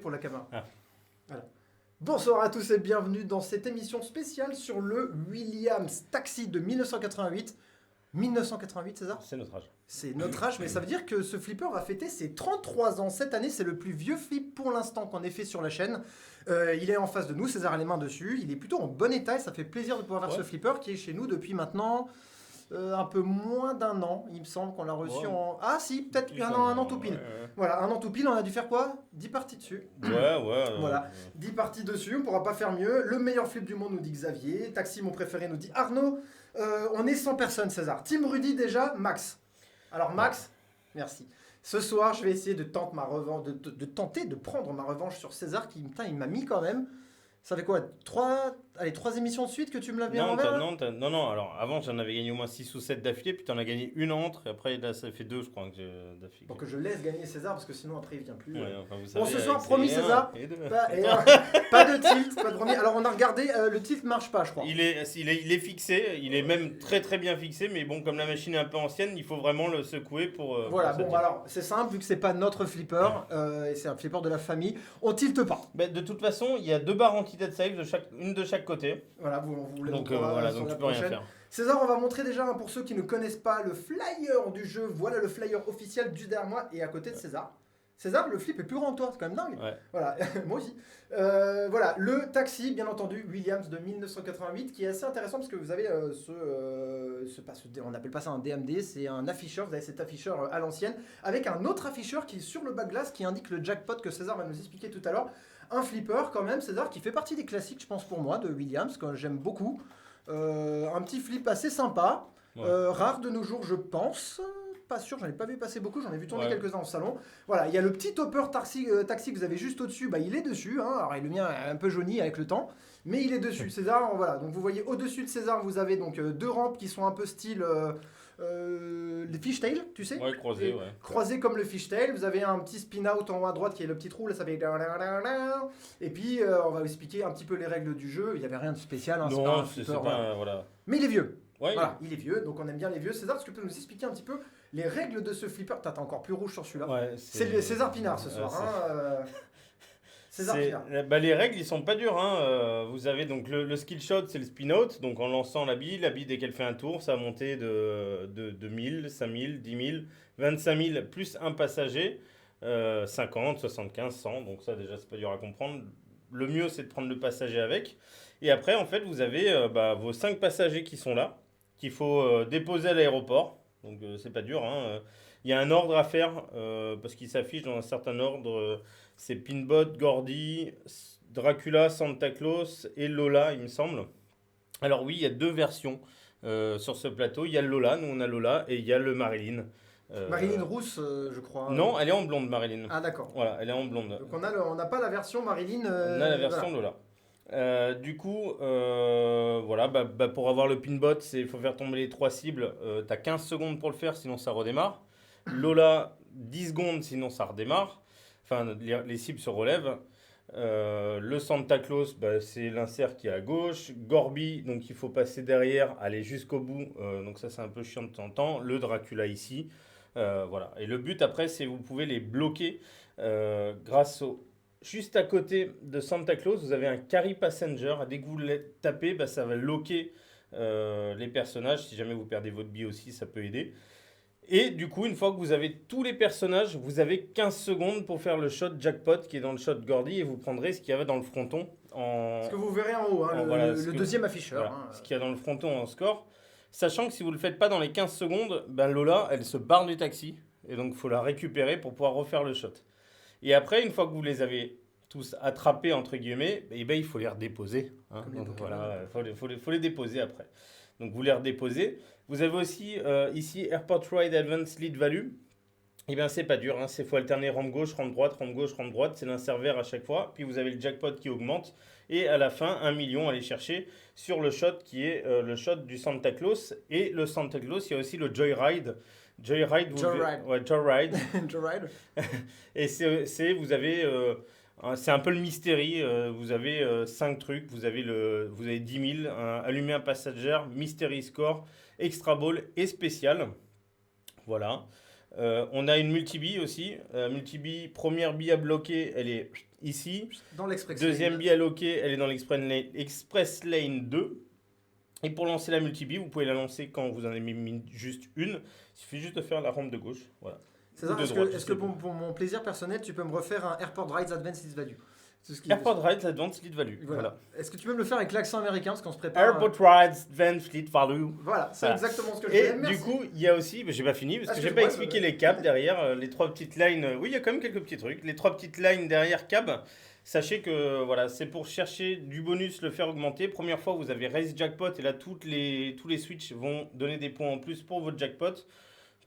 Pour la caméra. Ah. Voilà. Bonsoir à tous et bienvenue dans cette émission spéciale sur le Williams Taxi de 1988. 1988, César ? C'est notre âge. C'est notre âge, mais ça veut dire que ce flipper va fêter ses 33 ans. Cette année, c'est le plus vieux flip pour l'instant qu'on ait fait sur la chaîne. Il est en face de nous, César a les mains dessus. Il est plutôt en bon état et ça fait plaisir de pouvoir voir ce flipper qui est chez nous depuis maintenant un peu moins d'un an. Il me semble qu'on l'a reçu en... Ah si, peut-être un an tout pile. Voilà, un an tout pile, on a dû faire quoi ? 10 parties dessus. Voilà, 10 parties dessus, on pourra pas faire mieux. Le meilleur flip du monde, nous dit Xavier. Taxi, mon préféré, nous dit Arnaud. On est 100 personnes, César. Team Rudy déjà, Max. Alors Max, merci. Ce soir, je vais essayer de tenter de prendre ma revanche sur César qui, putain, il m'a mis quand même. Ça fait quoi ? 3 émissions de suite que tu me l'as mis en envers ? Non, alors avant j'en avais gagné au moins 6 ou 7 d'affilée, puis t'en as gagné une entre, et après là ça fait 2 je crois d'affilée. Pour que je laisse gagner César, parce que sinon après il vient plus. Ouais, enfin, bon, ce soir, promis César, pas de tilt, pas de promis. Alors on a regardé, le tilt marche pas je crois. Il est fixé, il est même très très bien fixé, mais bon, comme la machine est un peu ancienne, il faut vraiment le secouer pour... voilà, pour bon alors c'est simple, vu que c'est pas notre flipper, et c'est un flipper de la famille, on tilte pas. De toute façon, il y a 2 barres anti-dead save, une de chaque côté. Voilà, vous les donc montrera donc la tu peux rien prochaine. faire. César, on va montrer déjà, pour ceux qui ne connaissent pas, le flyer du jeu. Voilà le flyer officiel juste derrière moi et à côté de César. César, le flip est plus grand que toi, c'est quand même dingue. Ouais. Voilà, moi aussi. Voilà, le taxi, bien entendu, Williams de 1988, qui est assez intéressant parce que vous avez on n'appelle pas ça un DMD, c'est un afficheur. Vous avez cet afficheur à l'ancienne, avec un autre afficheur qui est sur le bas de glace, qui indique le jackpot que César va nous expliquer tout à l'heure. Un flipper quand même, César, qui fait partie des classiques, je pense pour moi, de Williams, que j'aime beaucoup. Un petit flip assez sympa, rare de nos jours, je pense. Pas sûr, j'en ai pas vu passer beaucoup, j'en ai vu tourner quelques-uns en salon. Voilà, il y a le petit topper taxi que vous avez juste au-dessus, il est dessus. Alors le mien est un peu jauni avec le temps, mais il est dessus. César, voilà. Donc vous voyez au-dessus de César, vous avez donc 2 rampes qui sont un peu style les fishtail, tu sais ? Ouais, croisé, Croisé comme le fishtail. Vous avez un petit spin-out en haut à droite qui est le petit trou, là ça fait... Et puis on va vous expliquer un petit peu les règles du jeu. Il n'y avait rien de spécial. Non, c'est pas... Voilà. Mais il est vieux. Ouais, voilà, il est vieux, donc on aime bien les vieux. César, est-ce que tu peux nous expliquer un petit peu les règles de ce flipper ? T'as encore plus rouge sur celui-là. Ouais, c'est César Pinard ce soir. César Pinard. Les règles, ils sont pas dures. Vous avez donc le skill shot, c'est le spin-out. Donc en lançant la bille, dès qu'elle fait un tour, ça va monter de 1000, 5000, 10 000, 25 000, plus un passager, 50, 75, 100. Donc ça, déjà, c'est pas dur à comprendre. Le mieux, c'est de prendre le passager avec. Et après, en fait, vous avez vos 5 passagers qui sont là, qu'il faut déposer à l'aéroport. Donc c'est pas dur. Il y a un ordre à faire parce qu'il s'affiche dans un certain ordre. C'est Pinbot, Gordy, Dracula, Santa Claus et Lola, il me semble. Alors oui, il y a 2 versions sur ce plateau. Il y a le Lola, nous on a Lola, et il y a le Marilyn. Marilyn rousse, je crois. Non, elle est en blonde, Marilyn. Ah d'accord. Voilà, elle est en blonde. Donc on n'a pas la version Marilyn. On a la version Lola. Du coup, pour avoir le pinbot, il faut faire tomber les 3 cibles. Tu as 15 secondes pour le faire, sinon ça redémarre. Lola, 10 secondes, sinon ça redémarre. Enfin, les cibles se relèvent. Le Santa Claus, c'est l'insert qui est à gauche. Gorby, donc il faut passer derrière, aller jusqu'au bout. Donc ça, c'est un peu chiant de temps en temps. Le Dracula ici. Voilà. Et le but après, c'est vous pouvez les bloquer grâce au... Juste à côté de Santa Claus, vous avez un carry passenger. Dès que vous le tapez, ça va loquer les personnages. Si jamais vous perdez votre bille aussi, ça peut aider. Et du coup, une fois que vous avez tous les personnages, vous avez 15 secondes pour faire le shot jackpot qui est dans le shot Gordy et vous prendrez ce qu'il y avait dans le fronton. Ce que vous verrez en haut, le deuxième afficheur. Voilà, ce qu'il y a dans le fronton en score. Sachant que si vous ne le faites pas dans les 15 secondes, Lola, elle se barre du taxi. Et donc, il faut la récupérer pour pouvoir refaire le shot. Et après, une fois que vous les avez tous attrapés, entre guillemets, il faut les redéposer. Donc voilà, il faut les déposer après. Donc vous les redéposez. Vous avez aussi ici Airport Ride Advance Lead Value. Eh bien, c'est pas dur. Il faut alterner rampe gauche, rampe droite, rampe gauche, rampe droite. C'est l'insert vert à chaque fois. Puis vous avez le jackpot qui augmente. Et à la fin, 1 million à aller chercher sur le shot qui est le shot du Santa Claus. Et le Santa Claus, il y a aussi le Joyride. Joyride. Joyride. Et vous avez... c'est un peu le mystery. Vous avez 5 trucs. Vous avez 10 000. Allumer un passager, mystery score, extra ball et spécial. Voilà. On a une multi-bille aussi. Multi-bille, première bille à bloquer, elle est ici. Dans l'Express Deuxième Lane. bille alloquée, elle est dans l'Express Lane 2. Et pour lancer la multi-bille, vous pouvez la lancer quand vous en avez mis juste une. Il suffit juste de faire la rampe de gauche. Voilà. César, Ou de est-ce droite, que, je est-ce sais que pour mon plaisir personnel, tu peux me refaire un Airport Rides Advanced Lead Value? C'est ce qui- Airport Rides Advanced Fleet Value. Voilà. Est-ce que tu peux me le faire avec l'accent américain parce qu'on se prépare Airport Rides Advanced Fleet Value. Voilà, c'est Voilà. exactement ce que je Et voulais. Merci. du coup, il y a aussi, j'ai pas fini parce que j'ai Excuse-moi, pas expliqué les cabs derrière, les 3 petites lines. Oui, il y a quand même quelques petits trucs. Les 3 petites lines derrière cab. Sachez que voilà, c'est pour chercher du bonus, le faire augmenter. Première fois, vous avez Race Jackpot et là, tous les switches vont donner des points en plus pour votre jackpot.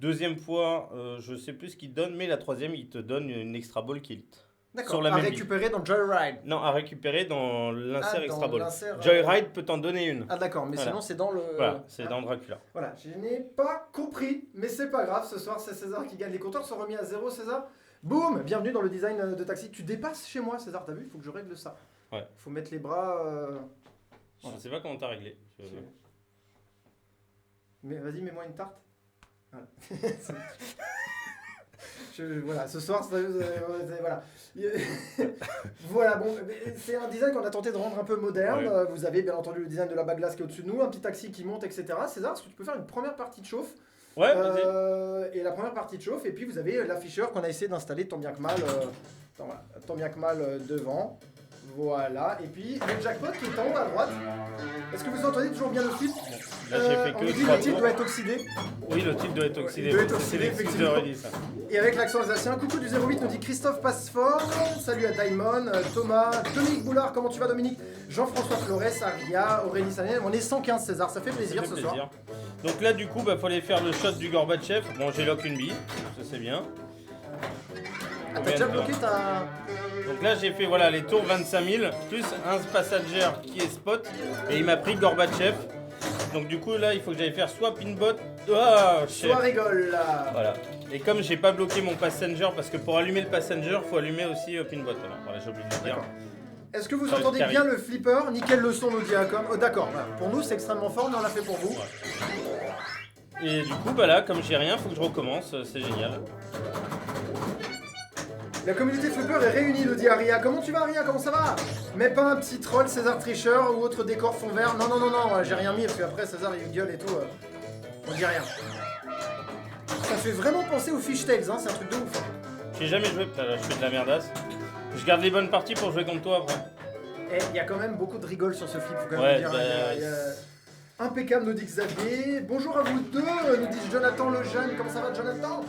Deuxième fois, je sais plus ce qu'il te donne, mais la troisième, il te donne une extra ball qui est elite. D'accord, sur la à même récupérer dans Joyride. Non, à récupérer dans l'insert dans extra ball. l'insert, Joyride peut t'en donner une. Ah d'accord, mais Voilà. sinon c'est dans le... Voilà, c'est dans Dracula. Voilà, je n'ai pas compris, mais c'est pas grave, ce soir c'est César qui gagne. Les compteurs sont remis à 0, César. Boum, bienvenue dans le design de taxi. Tu dépasses chez moi, César, t'as vu? Il faut que je règle ça. Ouais. Il faut mettre les bras... Je sais pas comment t'as réglé. Mais vas-y, mets-moi une tarte. Voilà. Voilà, ce soir, voilà. Voilà, bon, c'est un design qu'on a tenté de rendre un peu moderne. Ouais. Vous avez bien entendu le design de la baglace qui est au-dessus de nous, un petit taxi qui monte, etc. César, est-ce que tu peux faire une première partie de chauffe? Ouais, vas-y. Et la première partie de chauffe, et puis vous avez l'afficheur qu'on a essayé d'installer tant bien que mal, tant bien que mal devant. Voilà, et puis le jackpot qui est en haut à droite. Est-ce que vous entendez toujours bien le titre? Là, j'ai fait On que nous dit 3 le titre tours. doit être oxydé. Oui, le titre doit être oxydé. Il doit être C'est oxydé, les effectivement. heures et dit ça. Et avec l'accent alsacien, coucou du 08 nous dit Christophe Passefort, salut à Daimon, Thomas, Dominique Boulard, comment tu vas Dominique? Jean-François Flores, Aria, Aurélie Sanet, on est 115 César, ça fait plaisir Ça fait ce plaisir. soir. Donc là, du coup, faut aller faire le shot du Gorbatchev. Bon, j'ai lock une bille, ça c'est bien. Ah, t'as déjà bloqué ta... Donc là, j'ai fait voilà, les tours 25 000, plus un passager qui est spot, et il m'a pris Gorbatchev. Donc du coup, là, il faut que j'aille faire soit pinbot, chef. Soit rigole là. Voilà. Et comme j'ai pas bloqué mon passenger, parce que pour allumer le passenger, faut allumer aussi pinbot. Voilà, j'ai oublié de le dire. D'accord. Est-ce que vous Ça, entendez carré. bien le flipper? Nickel le son nous dit Acom. Oh, d'accord, voilà. Pour nous c'est extrêmement fort, mais on l'a fait pour vous. Ouais. Et du coup, là, comme j'ai rien, faut que je recommence, c'est génial. La communauté flipper est réunie, nous dit Aria. Comment tu vas Aria? Comment ça va? Mets pas un petit troll César tricheur ou autre décor fond vert. Non, non, non, non, j'ai rien mis parce qu'après César il gueule et tout. On dit rien. Ça fait vraiment penser aux Fishtails, hein, c'est un truc de ouf. J'ai jamais joué, putain, là, je fais de la merdasse. Je garde les bonnes parties pour jouer contre toi après. Et il y a quand même beaucoup de rigole sur ce flip, faut quand même Ouais, le dire. bah, Il y a- Impeccable, nous dit Xavier. Bonjour à vous deux, nous dit Jonathan Lejeune. Comment ça va, Jonathan?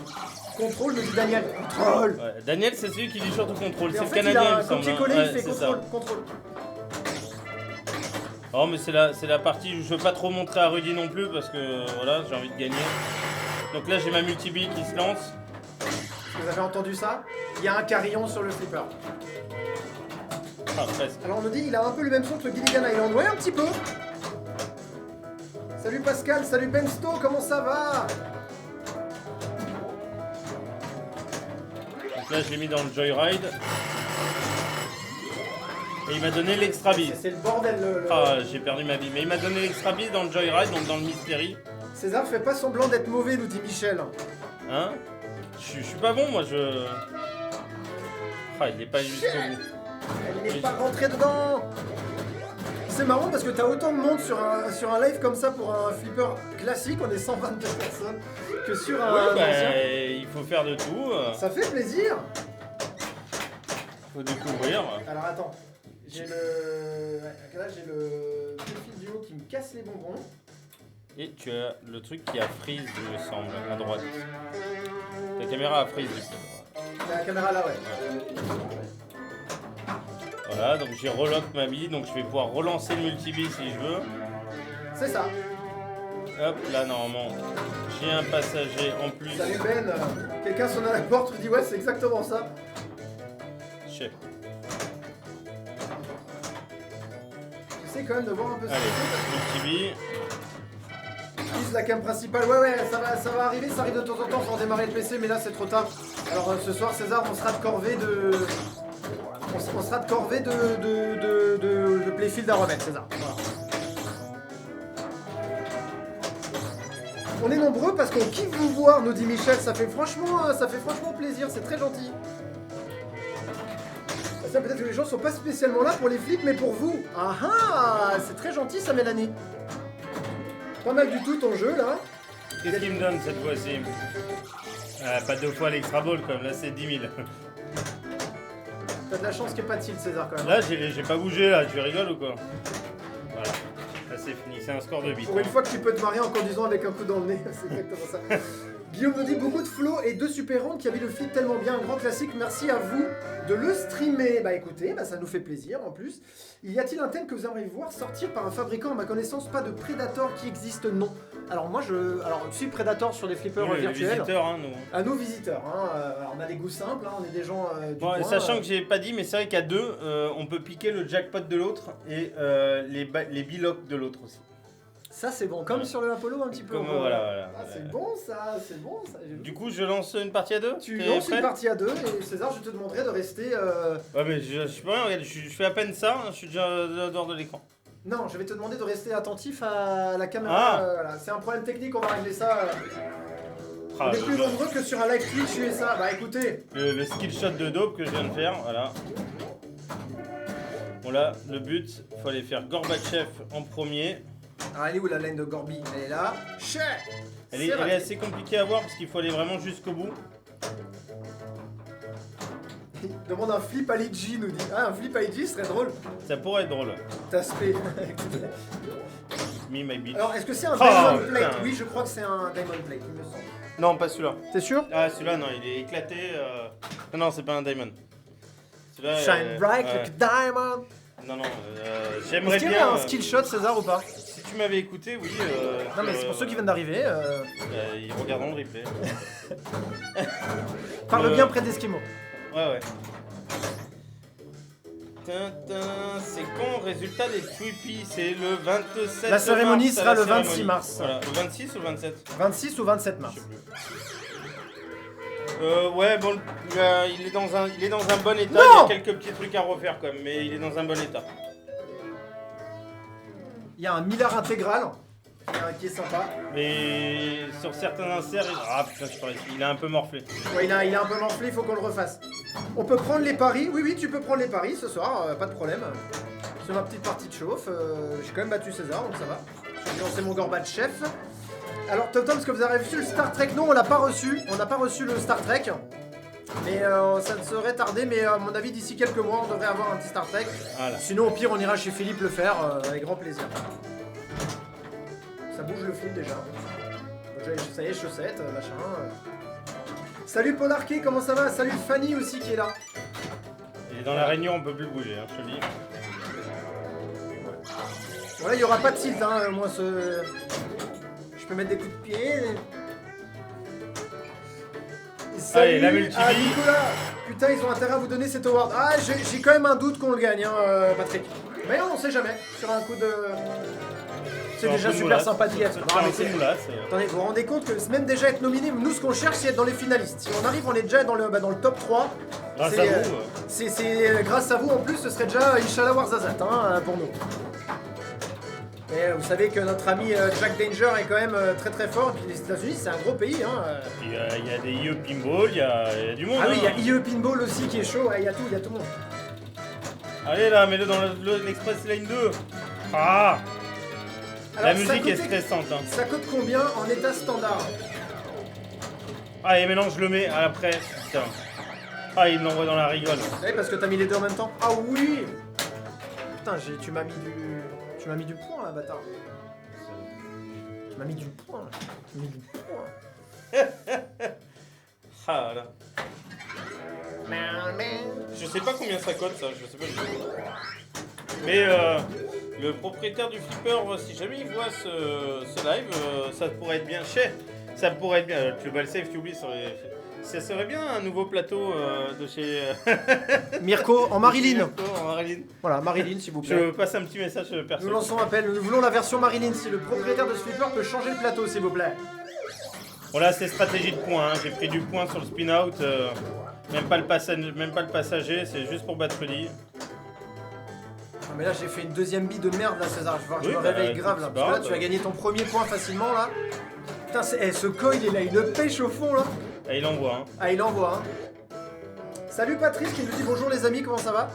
Contrôle, nous dit Daniel. Contrôle. Ouais, Daniel, c'est celui qui dit surtout contrôle. Et C'est en le fait, il Canadien, a il un me semble. copier-coller, hein. il fait Ouais, c'est contrôle, ça. contrôle. Oh, mais c'est la partie où je veux pas trop montrer à Rudy non plus parce que voilà, j'ai envie de gagner. Donc là, j'ai ma multi-bille qui se lance. Vous avez entendu ça? Il y a un carillon sur le flipper. Ah, presque. Alors on nous dit il a un peu le même son que le Gilligan Island. Ouais, un petit peu. Salut Pascal, salut Bensto, comment ça va? Donc là, je l'ai mis dans le Joyride. Et il m'a donné l'extra bille. C'est le bordel. Ah, j'ai perdu ma vie. Mais il m'a donné l'extra bille dans le Joyride, donc dans le Mystery. César fait pas semblant d'être mauvais, nous dit Michel. Hein? Je suis pas bon, moi, je... Ah, il est pas jusqu'au bout. Elle n'est pas rentrée dedans. C'est marrant parce que t'as autant de monde sur un live comme ça pour un flipper classique, on est 122 personnes, que sur un Ouais, ancien. il faut faire de tout. Ça fait plaisir. Faut découvrir. Alors attends, j'ai là j'ai le fil du haut qui me casse les bonbons. Et tu as le truc qui a freeze, il me semble, à droite. Ta caméra a freeze, du coup. La caméra là, ouais. Voilà, donc j'ai relock ma bille, donc je vais pouvoir relancer le multi-bille si je veux. C'est ça. Hop, là, normalement, j'ai un passager en plus. Salut Ben. Quelqu'un sonne à la porte, tu dis ouais, c'est exactement ça. Chef. J'essaie quand même de voir un peu ce que Allez, c'est. multi-bille. Utilise la cam principale, ouais, ça va arriver, ça arrive de temps en temps pour démarrer le PC, mais là c'est trop tard. Alors ce soir, César, on sera de corvée de. On sera de corvée de playfield à remettre, César. Voilà. On est nombreux parce qu'on kiffe vous voir, nous dit Michel. Ça fait franchement plaisir, c'est très gentil. Ça, peut-être que les gens sont pas spécialement là pour les flips, mais pour vous. Ah ah, c'est très gentil ça, Mélanie. Pas mal du tout ton jeu là. Qu'est-ce qu'il me donne cette fois-ci? Pas 2 fois l'extra ball quand même, là c'est 10 000. T'as de la chance qu'il n'y ait pas de tilt, César, quand même. Là j'ai pas bougé là, tu rigoles ou quoi? Voilà, là c'est fini, c'est un score de 8. Pour une fois que tu peux te marier en conduisant avec un coup dans le nez, c'est exactement ça. Guillaume nous dit beaucoup de flow et 2 super rounds qui a mis le flip tellement bien, un grand classique, merci à vous de le streamer. Bah écoutez, ça nous fait plaisir en plus. Y a-t-il un thème que vous aimeriez voir sortir par un fabricant? À ma connaissance, pas de Predator qui existe, non. Alors moi je suis Predator sur les flippers Oui, virtuels. les visiteurs, hein, nous. À nos visiteurs, hein. Alors, on a des goûts simples, hein, on est des gens du Bon, coin, sachant que j'ai pas dit, mais c'est vrai qu'à 2, on peut piquer le jackpot de l'autre et les bilocs de l'autre aussi. Ça c'est bon, comme sur le Apollo un petit peu. Comme, voilà. Ah, c'est bon ça, c'est bon ça. Du coup, je lance une partie à 2. Tu lances une partie à 2 et César, je te demanderai de rester. Ouais, mais je peux rien, regarde, je fais à peine ça, je suis déjà dehors de l'écran. Non, je vais te demander de rester attentif à la caméra. Ah. Voilà. C'est un problème technique, on va régler ça. Ah, On est plus nombreux que sur un live Twitch et ça. Bah écoutez. le skill shot de dope que je viens de faire, voilà. Bon là, le but, faut aller faire Gorbatchev en premier. Ah, elle est où la laine de Gorby? Elle est là. Chais. Elle est assez compliquée à voir parce qu'il faut aller vraiment jusqu'au bout. Il demande un flip à Ligi, nous dit. Ah, un flip à Ligi serait drôle. Ça pourrait être drôle. T'as spé. Me, my bitch. Alors, est-ce que c'est un Oh, Diamond putain. Plate? Oui, je crois que c'est un Diamond Plate, il me semble. Non, pas celui-là. T'es sûr? Ah, celui-là, non, il est éclaté. Non, c'est pas un diamond. Celui-là, Shine bright ouais. like a diamond. Non, j'aimerais Est-ce qu'il y bien. a un skill shot, César, ou pas? Si tu m'avais écouté, oui. Non, mais c'est pour ceux qui viennent d'arriver. Ils regarderont le replay. Parle bien près d'Eskimo. Ouais. C'est quand résultat des Tweepy? C'est le 27 La cérémonie mars, sera la le 26 cérémonie. mars. Voilà, le 26 ou le 27? 26 ou 27 Je mars. sais plus. Ouais, bon, il est dans un bon état. Non, il y a quelques petits trucs à refaire quand même, mais il est dans un bon état. Il y a un Miller intégral qui est sympa. Mais sur certains inserts, ah putain, je parlais, il est un peu morflé. Ouais, il est un peu morflé, il faut qu'on le refasse. On peut prendre les paris. Oui, tu peux prendre les paris ce soir, pas de problème. C'est ma petite partie de chauffe. J'ai quand même battu César, donc ça va. J'ai lancé mon Gorbatchev. Alors, Tom, est-ce que vous avez reçu le Star Trek? Non, on l'a pas reçu. On n'a pas reçu le Star Trek. Mais ça ne serait tardé, mais à mon avis, d'ici quelques mois, on devrait avoir un petit Star Trek. Voilà. Sinon, au pire, on ira chez Philippe le faire, avec grand plaisir. Ça bouge le fil déjà. Ça y est, chaussettes, machin. Salut Paul Arquet, comment ça va? Salut Fanny aussi qui est là. Il est dans la réunion, on peut plus bouger, hein, je te le dis. Voilà, il n'y aura pas de tilt, hein, moi ce... Je peux mettre des coups de pied. Salut, Allez, la multi-vie. ah, Nicolas. Putain, ils ont intérêt à vous donner cet award. Ah, j'ai quand même un doute qu'on le gagne, hein, Patrick. Mais on sait jamais, sur un coup de... C'est déjà super sympa d'y être. Non, mais c'est- Attendez, vous vous rendez compte que même déjà être nominé, nous ce qu'on cherche c'est être dans les finalistes. Si on arrive, on est déjà dans le top 3. Grâce C'est, à vous. c'est grâce à vous en plus, ce serait déjà Inch'Allah Warzazat pour nous. Et vous savez que notre ami Jack Danger est quand même très très fort. Et puis les États-Unis, c'est un gros pays. Hein. Il y a des IE Pinball, il y a du monde. Ah oui, il y a hein. IE Pinball aussi qui est chaud. Il y a tout le monde. Allez là, mets-le dans l'Express Lane 2. Ah, la Alors, musique est stressante. Hein. Ça coûte combien en état standard? Allez, maintenant je le mets après. Putain. Ah, il l'envoie dans la rigole. Oui, parce que t'as mis les deux en même temps. Ah oui. Putain, tu m'as mis du point là, bâtard. Tu m'as mis du point là. Tu m'as mis du point. Ah là. Je sais pas combien ça coûte ça, je sais pas du tout. Mais le propriétaire du flipper, si jamais il voit ce live, ça pourrait être bien cher. Ça pourrait être bien. Tu vas le save, tu oublies, ça serait bien un nouveau plateau de chez. Mirko en Marilyn. Mirko en Marilyn. Voilà, Marilyn s'il vous plaît. Je passe un petit message perso. Nous lançons appel, nous voulons la version Marilyn. Si le propriétaire de ce flipper peut changer le plateau s'il vous plaît. Bon là c'est stratégie de points, hein. J'ai pris du point sur le spin-out. Même pas le passager, c'est juste pour battre Rudy. Ah, mais là j'ai fait une deuxième bille de merde là César, je vais voir que Oui, je me bah, réveille grave là. Parce que là tu as gagné ton premier point facilement là. Putain, ce coil il a une pêche au fond là. Ah, il envoie. Hein. Ah il envoie hein. Salut Patrice qui nous dit bonjour les amis, comment ça va?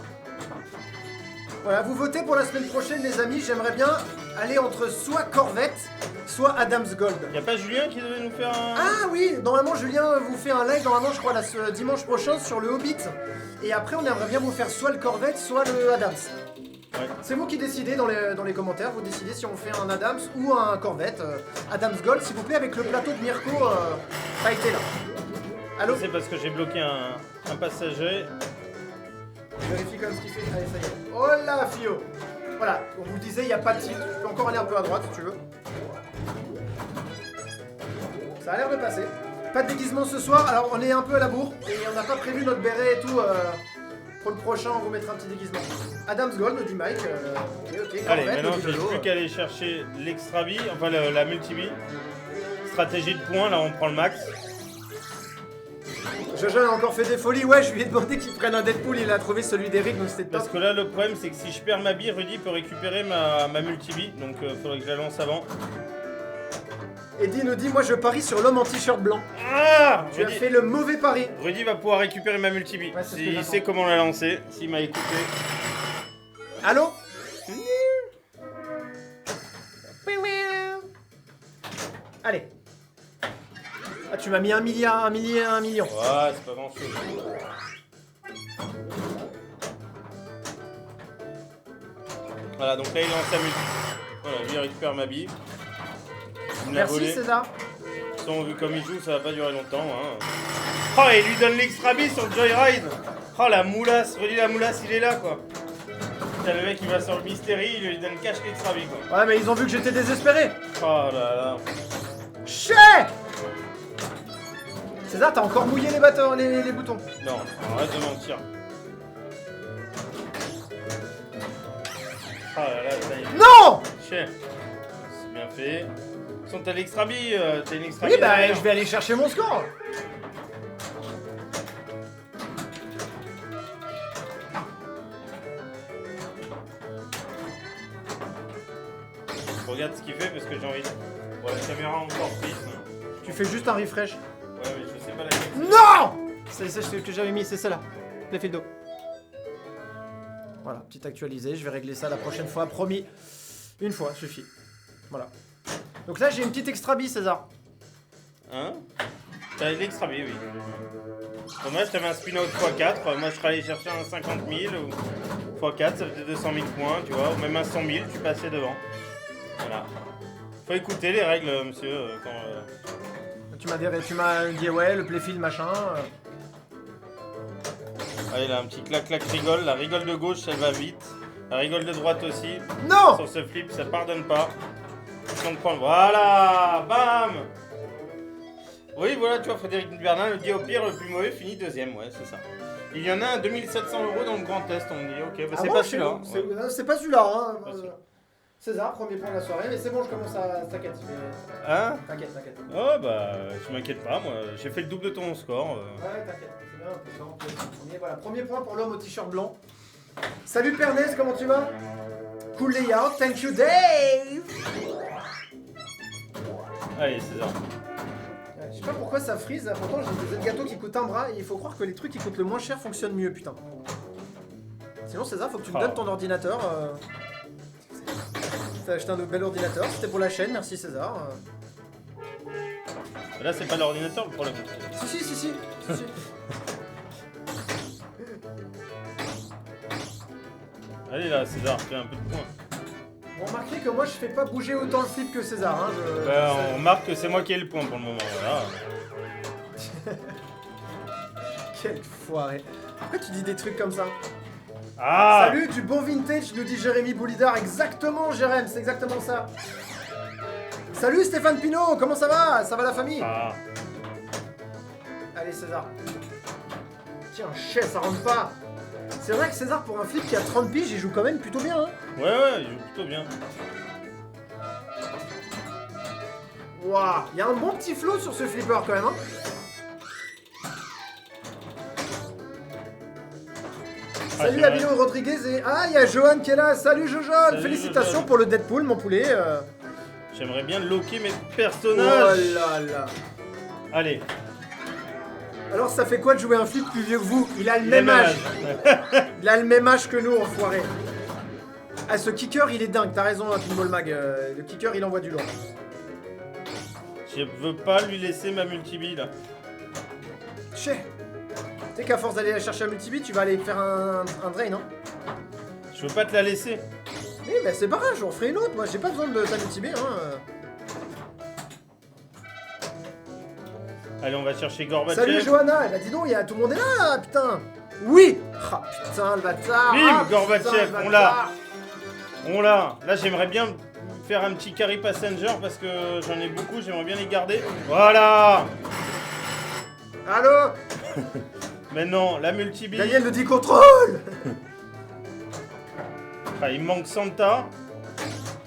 Voilà, vous votez pour la semaine prochaine les amis, j'aimerais bien aller entre soit Corvette, soit Adam's Gold. Y'a pas Julien qui devait nous faire un... Ah oui, normalement Julien vous fait un live, normalement je crois ce dimanche prochain sur le Hobbit. Et après on aimerait bien vous faire soit le Corvette, soit le Adams. Ouais. C'est vous qui décidez dans les commentaires, vous décidez si on fait un Adams ou un Corvette. Adam's Gold s'il vous plaît avec le plateau de Mirko, pas été là. Allô? C'est parce que j'ai bloqué un passager. Je vérifie quand même ce qu'il fait. Allez, ça y est. Oh là, Fio! Voilà, on vous disait, il n'y a pas de titre. Tu peux encore aller un peu à droite si tu veux. Ça a l'air de passer. Pas de déguisement ce soir. Alors, on est un peu à la bourre. Et on n'a pas prévu notre béret et tout. Pour le prochain, on vous mettra un petit déguisement. Adam's Gold, nous dit Mike. Ok. Allez, Corvette, maintenant nous dit j'ai Lolo. plus qu'à aller chercher l'extra vie, enfin la multi-vie. Stratégie de points, là on prend le max. Jojo a encore fait des folies. Ouais, je lui ai demandé qu'il prenne un Deadpool. Il a trouvé celui d'Eric, donc c'était top. Parce que là le problème c'est que si je perds ma bille, Rudy peut récupérer ma multi-vie, donc faudrait que je la lance avant. Eddie nous dit, moi je parie sur l'homme en t-shirt blanc. Ah Tu as fait le mauvais pari. Rudy va pouvoir récupérer ma multi-vie. Ouais, c'est ce que S'il j'attends. sait comment la lancer, s'il m'a écouté. Allô? Allez. Ah, tu m'as mis un million. Ouais, c'est pas grand chose. Voilà, donc là il lance sa multi. Voilà, lui il récupère ma bille. Il me l'a Merci volé. César. Sans, vu comme il joue, ça va pas durer longtemps. Hein. Oh, et il lui donne l'extra bille sur le Joyride. Oh, la moulasse. Rudy la moulasse, il est là, quoi. T'as le mec qui va sur le Mystery, il lui donne cash l'extra bille, quoi. Ouais, mais ils ont vu que j'étais désespéré. Oh là là. Chais! César, t'as encore mouillé les bateaux, les boutons. Non, arrête de mentir. Oh là là, ça y est. Non! Chais. C'est bien fait. Sont t'as l'extra bille, t'as une extra Oui, bille bah, derrière. je vais aller chercher mon score. Regarde ce qu'il fait parce que j'ai envie de... Ouais, la caméra encore prise. Tu fais juste un refresh. Ouais, mais je sais pas laquelle. Non! C'est ça que j'avais mis, c'est celle-là. L'effet d'eau. Voilà, petit actualisé. Je vais régler ça la prochaine fois, promis. Une fois, suffit. Voilà. Donc là, j'ai une petite extra bille, César. Hein? T'as l'extra bille, oui. Dommage, t'avais un spin-out x4. Moi, je serais allé chercher un 50 000 ou x4, ça faisait 200 000 points, tu vois. Ou même un 100 000, tu passais devant. Voilà. Faut écouter les règles, monsieur. Quand, Tu m'as dit, ouais, le playfield, machin. Allez, là, un petit clac-clac rigole. La rigole de gauche, elle va vite. La rigole de droite aussi. Non! Sur ce flip, ça pardonne pas. Si on prend... Voilà! Bam! Oui, voilà, tu vois, Frédéric Bernard le dit au pire, le plus mauvais finit deuxième, ouais, c'est ça. Il y en a un 2700 € dans le grand test, on me dit, ok, bah Ah c'est bon, pas chez celui-là. nous, Ouais. c'est pas celui-là, hein. Pas celui-là. César, premier point de la soirée, mais c'est bon, je commence à... T'inquiète, Hein? t'inquiète. Oh, bah, je m'inquiète pas, moi, j'ai fait le double de ton score. Ouais, t'inquiète, c'est bien, c'est bien. Voilà, premier point pour l'homme au t-shirt blanc. Salut Pernès, comment tu vas? Cool layout, thank you Dave! Allez, César. Je sais pas pourquoi ça freeze, là. Pourtant j'ai des gâteaux qui coûtent un bras et il faut croire que les trucs qui coûtent le moins cher fonctionnent mieux, putain. Sinon César, faut que tu me donnes ton ordinateur. T'as acheté un bel ordinateur, c'était pour la chaîne, merci César. Là, c'est pas l'ordinateur le problème. Si. Allez là, César, fais un peu de points. Bon, remarquez que moi je fais pas bouger autant le flip que César. Hein, Bah, on remarque que c'est moi qui ai le point pour le moment, voilà. Quel foiré. Pourquoi tu dis des trucs comme ça? Ah! Salut, du bon vintage, nous dit Jérémy Boulidard. Exactement, Jérém, c'est exactement ça. Salut Stéphane Pinault, comment ça va? Ça va la famille? Ah. Allez César. Tiens, chais, ça rentre pas. C'est vrai que César, pour un flip qui a 30 piges, il joue quand même plutôt bien. Hein. Ouais, il joue plutôt bien. Waouh, il y a un bon petit flow sur ce flipper quand même. Hein. Salut c'est Abilo Rodriguez et... Ah, il y a Johan qui est là. Salut Jojo, Salut, félicitations Jojo. pour le Deadpool, mon poulet. J'aimerais bien loquer mes Oh personnages. là là. Allez. Alors ça fait quoi de jouer un flip plus vieux que vous? Il a le même âge. Il a le même âge que nous, enfoiré. Ah, ce kicker, il est dingue. T'as raison, hein, Pinball Mag. Le kicker, il envoie du lourd. Je veux pas lui laisser ma multi là. Che. Tu sais qu'à force d'aller la chercher à multibit, tu vas aller faire un drain, hein? Je veux pas te la laisser. Oui, bah c'est pas grave, j'en ferai une autre. Moi, j'ai pas besoin de ta multibit, hein. Allez, on va chercher Gorbatchev. Salut Johanna. Eh bah dis donc, tout le monde est là, putain. Oui. Ah putain, le bâtard. Bim, Ah, Gorbatchev, putain, le on l'a. bâtard. On l'a. Là, j'aimerais bien faire un petit carry passenger parce que j'en ai beaucoup, j'aimerais bien les garder. Voilà. Allô. Maintenant, la multi-bille. Daniel me dit contrôle. Ah, il me manque Santa.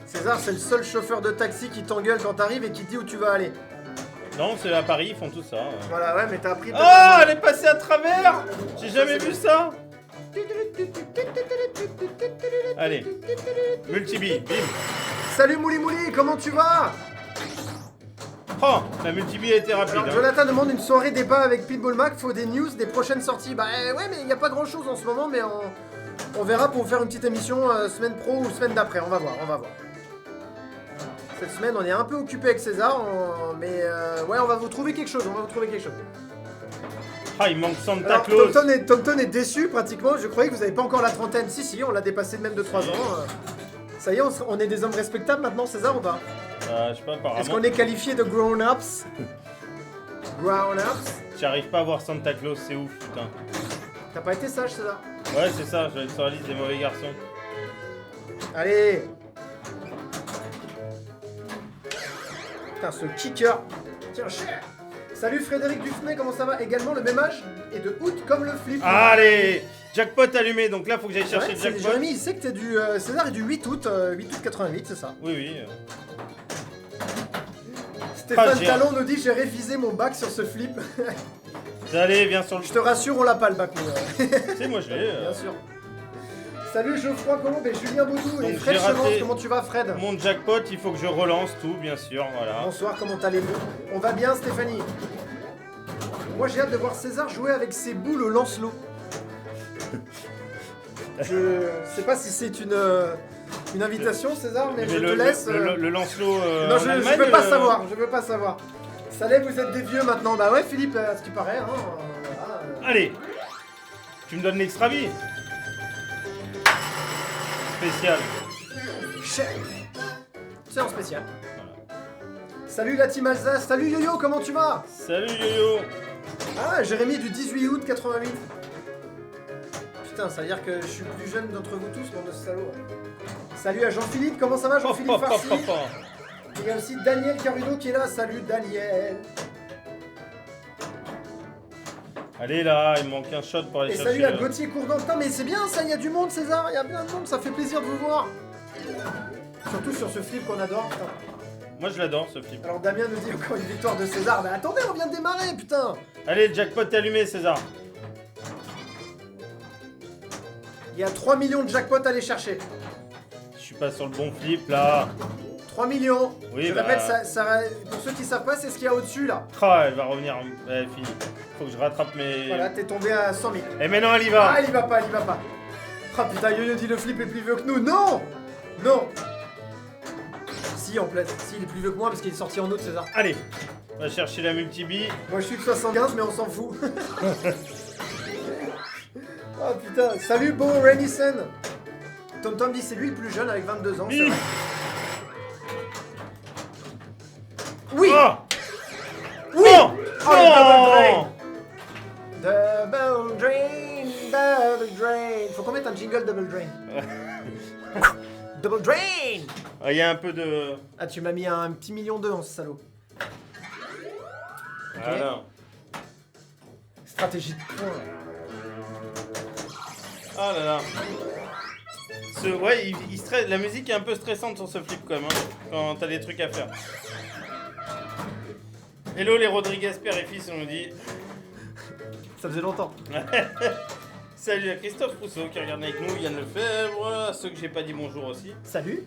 César, c'est le seul chauffeur de taxi qui t'engueule quand t'arrives et qui te dit où tu vas aller. Non, c'est à Paris, ils font tout ça. Voilà, ouais, mais t'as appris... Ah, elle est passée à travers. J'ai jamais vu ça. Allez, multi-bille, bim. Salut Mouli Mouli, comment tu vas? Oh, la multi-bille a été rapide. Alors, Jonathan demande une soirée débat avec Pitbull Mac, faut des news des prochaines sorties. Bah ouais, mais il n'y a pas grand chose en ce moment, mais on verra pour faire une petite émission semaine pro ou semaine d'après, on va voir. Cette semaine, on est un peu occupé avec César, mais ouais, on va vous trouver quelque chose, Ah, il manque Santa Alors, Claus. Tomton est déçu pratiquement, je croyais que vous n'avez pas encore la trentaine. Si, on l'a dépassé de même de 3 ans. Ça y est, on est des hommes respectables maintenant, César, ou pas? Je sais pas, apparemment. Est-ce qu'on est qualifié de grown-ups? Grown-ups? J'arrive pas à voir Santa Claus, c'est ouf, putain. T'as pas été sage, César? Ouais, c'est ça, je vais être sur la liste des mauvais garçons. Allez! Putain, ce kicker! Tiens, cher! Salut Frédéric Dufnay, comment ça va? Également le même âge et de août comme le flip. Allez! Jackpot allumé, donc là faut que j'aille chercher le jackpot. Jérémy, il sait que t'es du. César est du 8 août 88, c'est ça. Oui. Stéphane Talon nous dit j'ai révisé mon bac sur ce flip. Allez, viens sur le. Je te rassure, on l'a pas le bac, nous. Tu sais, moi je l'ai. Bien sûr. Salut Geoffroy Colombe et Julien Baudou et Donc, Fred j'ai raté Chevance, comment tu vas Fred? Mon jackpot, il faut que je relance tout, bien sûr, voilà. Bonsoir, comment allez-vous? On va bien Stéphanie? Moi j'ai hâte de voir César jouer avec ses boules au Lancelot. Je sais pas si c'est une invitation César, mais je te laisse. Le Lancelot. Non, je veux pas savoir, je veux pas savoir. Salé, vous êtes des vieux maintenant. Bah ouais Philippe, à ce qui paraît, hein. Voilà. Allez! Tu me donnes l'extra vie? Spécial. Cher. C'est en spécial. Voilà. Salut la team Alsace, salut Yo-Yo, comment tu vas? Salut Yo-Yo. Ah, Jérémy du 18 août 88. Putain, ça veut dire que je suis plus jeune d'entre vous tous, bande de salauds. Salut à Jean-Philippe, comment ça va Jean-Philippe Farcy? Il y a aussi Daniel Carudo qui est là, salut Daniel. Allez là, il me manque un shot pour aller chercher. Et salut à Gauthier Courdantin, mais c'est bien ça, il y a du monde César, il y a bien de monde, ça fait plaisir de vous voir. Surtout sur ce flip qu'on adore, putain. Moi je l'adore ce flip. Alors Damien nous dit encore une victoire de César, mais attendez, on vient de démarrer, putain. Allez, le jackpot est allumé César. Il y a 3 millions de jackpots à aller chercher. Je suis pas sur le bon flip là. 3 millions. Oui, je répète, pour ceux qui savent pas, c'est ce qu'il y a au-dessus là. Ah, elle va revenir. Ouais, fini. Faut que je rattrape mes. Voilà, t'es tombé à 100 000. Et maintenant elle y va. Ah, il y va pas. Ah putain, Yo-Yo dit le flip est plus vieux que nous. Non. Si, en fait. Si, il est plus vieux que moi parce qu'il est sorti en août, César. Allez, on va chercher la multi-bille. Moi je suis de 75, mais on s'en fout. Oh putain, salut Beau Renison. Tom dit c'est lui le plus jeune avec 22 ans. C'est vrai. Oui. Oh Oui. Oh Oh, non. Double drain. Faut qu'on mette un jingle double drain. Double drain. Il y a un peu de. Ah, tu m'as mis un petit million d'eux en ce salaud. Voilà. Stratégie de points. Ah là là. Ouais, il stresse. La musique est un peu stressante sur ce flip quand même, hein, quand t'as des trucs à faire. Hello les Rodriguez père et fils, on nous dit. Ça faisait longtemps. Salut à Christophe Rousseau qui regarde avec nous, Yann Lefebvre, à ceux que j'ai pas dit bonjour aussi. Salut.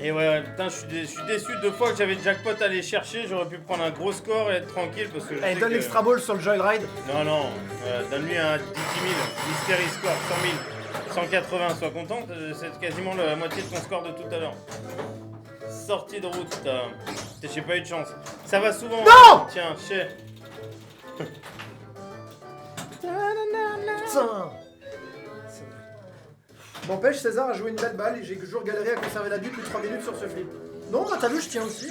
Et ouais, putain, je suis déçu 2 fois que j'avais le jackpot à aller chercher. J'aurais pu prendre un gros score et être tranquille parce que je sais Donne que... l'extra ball sur le Joyride. Non, donne-lui un 10 000, mystery score, 100 000, 180, sois content, c'est quasiment la moitié de ton score de tout à l'heure. Sortie de route, j'ai pas eu de chance. Ça va souvent. Non hein. Tiens, chez. Putain. M'empêche, César a joué une belle balle et j'ai toujours galéré à conserver la bulle plus de 3 minutes sur ce flip. Non, bah t'as vu, je tiens aussi.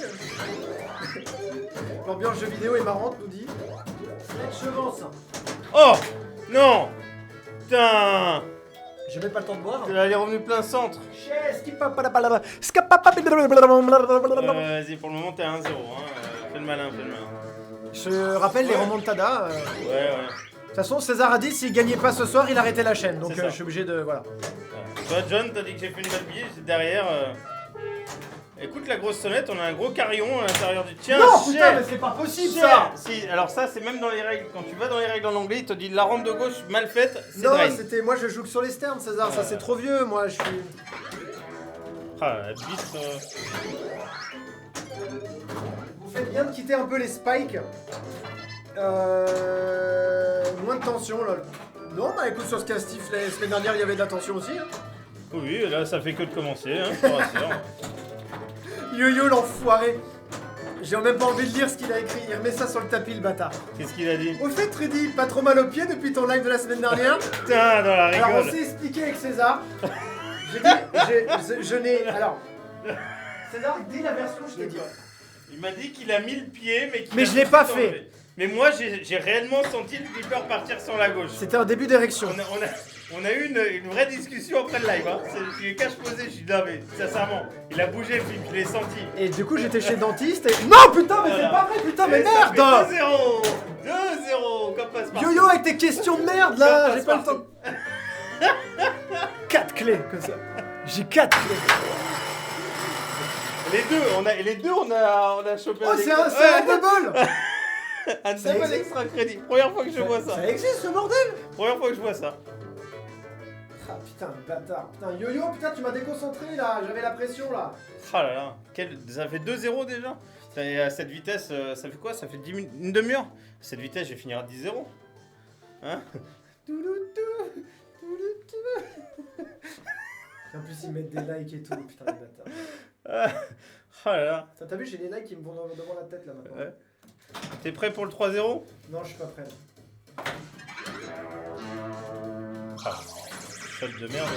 L'ambiance jeu vidéo est marrante, nous dit. Chevance. Oh non. Putain. J'ai même pas le temps de boire. Elle est revenue plein centre. Vas-y, Vas-y, pour le moment t'es à 1-0. Hein. Fais le malin, fais le malin. Je rappelle les remontadas. Ouais. De toute façon, César a dit s'il gagnait pas ce soir, il arrêtait la chaîne. Donc je suis obligé de. Voilà. Toi, John, t'as dit que j'ai fait une belle bille, derrière. Écoute la grosse sonnette, on a un gros carillon à l'intérieur du. Tiens, non, putain, mais c'est pas possible ça. Si, alors ça, c'est même dans les règles. Quand tu vas dans les règles en anglais, il te dit la rampe de gauche mal faite, c'est non, drain. c'était. Moi, je joue que sur les sternes, César. Ça, c'est trop vieux. Moi, je suis. Ah, la bite. Vous faites bien de quitter un peu les spikes. Moins de tension, lol. Non, bah écoute, sur ce castif, la semaine dernière, il y avait de la tension aussi. Hein. Oui, là, ça fait que de commencer, hein, je te rassure. Yo-yo, l'enfoiré. J'ai même pas envie de lire ce qu'il a écrit. Il remet ça sur le tapis, le bâtard. Qu'est-ce qu'il a dit? Au fait, Rudy, pas trop mal aux pieds depuis ton live de la semaine dernière? Putain, dans la rigole. Alors, on s'est expliqué avec César. J'ai dit, je n'ai. Alors, César, dis la version, je t'ai dit. Il m'a dit qu'il a mis le pied, mais qu'il Mais a je l'ai tout pas enlevé. fait. Mais moi, j'ai réellement senti le flipper partir sur la gauche. C'était un début d'érection. On a eu une vraie discussion après le live. Hein. Je lui ai cache posé, je suis dit non mais sincèrement, il a bougé le flip, je l'ai senti. Et du coup, j'étais chez le dentiste et. Non, putain, mais c'est pas vrai, putain, mais merde! 2-0 2-0 comme passe par. Yo-yo avec tes questions de merde là, j'ai pas le temps. 4 clés comme ça. J'ai 4 clés. Les deux, on a chopé Oh, c'est un double! un double extra crédit. Première fois que je vois ça. Ça existe ce bordel? Première fois que je vois ça. Ah putain, le bâtard. Putain, yo-yo, putain, tu m'as déconcentré là, j'avais la pression là. Ah là là, ça fait 2-0 déjà. Et à cette vitesse, ça fait quoi? Ça fait 10 minutes, une demi-heure? À cette vitesse, je vais finir à 10-0. Hein? En plus, ils mettent des likes et tout, putain, les bâtards. Oh là là. T'as vu, j'ai des likes qui me vont devant la tête là maintenant. Ouais. T'es prêt pour le 3-0? Non, je suis pas prêt. Ah, shot de merde.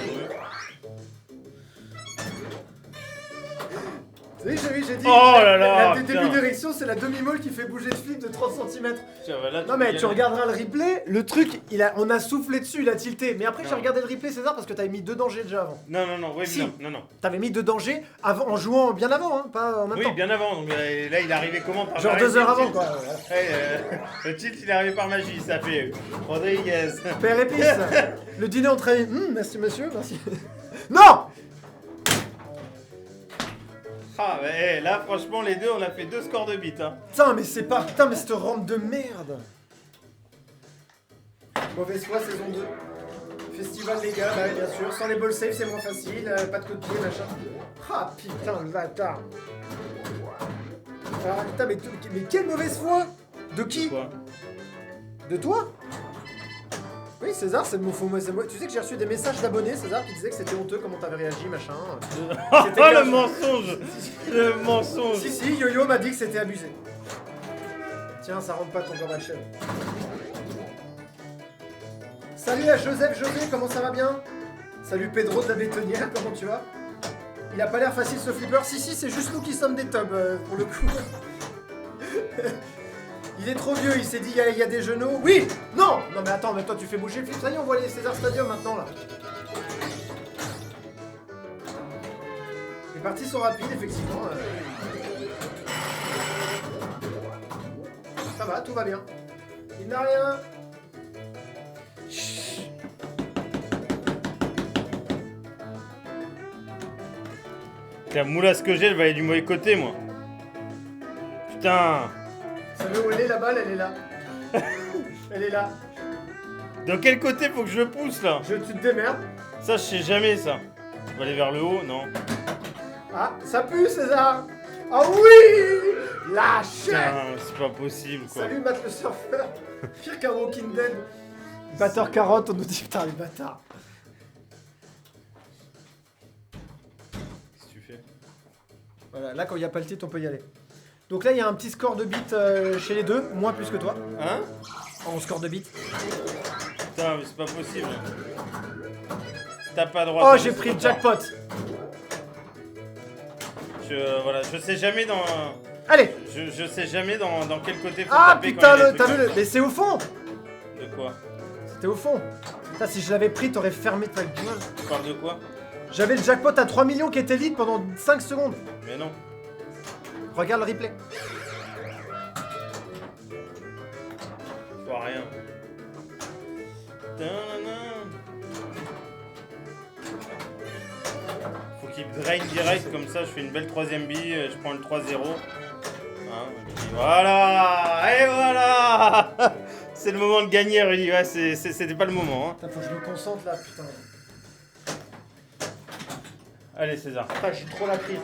Oui, j'ai dit. Oh là là, Le putain. début d'érection, c'est la demi-molle qui fait bouger le flip de 30 cm. Tiens, bah là, Non, mais tu regarderas le replay, le truc, on a soufflé dessus, il a tilté. Mais après, j'ai regardé le replay, César, parce que t'avais mis 2 dangers déjà avant. Non, oui, Si. non. T'avais mis 2 dangers avant, en jouant bien avant, hein, pas en même temps. Oui, bien avant. Donc là, il est arrivé comment par Genre magie, 2 heures le avant, tilt. quoi. Ouais, le tilt, il est arrivé par magie. Ça fait Rodriguez. Père épice. Le dîner entre amis. Merci monsieur, merci. Non! Ah, mais là, franchement, les deux, on a fait 2 scores de beat. Hein. Putain, mais c'est pas. Putain, mais cette rampe de merde. Mauvaise foi, saison 2. Festival, les gars, bah, bien sûr. Sans les ball safe, c'est moins facile. Pas de coup de pied, machin. Ah, putain, le bâtard. Ah, putain, mais quelle mauvaise foi! De qui? Quoi? De toi? Oui, César, c'est moi. Tu sais que j'ai reçu des messages d'abonnés, César, qui disaient que c'était honteux comment t'avais réagi, machin. Oh, C'était le grave. mensonge. Le mensonge. Si, Yo-Yo m'a dit que c'était abusé. Tiens, ça rentre pas ton Gorbachev. Salut à José, comment ça va bien? Salut Pedro de la bétonnière, comment tu vas? Il a pas l'air facile ce flipper. Si, c'est juste nous qui sommes des tubs, pour le coup. Il est trop vieux, il s'est dit il y a des genoux. Oui! Non! Non mais attends, mais toi tu fais bouger le flip. Ça y est, on voit les César Stadium maintenant là. Les parties sont rapides, effectivement. Ça va, tout va bien. Il n'a rien. La moulasse que j'ai, elle va aller du mauvais côté, moi. Putain. Ça veut où elle est la balle, elle est là. Elle est là. De quel côté faut que je le pousse, là? Tu te démerdes. Ça, je sais jamais, ça. On va aller vers le haut, non. Ah, ça pue, César. Ah oui. Lâche. Putain, c'est pas possible quoi. Salut, Matt le surfeur. Pire qu'un Walking Dead. Batteur carotte, on nous dit putain, les bâtards. Qu'est-ce que tu fais? Voilà, là, quand il n'y a pas le titre, on peut y aller. Donc là, il y a un petit score de bits chez les deux, moins plus que toi. Hein? En score de bits. Putain, mais c'est pas possible. T'as pas droit. Oh, de j'ai laisser pris le trop tard. jackpot. Voilà, je sais jamais dans. Allez. Je sais jamais dans quel côté faut Ah taper putain, quand il y a des t'as trucs vu le... Mais c'est au fond. De quoi? C'était au fond. Putain, si je l'avais pris, t'aurais fermé ta gueule. Tu parles de quoi? J'avais le jackpot à 3 millions qui était lead pendant 5 secondes. Mais non. Regarde le replay. Je vois rien. Tadadam. Faut qu'il drain direct, comme ça je fais une belle troisième bille, je prends le 3-0. Hein, et puis voilà. Et voilà. C'est le moment de gagner, Rudy. Ouais, c'était pas le moment. Hein. Putain, faut que je me concentre là, putain. Allez, César. Putain, j'ai trop la prise.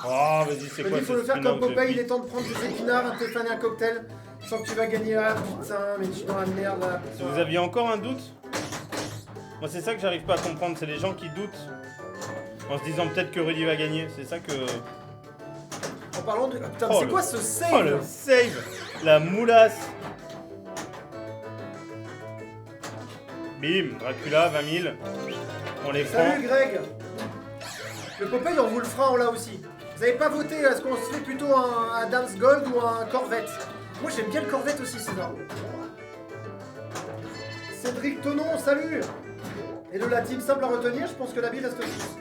Oh, vas-y, c'est quoi Il faut ce le faire spin-off comme de Popeye, il bille? est temps de prendre des épinards, un Stéphane et un cocktail. Je sens que tu vas gagner. Ah putain, mais tu es dans la merde là. Si vous aviez encore un doute, moi c'est ça que j'arrive pas à comprendre, c'est les gens qui doutent en se disant peut-être que Rudy va gagner. C'est ça que. En parlant de. Putain, Oh, c'est le- quoi ce save? Oh le save, la moulasse. Bim, Dracula, 20 000. On les prend. Salut Greg. Le Popeye, on vous le fera en là aussi. Vous avez pas voté, est-ce qu'on se fait plutôt un Adams Gold ou un Corvette? Moi j'aime bien le Corvette aussi, c'est ça. Cédric Tonon, salut. Et de la team simple à retenir, je pense que la bille reste 6.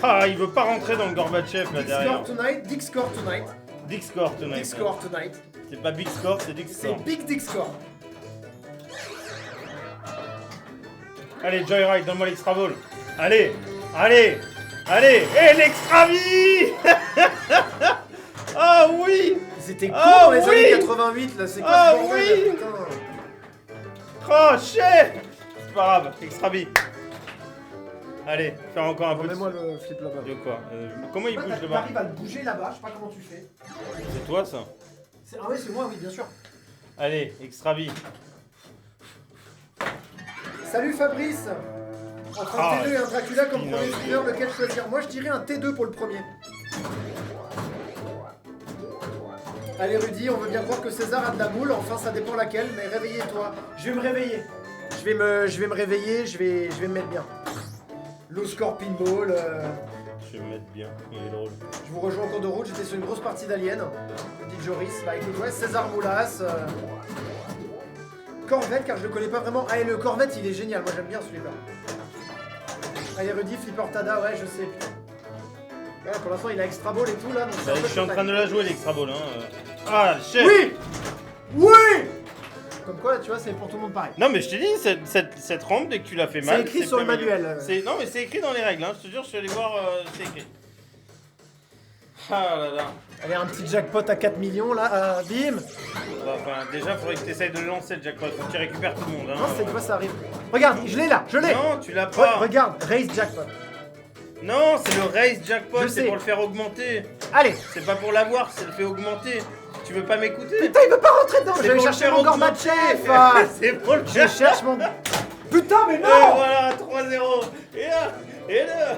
Ah, il veut pas rentrer dans le Gorbatchev là Dick derrière. Score Tonight, Dick Score Tonight. Dick Score tonight. Dick Score Tonight. C'est pas Big Score, c'est Dick C'est Score. Big Dick Score. Allez, Joyride, donne-moi l'extra ball. Allez, allez, allez. Et l'extra vie. Ah oui. C'était cool Ah dans les oui. années 88 là, c'est quoi Ah ce bordel, oui. là, putain. Oh shit. C'est pas grave, extra vie. Allez, faire encore un peu de... Remets-moi le flip là-bas. De quoi Comment il bouge le bas? T'arrives à le bouger là-bas, je sais pas comment tu fais. C'est toi ça? Ah oui, c'est moi, oui, bien sûr. Allez, extra vie. Salut Fabrice. Entre un Ah, T2 et un Dracula comme spin-off. premier speeder, lequel choisir? Moi je dirais un T2 pour le premier. Allez Rudy, on veut bien croire que César a de la moule, enfin ça dépend laquelle, mais réveillez-toi. Je vais me réveiller. Je vais me réveiller, je vais me mettre bien. Low score pinball. Je vais me mettre bien, il est drôle. Je vous rejoins en cours de route, j'étais sur une grosse partie d'Alien. Dit Joris, bah écoute, ouais, César Moulas. Corvette, car je le connais pas vraiment. Ah, et le Corvette, il est génial, moi j'aime bien ce flipper. Allez, Rudy, flipper Tada, ouais, je sais, putain. Ouais, pour l'instant, il a extra ball et tout là, donc c'est un peu Je suis en train de compagnie. la jouer l'extra ball. Hein. Ah, shit. Oui. Oui. Comme quoi, là, tu vois, c'est pour tout le monde pareil. Non mais je t'ai dit, cette rampe, dès que tu l'as fait mal... C'est écrit sur le pas mignon. manuel. Non mais c'est écrit dans les règles, hein. Je te jure, je suis allé voir, c'est écrit. Ah là là. Allez, un petit jackpot à 4 millions là, bim. Enfin, déjà, faudrait que tu essayes de le lancer le jackpot, faut que tu récupères tout le monde. Hein. Non, c'est quoi ça arrive? Regarde, je l'ai là, je l'ai. Non, tu l'as pas. Regarde, raise jackpot. Non, c'est le raise jackpot, Je c'est sais. pour le faire augmenter. Allez. C'est pas pour l'avoir, c'est le fait augmenter. Tu veux pas m'écouter? Putain, il veut pas rentrer dedans. Je C'est vais pour le chercher faire mon augmenter. Gorbatchev. Ah. C'est pour le Je faire. cherche mon. Putain, mais Et non. voilà, 3-0. Et là, et là.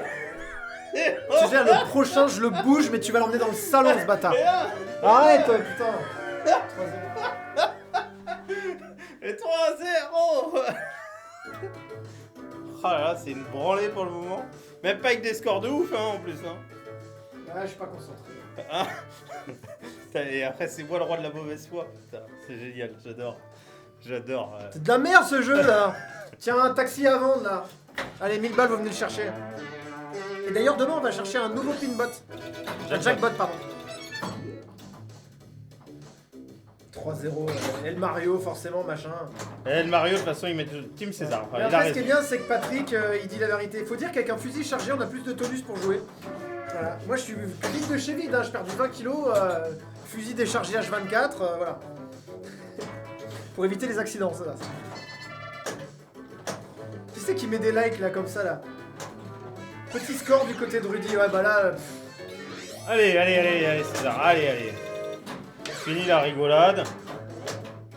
Tu sais, le prochain, je le bouge, mais tu vas l'emmener dans le salon, ce bâtard. Et là. Arrête, putain. 3-0. Et 3-0. Oh là là, c'est une branlée pour le moment. Même pas avec des scores de ouf, hein, en plus. Hein. Ouais, je suis pas concentré. Ah. Putain, et après, c'est moi le roi de la mauvaise foi. Putain, c'est génial, j'adore. J'adore. C'est de la merde ce jeu là. Tiens, un taxi à vendre là. Allez, 1000 balles, vous venez le chercher. Et d'ailleurs, demain, on va chercher un nouveau pinbot. Un jackbot, pardon. 3-0. El Mario, forcément, machin. Et le Mario, de toute façon, il met Team César. Enfin, Mais il a après, ce qui est raison. bien, c'est que Patrick, il dit la vérité. Il faut dire qu'avec un fusil chargé, on a plus de tonus pour jouer. Voilà. Moi, je suis vite de chez vide, hein. Je perds du 20 kilos. Fusil déchargé H24, voilà. Pour éviter les accidents, ça va. Qui c'est qui met des likes là, comme ça là? Petit score du côté de Rudy. Ouais, bah là. Allez, César. Allez. Fini la rigolade.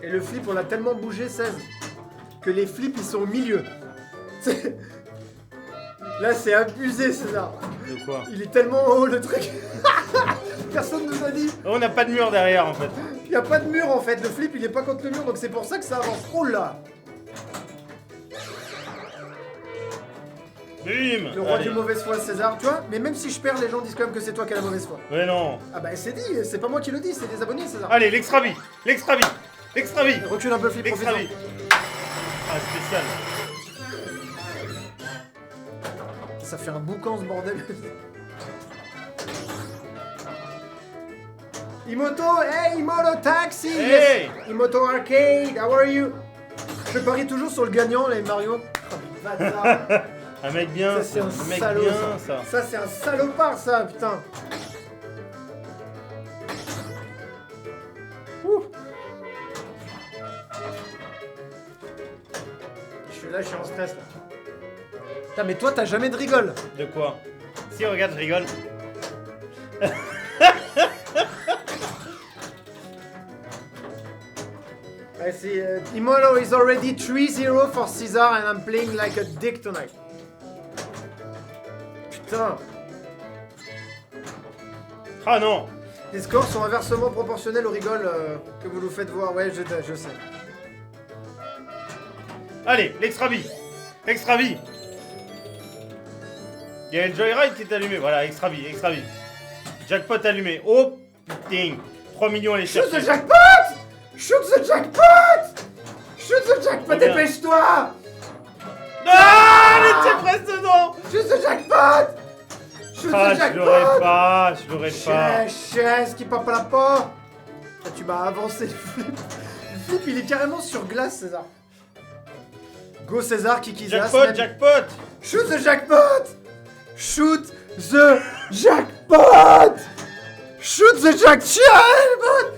Et le flip, on l'a tellement bougé, 16, que les flips, ils sont au milieu. Là, c'est abusé, César. De quoi? Il est tellement haut, le truc. Personne nous a dit. On n'a pas de mur derrière en fait. Il n'y a pas de mur, en fait. Le flip, il est pas contre le mur, donc c'est pour ça que ça avance. Oh là. Bim. Le roi Allez. du mauvaise foi, César. Tu vois, mais même si je perds, les gens disent quand même que c'est toi qui as la mauvaise foi. Ouais, non. Ah bah, c'est dit. C'est pas moi qui le dis, c'est les abonnés, César. Allez, l'extra vie. Recule un peu, flip, L'extra profite-en. vie. Ah, spécial. Ça fait un boucan, ce bordel. Imoto, hey, Imoto Taxi. Hey. Yes. Imoto Arcade, how are you? Je parie toujours sur le gagnant, les Mario. Oh, bâtard. Un mec bien. Ça, c'est un mec salaud, bien, ça. ça. Ça, c'est un salopard, ça, putain. Ouh. Je suis en stress, là. Putain, mais toi, t'as jamais de rigole. De quoi? Si, regarde, je rigole. I see. Imolo is already 3-0 for César and I'm playing like a dick tonight. Putain. Ah non. Les scores sont inversement proportionnels aux rigoles que vous nous faites voir. Ouais, je sais. Allez, l'extra vie. Il y a le Joyride qui est allumé. Voilà, extra vie. Jackpot allumé. Oh putain. 3 millions à les Shoot chercher. the jackpot! Shoot the jackpot! Shoot the jackpot, Reviens. dépêche-toi! Ah, mais t'es presque dedans. Shoot the jackpot! Shoot Ah, the je jackpot! l'aurais pas. Chess, qui papa la pas! Ah, tu m'as avancé, le flip. Le flip, il est carrément sur glace, César. Go César, Kikizas. Jackpot. Shoot the jackpot! Shoot the jackpot! Shoot the jackpot!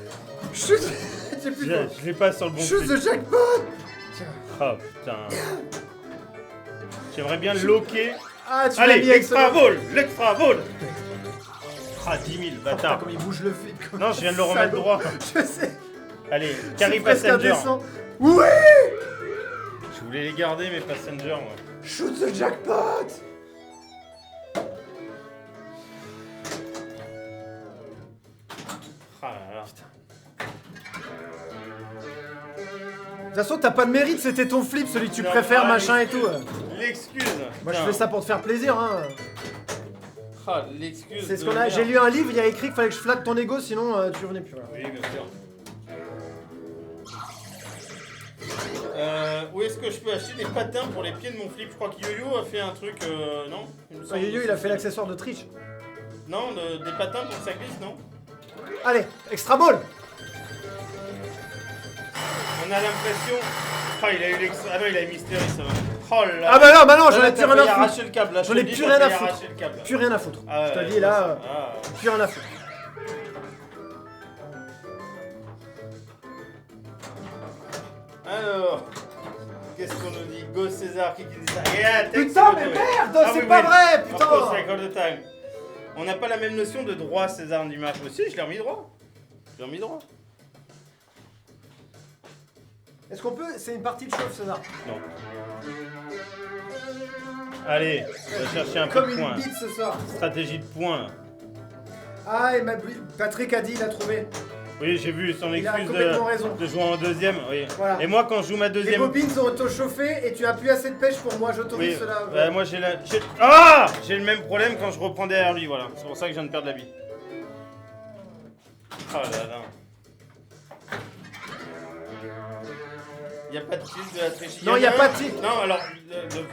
Shoot. J'ai plus de voix. Je l'ai pas sur le bon Shoot clic. the jackpot! Tiens. Oh putain. J'aimerais bien loquer. Ah, tu l'as Allez, mis avec l'extra ce- vol. Ah, 10 000, Putain, bâtard. comme il bouge le flip. comme Non, je viens de le un remettre salaud. droit. Je sais. Allez, C'est Carry presque Passenger. indécent. Oui! Je voulais les garder, mes Passenger, moi. Shoot the jackpot! Ah là là. De toute façon, t'as pas de mérite, c'était ton flip, celui que tu Non, préfères, ah, machin et tout. L'excuse. Moi, je fais ça pour te faire plaisir, hein. Ah, l'excuse. C'est ce de qu'on a. merde. J'ai lu un livre, il y a écrit qu'il fallait que je flatte ton ego, sinon tu revenais plus. Voilà. Oui, bien sûr. Où est-ce que je peux acheter des patins pour les pieds de mon flip? Je crois que Yo-Yo a fait un truc, non? me semble Yo-Yo, que il a c'est fait ça. l'accessoire de triche. Non, des patins pour que ça glisse, non? Allez, extra ball! On a l'impression... Ah, il a eu l'extra... Ah non, il a eu Mystery, ça va. Oh là là. Ah bah non, j'en ai plus T'as rien failli à foutre. arracher le câble, là. J'en je ai te dis, plus t'as rien à failli foutre. arracher le câble. Plus rien à foutre. Ah Je te ouais, dis là, Ah. plus rien à foutre. Alors... Qu'est-ce qu'on nous dit? Go César, qui dit ça? Yeah, thanks Putain, for mais doing. merde, Ah, c'est oui, pas oui. vrai, Of course, putain! like all the time. On n'a pas la même notion de droit, César, du match. Aussi, je l'ai remis droit. Je l'ai remis droit. Est-ce qu'on peut. C'est une partie de chauffe, César. Non. Allez, on va chercher un peu Comme de une points. bite ce soir. Stratégie de points. Là. Ah, et Patrick a dit, il a trouvé. Oui, j'ai vu son Il a excuse complètement raison. de jouer en deuxième. Oui. Voilà. Et moi, quand je joue ma Les deuxième. bobines sont auto-chauffées et tu as plus assez de pêche pour moi, j'autorise Oui, cela. moi j'ai la. Ah, j'ai le même problème quand je reprends derrière lui, voilà. C'est pour ça que je viens de perdre la bille. Oh là là. Il n'y a pas de tilt de la triche. Non, y y a en pas un- de tilt. Non, alors,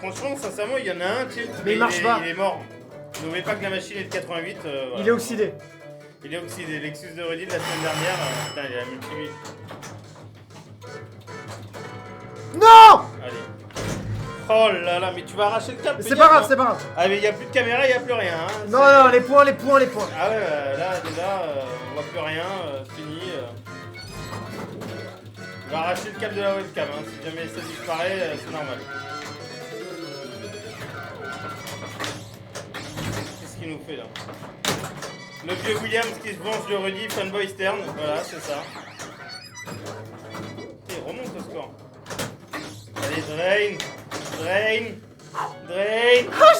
franchement, sincèrement, il y en a un tilt. Mais il marche pas. Il est mort. N'oubliez pas que la machine est de 88. Voilà. Il est oxydé. Il est oxydé. L'excuse de Rudy de la semaine dernière, putain, il a multiplié. Non! Allez. Oh là là, mais tu vas arracher le câble. C'est fais pas gaffe, grave, hein. c'est pas grave. Ah, mais il n'y a plus de caméra, il n'y a plus rien. Hein. Non, non, les points. Ah ouais, là, déjà, on voit plus rien, fini. On va arracher le câble de la webcam, hein. Si jamais ça disparaît, c'est normal. qu'il nous fait là. Le vieux Williams qui se venge de Rudy, fanboy Stern. Voilà, c'est ça. Et remonte au score. Allez, Drain. Ah,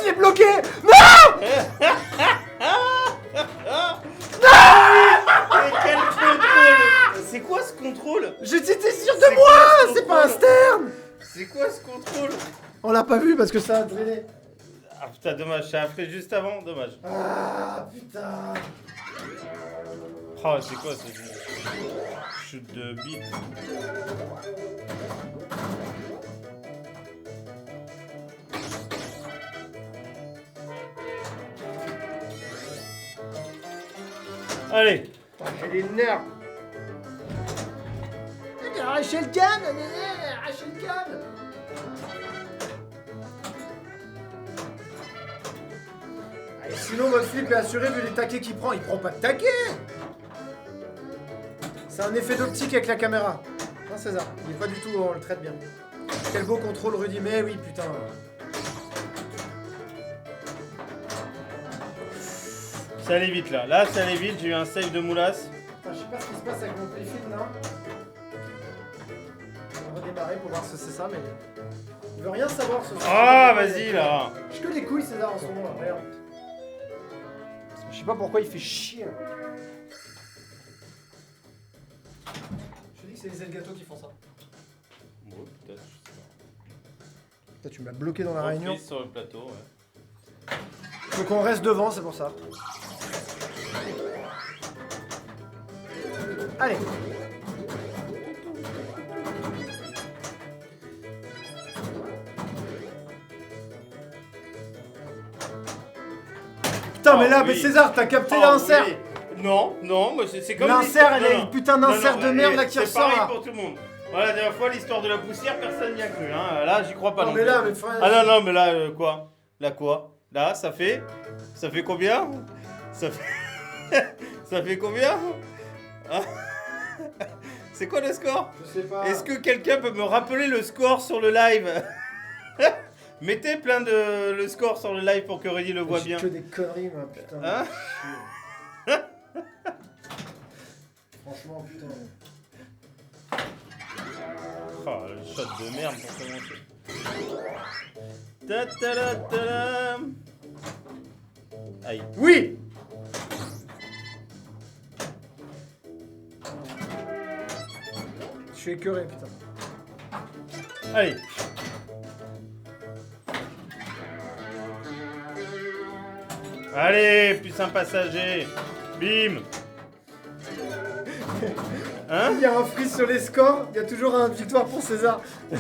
je l'ai bloqué. Non. Mais quel contrôle! C'est quoi ce contrôle? J'étais sûr de moi. C'est pas un Stern. C'est quoi ce contrôle? On l'a pas vu parce que ça a drainé. Ah putain, dommage, ça a fait juste avant, dommage. Ah putain. Oh, c'est quoi ce shoot de bite? Allez. J'ai les nerfs. Arrachez le can. Arrachez le can. Sinon, votre flip est assuré vu les taquets qu'il prend. Il prend pas de taquets. C'est un effet d'optique avec la caméra. Non, César, il est pas du tout, on le traite bien. Quel beau contrôle, Rudy. Mais oui, putain. Ça allait vite là. Là, ça allait vite. J'ai eu un save de moulasse. Putain, je sais pas ce qui se passe avec mon playfield là. On va redémarrer pour voir si c'est ça, mais. Il veut rien savoir ce soir. Ah, vas-y là. J'ai que des couilles, César, en ce moment là. Regarde. Je sais pas pourquoi il fait chier. Je te dis que c'est les Elgato qui font ça. Ouais, peut-être, je sais pas. Putain, tu m'as bloqué dans la réunion. Reprise sur le plateau, ouais. Faut qu'on reste devant, c'est pour ça. Allez. Putain, mais là, oui. mais César, t'as capté Oh, l'insert. oui. Non, mais c'est comme L'insert, elle non, est non. une putain d'insert Non, de merde là qui c'est ressort pareil là. pour tout le monde. Voilà, la dernière fois, l'histoire de la poussière, personne n'y a cru. Hein. Là, j'y crois pas. Non, non mais plus. là, mais frère. Ah non, mais là, quoi? Là, quoi? Là, ça fait combien? Ça fait... ça fait combien? Hein? C'est quoi le score? Je sais pas. Est-ce que quelqu'un peut me rappeler le score sur le live? Mettez plein de le score sur le live pour que Rudy le voit bien. Que des conneries, moi, putain. Hein? Franchement, putain. Oh, le shot de merde pour commencer. Ta-ta-la-ta-la. Aïe. Oui. Je suis écœuré, putain. Allez. Allez, plus un passager. Bim. Hein? Il y a un freeze sur les scores, il y a toujours une victoire pour César. Ça,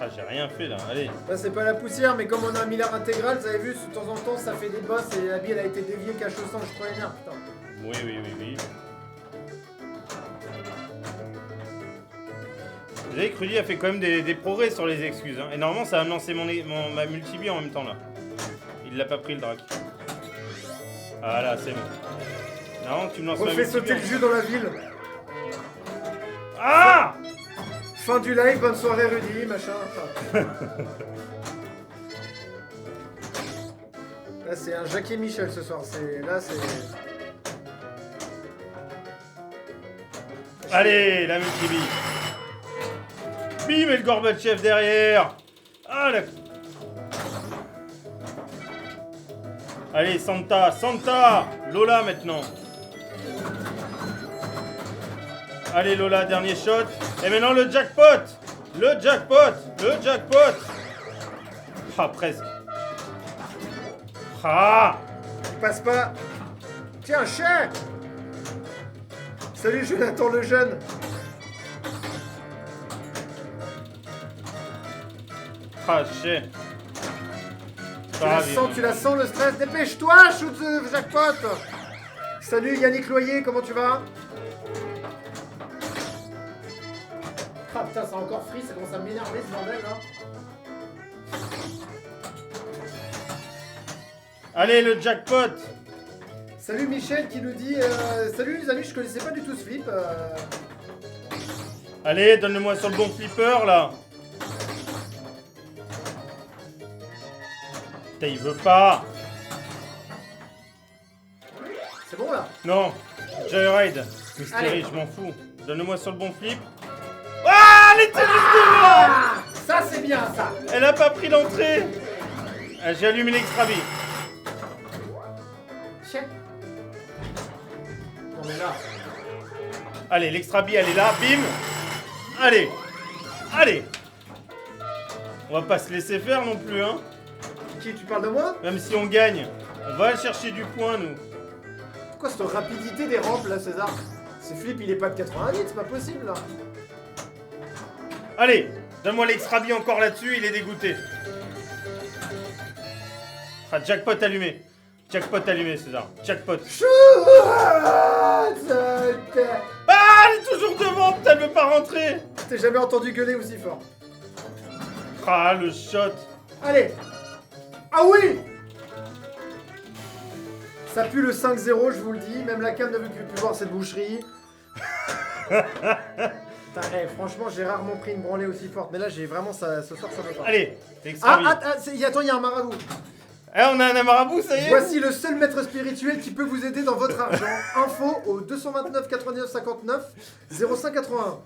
Ah, j'ai rien fait là, allez. là, c'est pas la poussière, mais comme on a un milliard intégral, vous avez vu, de temps en temps, ça fait des bosses et la bille elle a été déviée cache au sang, je crois les nerfs, putain. Oui. Vous savez que Rudy a fait quand même des progrès sur les excuses. Hein. Et normalement, ça va me lancer ma multi-bille en même temps là. Il l'a pas pris le drac. Ah là, c'est bon. Non, tu me lances On ma fait multi-bille sauter le jus dans la ville. Ah! Fin du live, bonne soirée Rudy, machin. Là, c'est un Jackie et Michel ce soir. Là, c'est. Allez, la multi-bille. Bim et le Gorbatchev derrière. Ah la... Allez, Santa. Lola maintenant. Allez Lola, dernier shot. Et maintenant le jackpot. Ah, presque. Ah. Il passe pas. Tiens, chien. Salut Jonathan le jeune. Ah, chien. Tu la sens le stress. Dépêche-toi, shoot the jackpot. Salut Yannick Loyer, comment tu vas? Ah putain, c'est encore free, ça commence à m'énerver ce bordel là. Allez, le jackpot. Salut Michel qui nous dit salut les amis, je connaissais pas du tout ce flip. Allez, donne-le-moi sur le bon flipper, là. Putain, il veut pas. C'est bon, là? Non. Joyride. Allez. Mystérie, je m'en fous. Donne-le-moi sur le bon flip. Ah, elle était juste devant. Ah, ça, c'est bien, ça. Elle a pas pris l'entrée. Ah, j'ai allumé l'extra vie. Tiens. On est là. Allez, l'extra bille, elle est là, bim. Allez. Allez. On va pas se laisser faire non plus, hein. Qui, tu parles de moi? Même si on gagne, on va chercher du point, nous. Pourquoi cette rapidité des rampes, là, César? Ce flip, il est pas de 88, c'est pas possible, là. Allez, donne-moi l'extra bille encore là-dessus, il est dégoûté. Ah, jackpot allumé. Jackpot allumé, César. Jackpot. Ah, elle est toujours devant, putain, elle veut pas rentrer. T'as jamais entendu gueuler aussi fort. Ah, le shot. Allez. Ah oui. Ça pue le 5-0, je vous le dis. Même la cam ne veut plus voir cette boucherie. Putain, franchement, j'ai rarement pris une branlée aussi forte. Mais là, j'ai vraiment ça. Ce soir, ça va pas. Allez, l'extra bille. Attends, il y a un marabout. Eh, on a un marabout, ça y est. Voici le seul maître spirituel qui peut vous aider dans votre argent. Info au 229 89 59 05 81.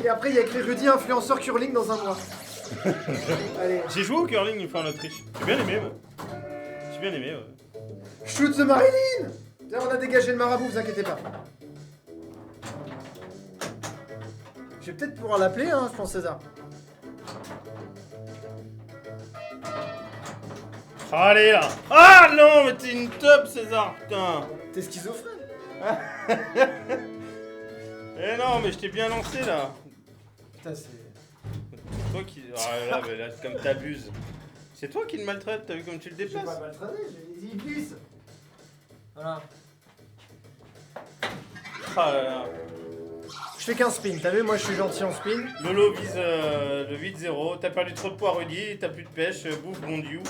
Et après, il y a écrit Rudy, influenceur curling dans un mois. Allez. J'ai joué au curling une fois en Autriche. J'ai bien aimé, moi. J'ai bien aimé, ouais. Shoot the Marilyn. Là, on a dégagé le marabout, vous inquiétez pas. Je vais peut-être pouvoir l'appeler, hein, je pense, César. Allez, là. Ah, non, mais t'es une top, César, putain. T'es schizophrène. Eh non, mais je t'ai bien lancé, là. Putain, c'est... Toi qui... Ah là, mais là, comme t'abuses. C'est toi qui le maltraites, t'as vu comme tu le J'ai déplaces? pas maltraité, j'ai les glisse. Voilà. Ah là là. Je fais qu'un spin, t'as vu, moi je suis gentil en spin. Lolo vise le 8-0, t'as perdu trop de poids, Rudy, t'as plus de pêche, bouffe, bon dieu.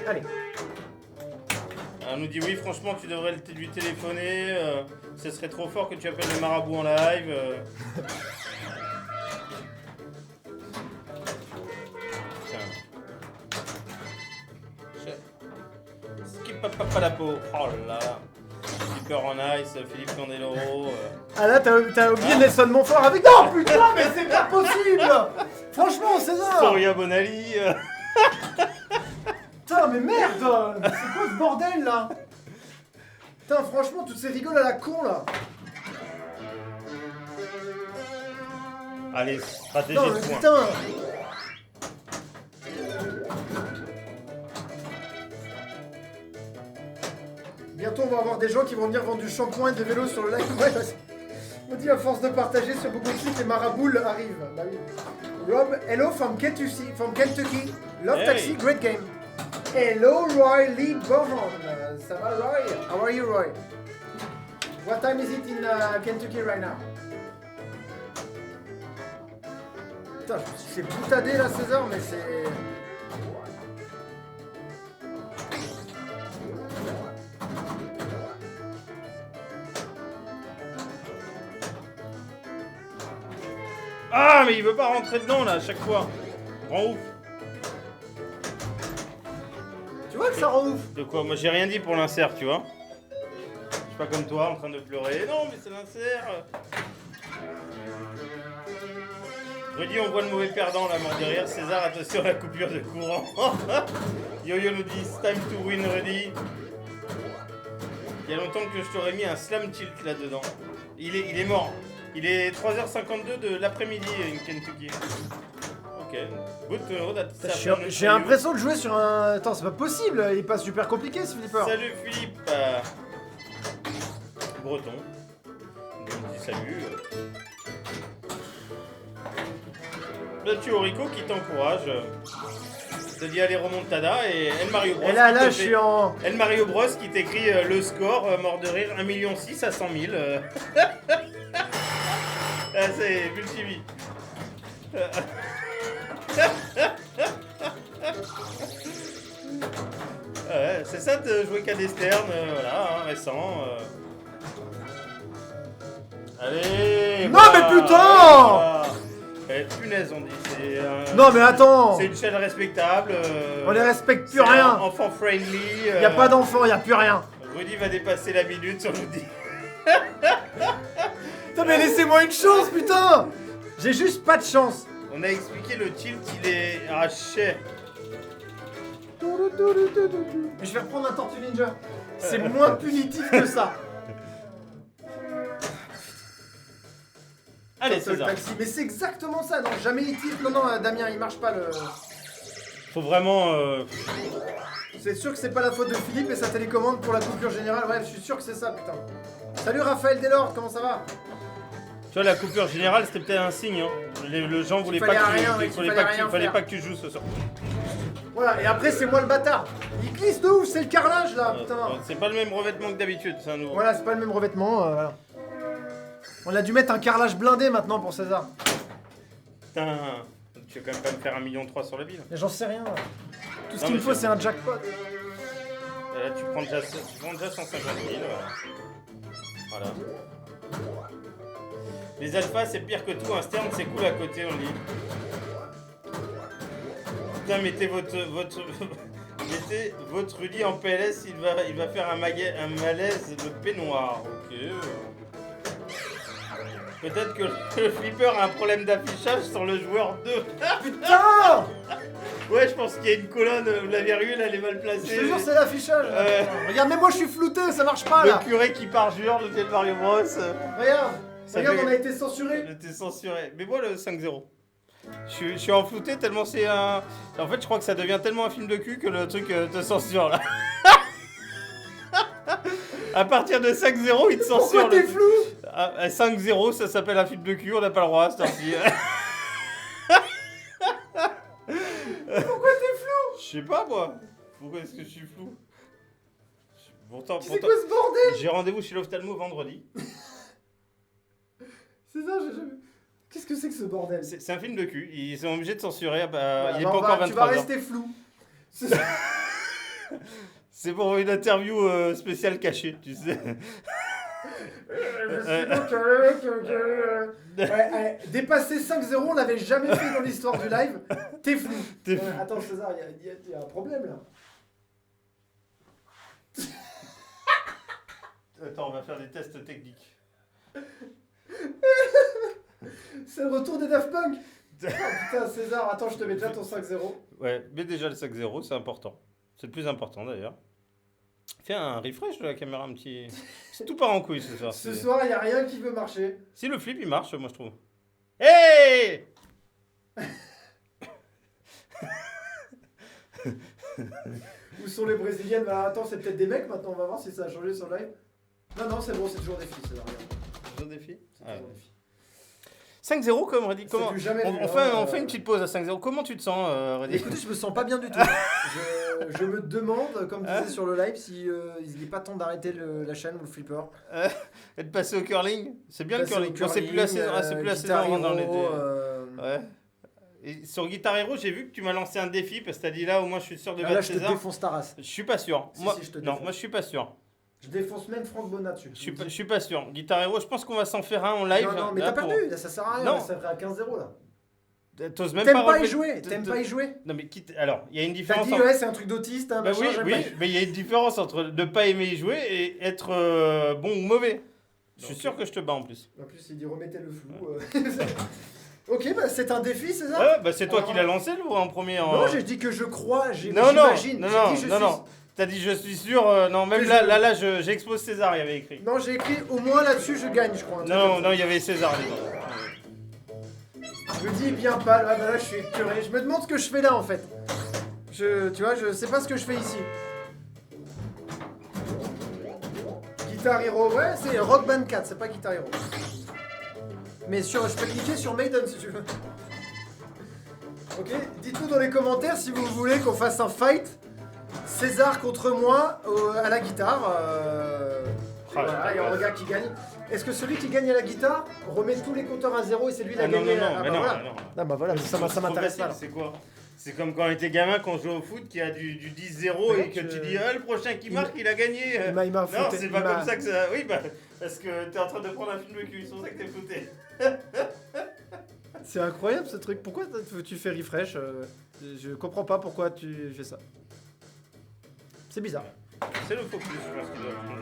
Allez. Elle nous dit oui, franchement, tu devrais lui téléphoner, ce serait trop fort que tu appelles le marabout en live. Skip papa la peau. Oh là là. Flipper en ice, Philippe Candeloro. Ah là, t'as oublié Nelson Montfort avec... Non, putain, mais c'est pas possible. Franchement, César. Soria Bonali. Putain, mais merde. C'est quoi ce bordel, là? Putain, franchement, toutes ces rigoles à la con, là. Allez, stratégie Non, de mais points. putain. Bientôt, on va avoir des gens qui vont venir vendre du shampoing et des vélos sur le lac. Ouais, on dit à force de partager sur beaucoup de sites, les maraboules arrivent. Bah oui. Rob, hello from Kentucky. Love Hey. Taxi, great game. Hello, Roy Lee Bohan. Ça va, Roy? How are you, Roy? What time is it in Kentucky right now? Putain, je me suis fait boutader là, César, mais c'est... Ah, mais il veut pas rentrer dedans là à chaque fois. Rend ouf. Tu vois que ça rend ouf? De quoi? Moi j'ai rien dit pour l'insert, tu vois. Je suis pas comme toi en train de pleurer. Non, mais c'est l'insert. Rudy, on voit le mauvais perdant là, mort derrière. César, attention à la coupure de courant. Yo-Yo nous dit it's time to win, Rudy. Il y a longtemps que je t'aurais mis un slam tilt là-dedans. Il est mort. Il est 3h52 de l'après-midi in Kentucky. Ok. Good to know that J'ai l'impression de jouer sur un... Attends, c'est pas possible, il est pas super compliqué ce flipper. Salut Philippe. Breton. On dit salut. Là tu Orico qui t'encourage. Te dit allez remontada et El Mario Bros. Et là, je suis en... El Mario Bros qui t'écrit le score, mort de rire, 1,6 million à 100 000. Ah, c'est multivie. Ouais, c'est ça de jouer qu'à des sternes, voilà, hein, récent. Allez. Non, mais putain Eh, punaise, on dit. Non, mais attends. C'est une chaîne respectable. On les respecte plus rien. Enfant friendly. Y a pas d'enfant, y a plus rien. Rudy va dépasser la minute, on vous dit. Putain, mais laissez-moi une chance, putain. J'ai juste pas de chance. On a expliqué le tilt, il est arraché. Mais je vais reprendre un Tortue Ninja. C'est moins punitif que ça. Allez, Sur le César. taxi. Mais c'est exactement ça. Non, jamais il tire. Non, non, Damien, il marche pas le. Faut vraiment. C'est sûr que c'est pas la faute de Philippe et sa télécommande pour la coupure générale. Ouais, je suis sûr que c'est ça, putain. Salut Raphaël Delors, comment ça va? Tu vois, la coupure générale, c'était peut-être un signe. Hein. Le gens voulaient pas fallait pas que tu joues ce soir. Voilà, et après c'est moi le bâtard. Il glisse de ouf, c'est le carrelage là, putain. C'est pas le même revêtement que d'habitude, c'est un nouveau. Voilà, c'est pas le même revêtement, voilà. On a dû mettre un carrelage blindé maintenant pour César. Putain, tu vas quand même pas me faire 1,3 million sur la ville. Mais j'en sais rien. Tout ce Non, qu'il me mais faut c'est- c'est un jackpot. Là, tu prends déjà 150 000. Voilà. Les alphas, c'est pire que tout. Un stern, c'est cool à côté, on dit. Putain, mettez mettez votre Rudy en PLS, il va faire un malaise de peignoir. Ok. Peut-être que le flipper a un problème d'affichage sur le joueur 2. Putain. Ouais, je pense qu'il y a une colonne, la virgule, elle est mal placée. Je te jure, c'est l'affichage. Regarde, mais moi je suis flouté, ça marche pas là. Le curé qui parjure, le de Mario Bros. Regarde, Ça regarde, fait- on a été censuré. J'étais censuré. Mais moi, le 5-0. Je suis enflouté tellement c'est un. En fait, je crois que ça devient tellement un film de cul que le truc te censure là. À partir de 5-0, il te censure. Pourquoi t'es flou? À 5-0, ça s'appelle un film de cul, on n'a pas le droit, c'est ainsi. Pourquoi t'es flou? Je sais pas moi. Pourquoi est-ce que je suis flou? Pourtant, C'est quoi ce bordel? j'ai rendez-vous chez l'ophtalmo vendredi. C'est ça, j'ai jamais. Qu'est-ce que c'est que ce bordel? C'est un film de cul. Ils sont obligés de censurer. Bah, Voilà, il est bah, pas encore 23 tu vas heures. rester flou. C'est- C'est pour une interview spéciale cachée, tu sais. Ouais, dépasser 5-0, on l'avait jamais fait dans l'histoire du live. T'es flou. T'es flou. Attends, César, il y a un problème là. Attends, on va faire des tests techniques. C'est le retour des Daft Punk. Oh, putain, César, attends, je te mets déjà ton 5-0. Ouais, mais déjà le 5-0, c'est important. C'est le plus important d'ailleurs. Fais un refresh de la caméra, un petit. C'est tout part en couille ce soir. Ce soir, il n'y a rien qui veut marcher. Si le flip il marche, moi je trouve. Hey! Où sont les Brésiliennes? Bah, attends, c'est peut-être des mecs maintenant, on va voir si ça a changé sur le live. Non, c'est bon, c'est toujours des filles, César. Regarde. Toujours des filles. C'est toujours des filles. 5-0 comme Reddy. C'est Comment du jamais vu, on hein, fait une petite pause à 5-0. Comment tu te sens, Reddy? Écoutez, je me sens pas bien du tout. Je me demande, comme disait sur le live, si il n'est pas temps d'arrêter la chaîne ou le flipper. Et de passer au curling? C'est bien le Passer au curling. Bon, c'est plus la saison, c'est plus la saison Guitar avant dans les Hero, deux. Ouais. Et sur Guitar Hero, j'ai vu que tu m'as lancé un défi parce que t'as dit là, au moins je suis sûr de Là, battre je te César. défonce ta race. Je suis pas sûr. Si, Moi, si, je te non, défonce. moi je suis pas sûr. Je défonce même Franck Bonnat dessus. Je suis pas sûr. Guitar Hero, je pense qu'on va s'en faire un en live. Non, mais là, t'as perdu, là, ça sert à rien, Non. là, ça ferait à 15-0 là. T'oses même T'aimes pas pas y relever- jouer, t'aimes pas y jouer. Non mais quitte. Alors, il y a une T'as différence. dit ouais, c'est un truc d'autiste, hein, Bah machin, oui, j'aime oui, pas. mais il y a une différence entre ne pas aimer y jouer et être bon ou mauvais. Je suis sûr que je te bats en plus. En plus, il dit remettez le flou. Ok, bah c'est un défi, c'est ça? Ouais, bah c'est toi Alors, qui l'as lancé le en premier. Non, j'ai dit que je crois, Non, j'imagine. non, J'ai dit je suis- non. T'as dit je suis sûr. Non, même Que là, j'expose César, il y avait écrit. Non, j'ai écrit au moins là-dessus, je gagne, je crois. un truc Non, comme ça. non, il y avait César dedans. Je me dis bien pâle, ah bah là je suis écœuré. Je me demande ce que je fais là en fait. Tu vois, je sais pas ce que je fais ici. Guitar Hero, ouais, c'est Rock Band 4, c'est pas Guitar Hero. Mais je peux cliquer sur Maiden si tu veux. Ok, dites-nous dans les commentaires si vous voulez qu'on fasse un fight. César contre moi à la guitare. Voilà, et on regarde qui gagne. Est-ce que celui qui gagne à la guitare remet tous les compteurs à zéro et c'est lui qui a Ah non, gagné non, ah, mais bah non, voilà. mais non. Ah bah voilà, ça m'intéresse pas. là. C'est quoi? C'est comme quand on était gamin, qu'on jouait au foot, qui a du 10-0 et que tu dis le prochain qui marque, il a gagné. Il m'a Non, fouté, c'est pas comme ça que ça. Oui, bah, parce que t'es en train de prendre un film de cul, c'est pour ça que t'es fouté. C'est incroyable ce truc. Pourquoi tu fais refresh Je comprends pas pourquoi tu fais ça. C'est bizarre. C'est le focus, je pense qu'il doit prendre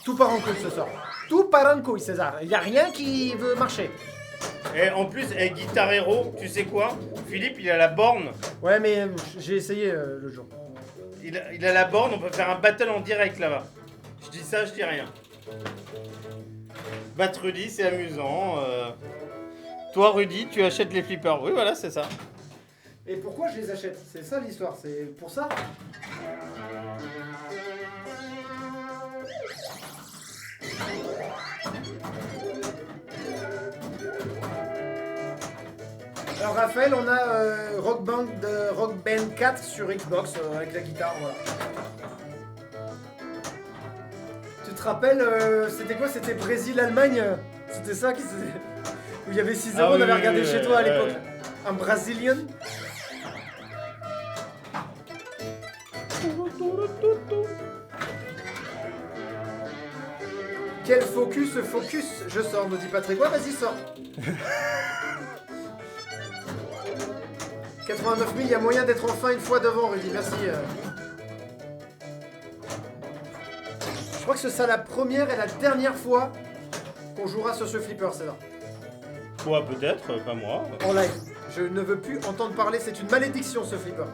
Tout part en couille ce soir. Tout part en couille, César. Il y a rien qui veut marcher. Et en plus, avec Guitar Hero, tu sais quoi? Philippe, il a la borne. Ouais, mais j'ai essayé le jour. Il a la borne, on peut faire un battle en direct là-bas. Je dis ça, je dis rien. Battre Rudy, c'est amusant. Toi, Rudy, tu achètes les flippers. Oui, voilà, c'est ça. Et pourquoi je les achète? C'est ça l'histoire, c'est pour ça. Alors Raphaël, on a Rock Band 4 sur Xbox avec la guitare, voilà. Tu te rappelles, c'était quoi? C'était Brésil-Allemagne? C'était ça qui où il y avait 6-0, Ah, on avait oui, regardé oui, chez oui, toi à oui, l'époque. oui. Un Brazilian. Quel focus, je sors, me dit Patrick. Ouais, vas-y, sors. 89 000, il y a moyen d'être enfin une fois devant, Rudy. Merci. Je crois que ce sera la première et la dernière fois qu'on jouera sur ce flipper, c'est là. Toi, peut-être, pas moi. En live. Je ne veux plus entendre parler, c'est une malédiction ce flipper.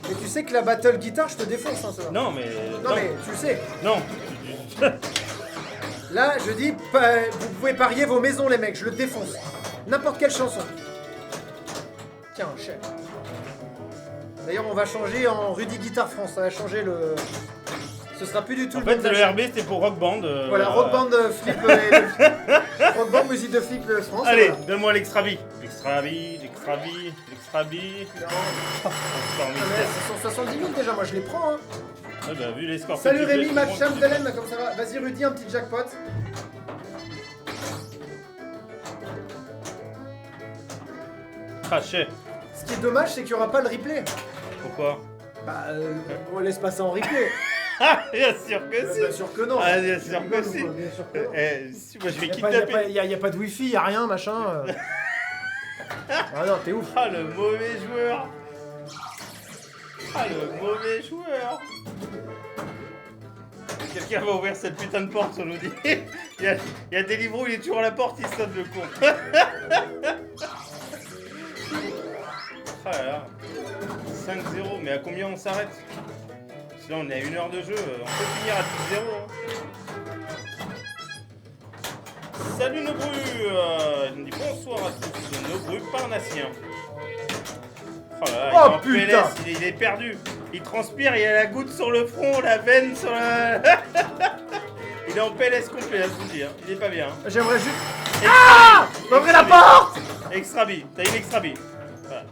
Mais tu sais que la battle guitare, je te défonce, hein, ça va. Non, mais. Non, mais tu sais. Non. Là, je dis, vous pouvez parier vos maisons, les mecs, je le défonce. N'importe quelle chanson. Tiens, chef. D'ailleurs, on va changer en Rudy Guitar France. Ça va changer le. Ce sera plus du tout En le fait, même le d'achat. RB, c'était pour Rock Band. Voilà, Rock Band Flip. Rock Band musique de Flip France. Allez, voilà. donne-moi l'extra vie. L'extra vie. Non. Ah, mais c'est 170 000 déjà, moi je les prends. Hein. Ah bah, vu les scores. Salut que tu Rémi, fais, match je pense que Chamdelen, comme ça va. Vas-y Rudy, un petit jackpot. Craché. Ce qui est dommage, c'est qu'il n'y aura pas le replay. Pourquoi? Bah, on laisse passer en replay. Ah, bien sûr que si. Bien sûr que non. Ah, bien sûr que si. Bien sûr que non. Si, moi je vais Il kidnapper. n'y a pas de wifi, il n'y a rien, machin. Ah non, t'es ouf. Ah, le mauvais joueur. Ah, le mauvais joueur. Quelqu'un va ouvrir cette putain de porte, on nous dit. Il y a Deliveroo, il est toujours à la porte, il saute le con. Ah là là. 5-0, mais à combien on s'arrête? Parce que là, on est à 1 heure de jeu, on peut finir à 10-0. Hein. Salut nos brus, il nous dit bonsoir à tous, nos brus parnassiens. Oh là là, il est en putain. PLS, il est perdu. Il transpire, il a la goutte sur le front, la veine sur la... Il est en PLS complet, là, je vous le dis, hein. Il est pas bien. Hein. J'aimerais juste... Ah! Ouvrez la porte! Extra bille, t'as une extra bille. Voilà.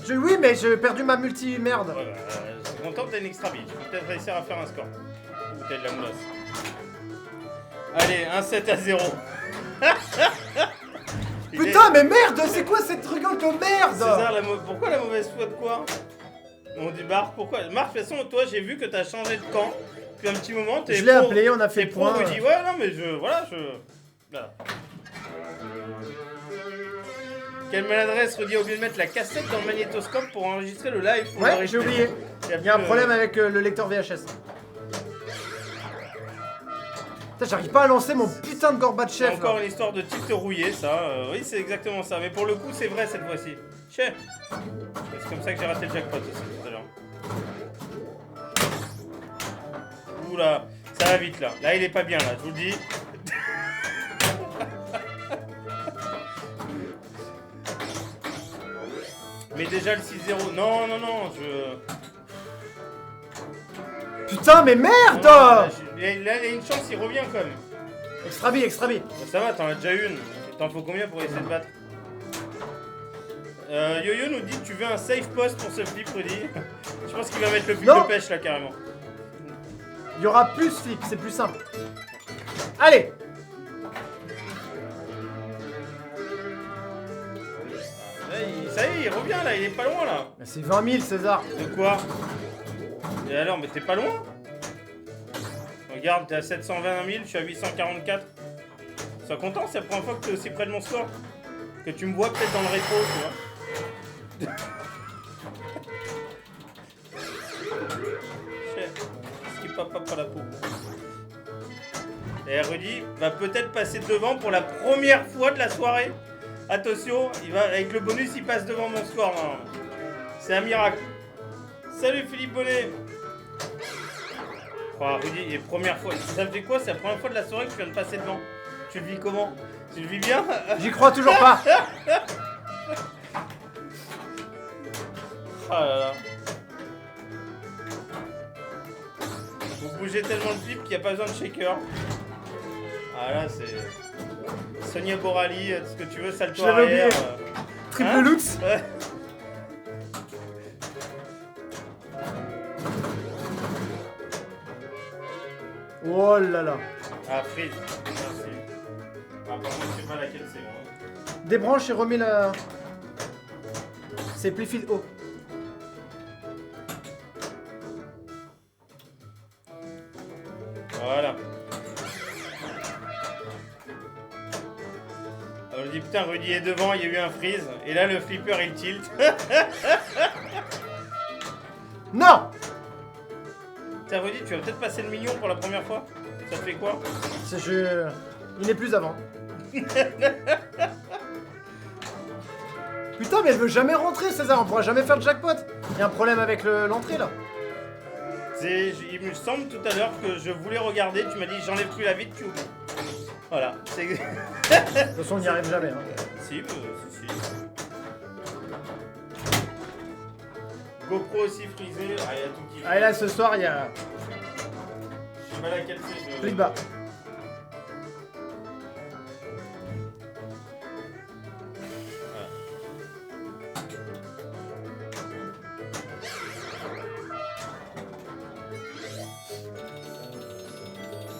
Oui, mais j'ai perdu ma multi-merde. Ouais, bah, je suis content que t'aies une extra bille. Tu peux peut-être réussir à faire un score. Ou t'as de la moulasse. Allez, 1-7-0. Putain, mais merde, c'est quoi cette rigole de merde? César, pourquoi la mauvaise foi de quoi? On dit Marc, pourquoi? Marc, de toute façon, toi, j'ai vu que t'as changé de camp. Depuis un petit moment, t'es Je l'ai appelé, on a fait le point. Rudy. Ouais, non, mais voilà. Voilà. Quelle maladresse, Rudy a oublié de mettre la cassette dans le magnétoscope pour enregistrer le live. Ouais, j'ai oublié. Il y a un problème avec le lecteur VHS. Putain, j'arrive pas à lancer mon putain de Gorbatchev. C'est encore une histoire de titre rouillé, ça. Oui, c'est exactement ça. Mais pour le coup, c'est vrai cette fois-ci. C'est comme ça que j'ai raté le jackpot aussi tout à l'heure. Oula, ça va vite là. Là, il est pas bien là, je vous le dis. Mais déjà le 6-0. Non, Putain, mais merde! Là, il y a une chance, il revient quand même. Extra bille, extra bille. Bah, ça va, t'en as déjà une. T'en faut combien pour essayer de battre? Yo-Yo nous dit tu veux un safe post pour ce flip, Rudy. Je pense qu'il va mettre le fil de pêche là carrément. Il y aura plus flip, c'est plus simple. Allez! ça y est, il revient là, il est pas loin là. Bah, c'est 20 000, César. De quoi? Et alors, mais t'es pas loin? Regarde, t'es à 720 000, je suis à 844. Sois content, c'est la première fois que t'es aussi près de mon score. Que tu me vois peut-être dans le rétro, tu vois. Ce qui pop à la peau. Et Rudy va peut-être passer devant pour la première fois de la soirée. Attention, il va, avec le bonus, il passe devant mon score. C'est un miracle. Salut Philippe Bonnet. Oh, Rudy, et première fois. Ça me fait quoi? C'est la première fois de la soirée que tu viens de passer devant. Tu le vis comment? Tu le vis bien? J'y crois toujours pas. Oh là là. Vous bougez tellement le flip qu'il n'y a pas besoin de shaker. Ah là, c'est Sonia Borali, tout ce que tu veux, salto Je l'avais arrière. oublié. Triple looks. Ouais. Oh là là. Ah, freeze. Merci. Ah, par contre, je sais pas laquelle c'est. Moi. Débranche et remets la. C'est Playfield haut. Voilà. On me dit putain, Rudy est devant, il y a eu un freeze. Et là, le flipper il tilt. Non. Tiens, Rudy, tu vas peut-être passer le million pour la première fois. Ça te fait quoi? Il n'est plus avant. Putain, mais elle veut jamais rentrer, César. On pourra jamais faire de jackpot. Il y a un problème avec l'entrée là. Il me semble tout à l'heure que je voulais regarder. Tu m'as dit j'enlève plus la vitre, tu oublies. Voilà. De toute façon, on n'y arrive jamais. Hein. Si. GoPro aussi frisé. Ah, il y a tout qui. Ah, et là, ce soir, il y a. Je sais pas laquelle c'est. Plus bas.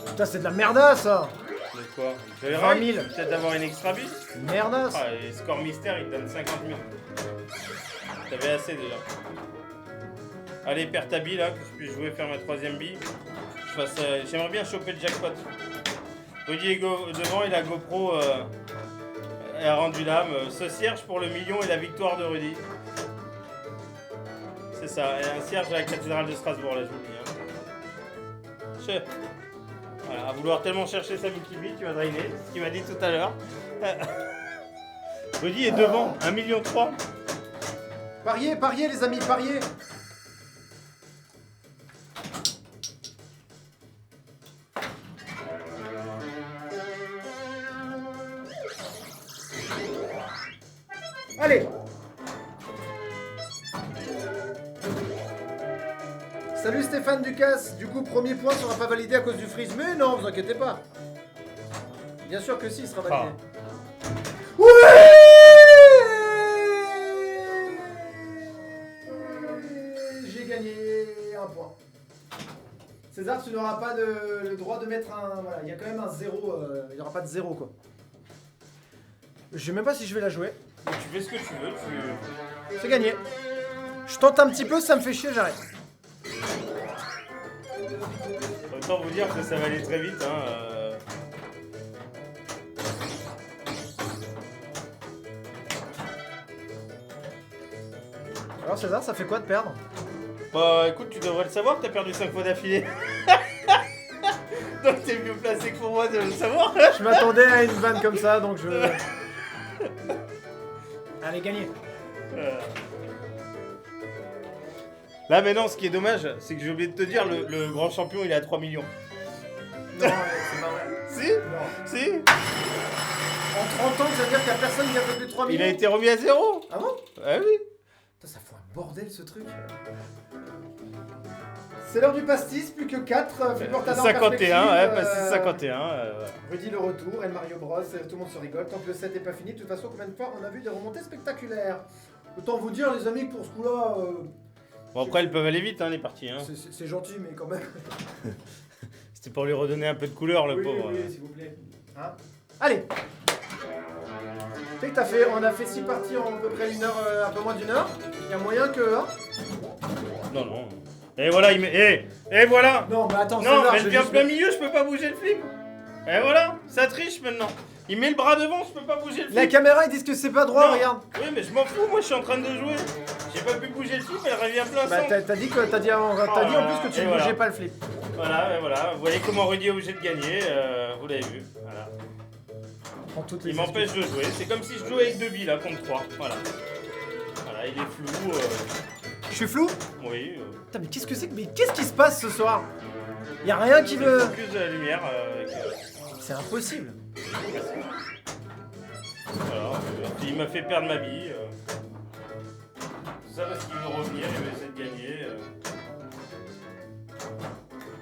Putain, c'est de la merdasse ça. De quoi? Tu verras, 20 000. peut-être d'avoir une extra bus. Merdasse. Ah, les scores mystères, ils te donnent 50 000. T'avais assez déjà. Allez, perds ta bille là, que je puisse jouer, faire ma troisième bille. J'aimerais bien choper le jackpot. Rudy est devant et la GoPro a rendu l'âme. Ce cierge pour le million et la victoire de Rudy. C'est ça, et un cierge à la cathédrale de Strasbourg, là je vous le dis. Hein. Voilà, à vouloir tellement chercher sa Mickey Bee, tu vas drainer, ce qu'il m'a dit tout à l'heure. Rudy est devant, 1,3 million. Pariez les amis, pariez. Allez. Salut Stéphane Ducasse. Du coup, premier point sera pas validé à cause du freeze. Mais non, vous inquiétez pas. Bien sûr que si, il sera validé. Oui. J'ai gagné un point. César, tu n'auras pas le droit de mettre un... Voilà, il y a quand même un zéro. Il n'y aura pas de zéro, quoi. Je sais même pas si je vais la jouer. Mais tu fais ce que tu veux, C'est gagné. Je tente un petit peu, ça me fait chier, j'arrête. Autant vous dire que ça va aller très vite. Hein, Alors César, ça fait quoi de perdre? Bah écoute, tu devrais le savoir que t'as perdu 5 fois d'affilée. Donc t'es mieux placé que pour moi de le savoir. Je m'attendais à une vanne comme ça, donc je... Allez, gagné. Là maintenant, ce qui est dommage, c'est que j'ai oublié de te dire, le grand champion il est à 3 millions. Non, c'est pas vrai. Si? Non. Si? En 30 ans, ça veut dire qu'il n'y a personne qui a fait plus de 3 millions? Il a été remis à 0. Ah bon? Ah oui. Putain, ça fout un bordel ce truc. C'est l'heure du pastis, plus que 4. 51, ouais, pastis 51. Rudy le retour, et Mario Bros, tout le monde se rigole. Tant que le set n'est pas fini, de toute façon, combien de fois on a vu des remontées spectaculaires? Autant vous dire, les amis, que pour ce coup-là... Bon après, elles peuvent aller vite, hein, les parties. Hein. C'est gentil, mais quand même... C'était pour lui redonner un peu de couleur, le oui, pauvre. Oui, s'il vous plaît. Hein? Allez. Tu sais que on a fait 6 parties en à peu près une heure, un peu moins d'une heure. Il y a moyen que... Hein Non, non. Et voilà, il met... Et voilà. Non, mais attends, Non, César, elle vient plein milieu, je peux pas bouger le flip. Et voilà, ça triche maintenant. Il met le bras devant, je peux pas bouger le flip. La caméra, ils disent que c'est pas droit, Non. regarde. Oui, mais je m'en fous, moi je suis en train de jouer. J'ai pas pu bouger le flip, elle revient plein Bah, centre. t'as dit en plus que tu et ne voilà. bougeais pas le flip. Voilà, et voilà. Vous voyez comment Rudy est obligé de gagner, vous l'avez vu. Voilà. Prends toutes les Il m'empêche de jouer. C'est comme si je jouais avec 2 billes là contre 3. Voilà. Voilà, il est flou. Je suis flou? Oui. Putain, mais qu'est-ce que c'est? Mais qu'est-ce qui se passe ce soir? Y'a rien qui Le veut. focus de la lumière. C'est impossible. Voilà. Puis il m'a fait perdre ma bille. Tout ça parce qu'il veut revenir, il veut essayer de gagner.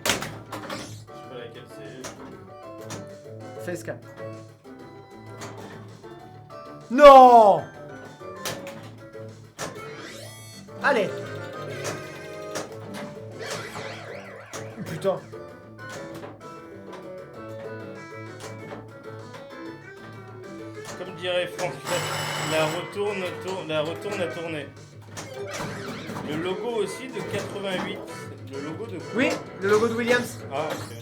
Je sais pas laquelle c'est. Fais escape. Non! Allez! Putain! Comme dirait Franck, la retourne à tourner. Le logo aussi de 88. Le logo de quoi? Oui, le logo de Williams. Ah, ok.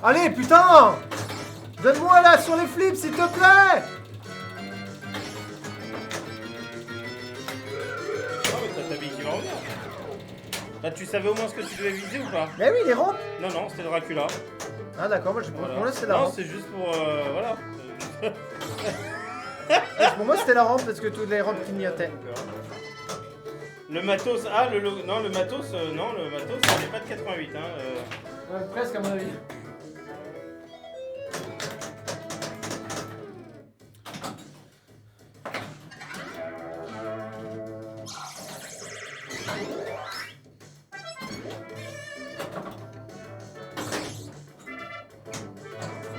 Allez, putain! Donne-moi là sur les flips, s'il te plaît! Ah, mais t'as ta bille qui va revenir. Là, tu savais au moins ce que tu devais viser ou pas? Mais oui, les rampes! Non, non, c'était le Dracula. Ah, d'accord, moi j'ai Voilà. pour moi c'était la Non, rampe. c'est juste pour. Voilà. Pour moi c'était la rampe parce que toutes les rampes clignotaient. Le matos, non, le matos, il n'est pas de 88. Hein, Ouais, presque à mon avis.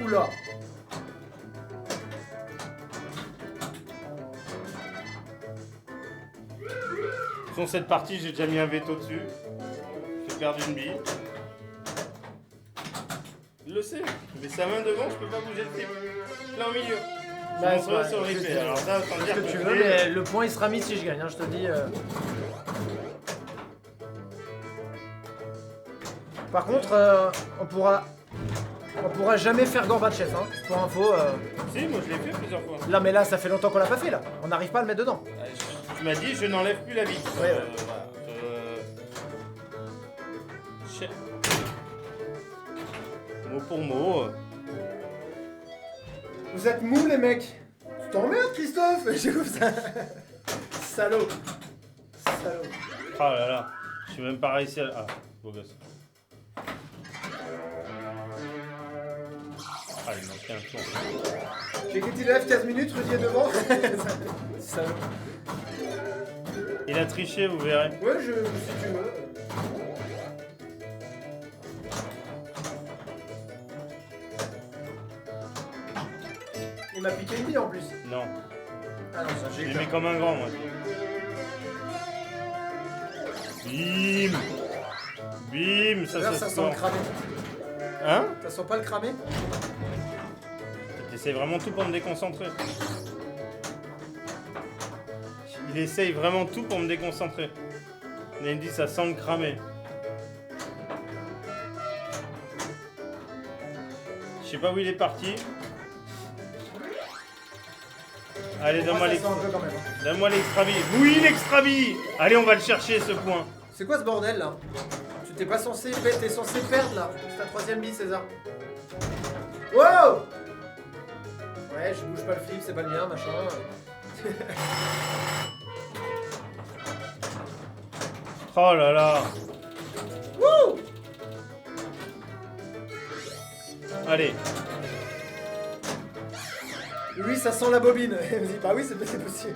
Oula. Sur cette partie, j'ai déjà mis un veto dessus. J'ai perdu une bille. Il le sait, mais sa main devant, je peux pas bouger le flip. Plein au milieu. Je Bah, montrerai c'est sur le vrai, replay. c'est- Alors ça, autant dire Ce que tu veux, mais le point il sera mis si je gagne, hein, je te dis. Par contre, on pourra jamais faire Gorbatchev, hein, pour info. Si, moi je l'ai fait plusieurs fois. Là, mais là, ça fait longtemps qu'on l'a pas fait, là. On n'arrive pas à le mettre dedans. Tu m'as dit, je n'enlève plus la bille. Ouais, Voilà. Mot pour mot. Vous êtes mous, les mecs. Tu t'emmerdes, Christophe. J'ouvre ça. Salaud. Salaud. Oh là là, je suis même pas réussi à... Ah, beau gosse. Ah, il manquait un tour. J'ai quitté le F 15 minutes, Rudy est devant. Salaud. Il a triché, vous verrez. Ouais, si tu veux. Il m'a piqué une bille en plus. Non, Ah non, ça je j'ai l'ai mis comme un grand, moi. Bim. Bim, ça Là, se ça sent sent. le cramé. Hein? Ça sent pas le cramé? T'essayes vraiment tout pour me déconcentrer. Il essaye vraiment tout pour me déconcentrer. Il me dit ça sent le cramer. Je sais pas où il est parti. Allez, donne-moi Ça sent l'extra. un peu quand même. Hein. Donne-moi l'extra bille. Oui, l'extra bille. Allez, on va le chercher ce point. C'est quoi ce bordel là? Tu t'es pas censé t'es censé perdre là. C'est ta troisième bille, César. Wow! Ouais, je bouge pas le flip, c'est pas le mien, machin. Oh là là. Wouh! Allez. Oui, ça sent la bobine. Elle me dit, bah oui, c'est possible.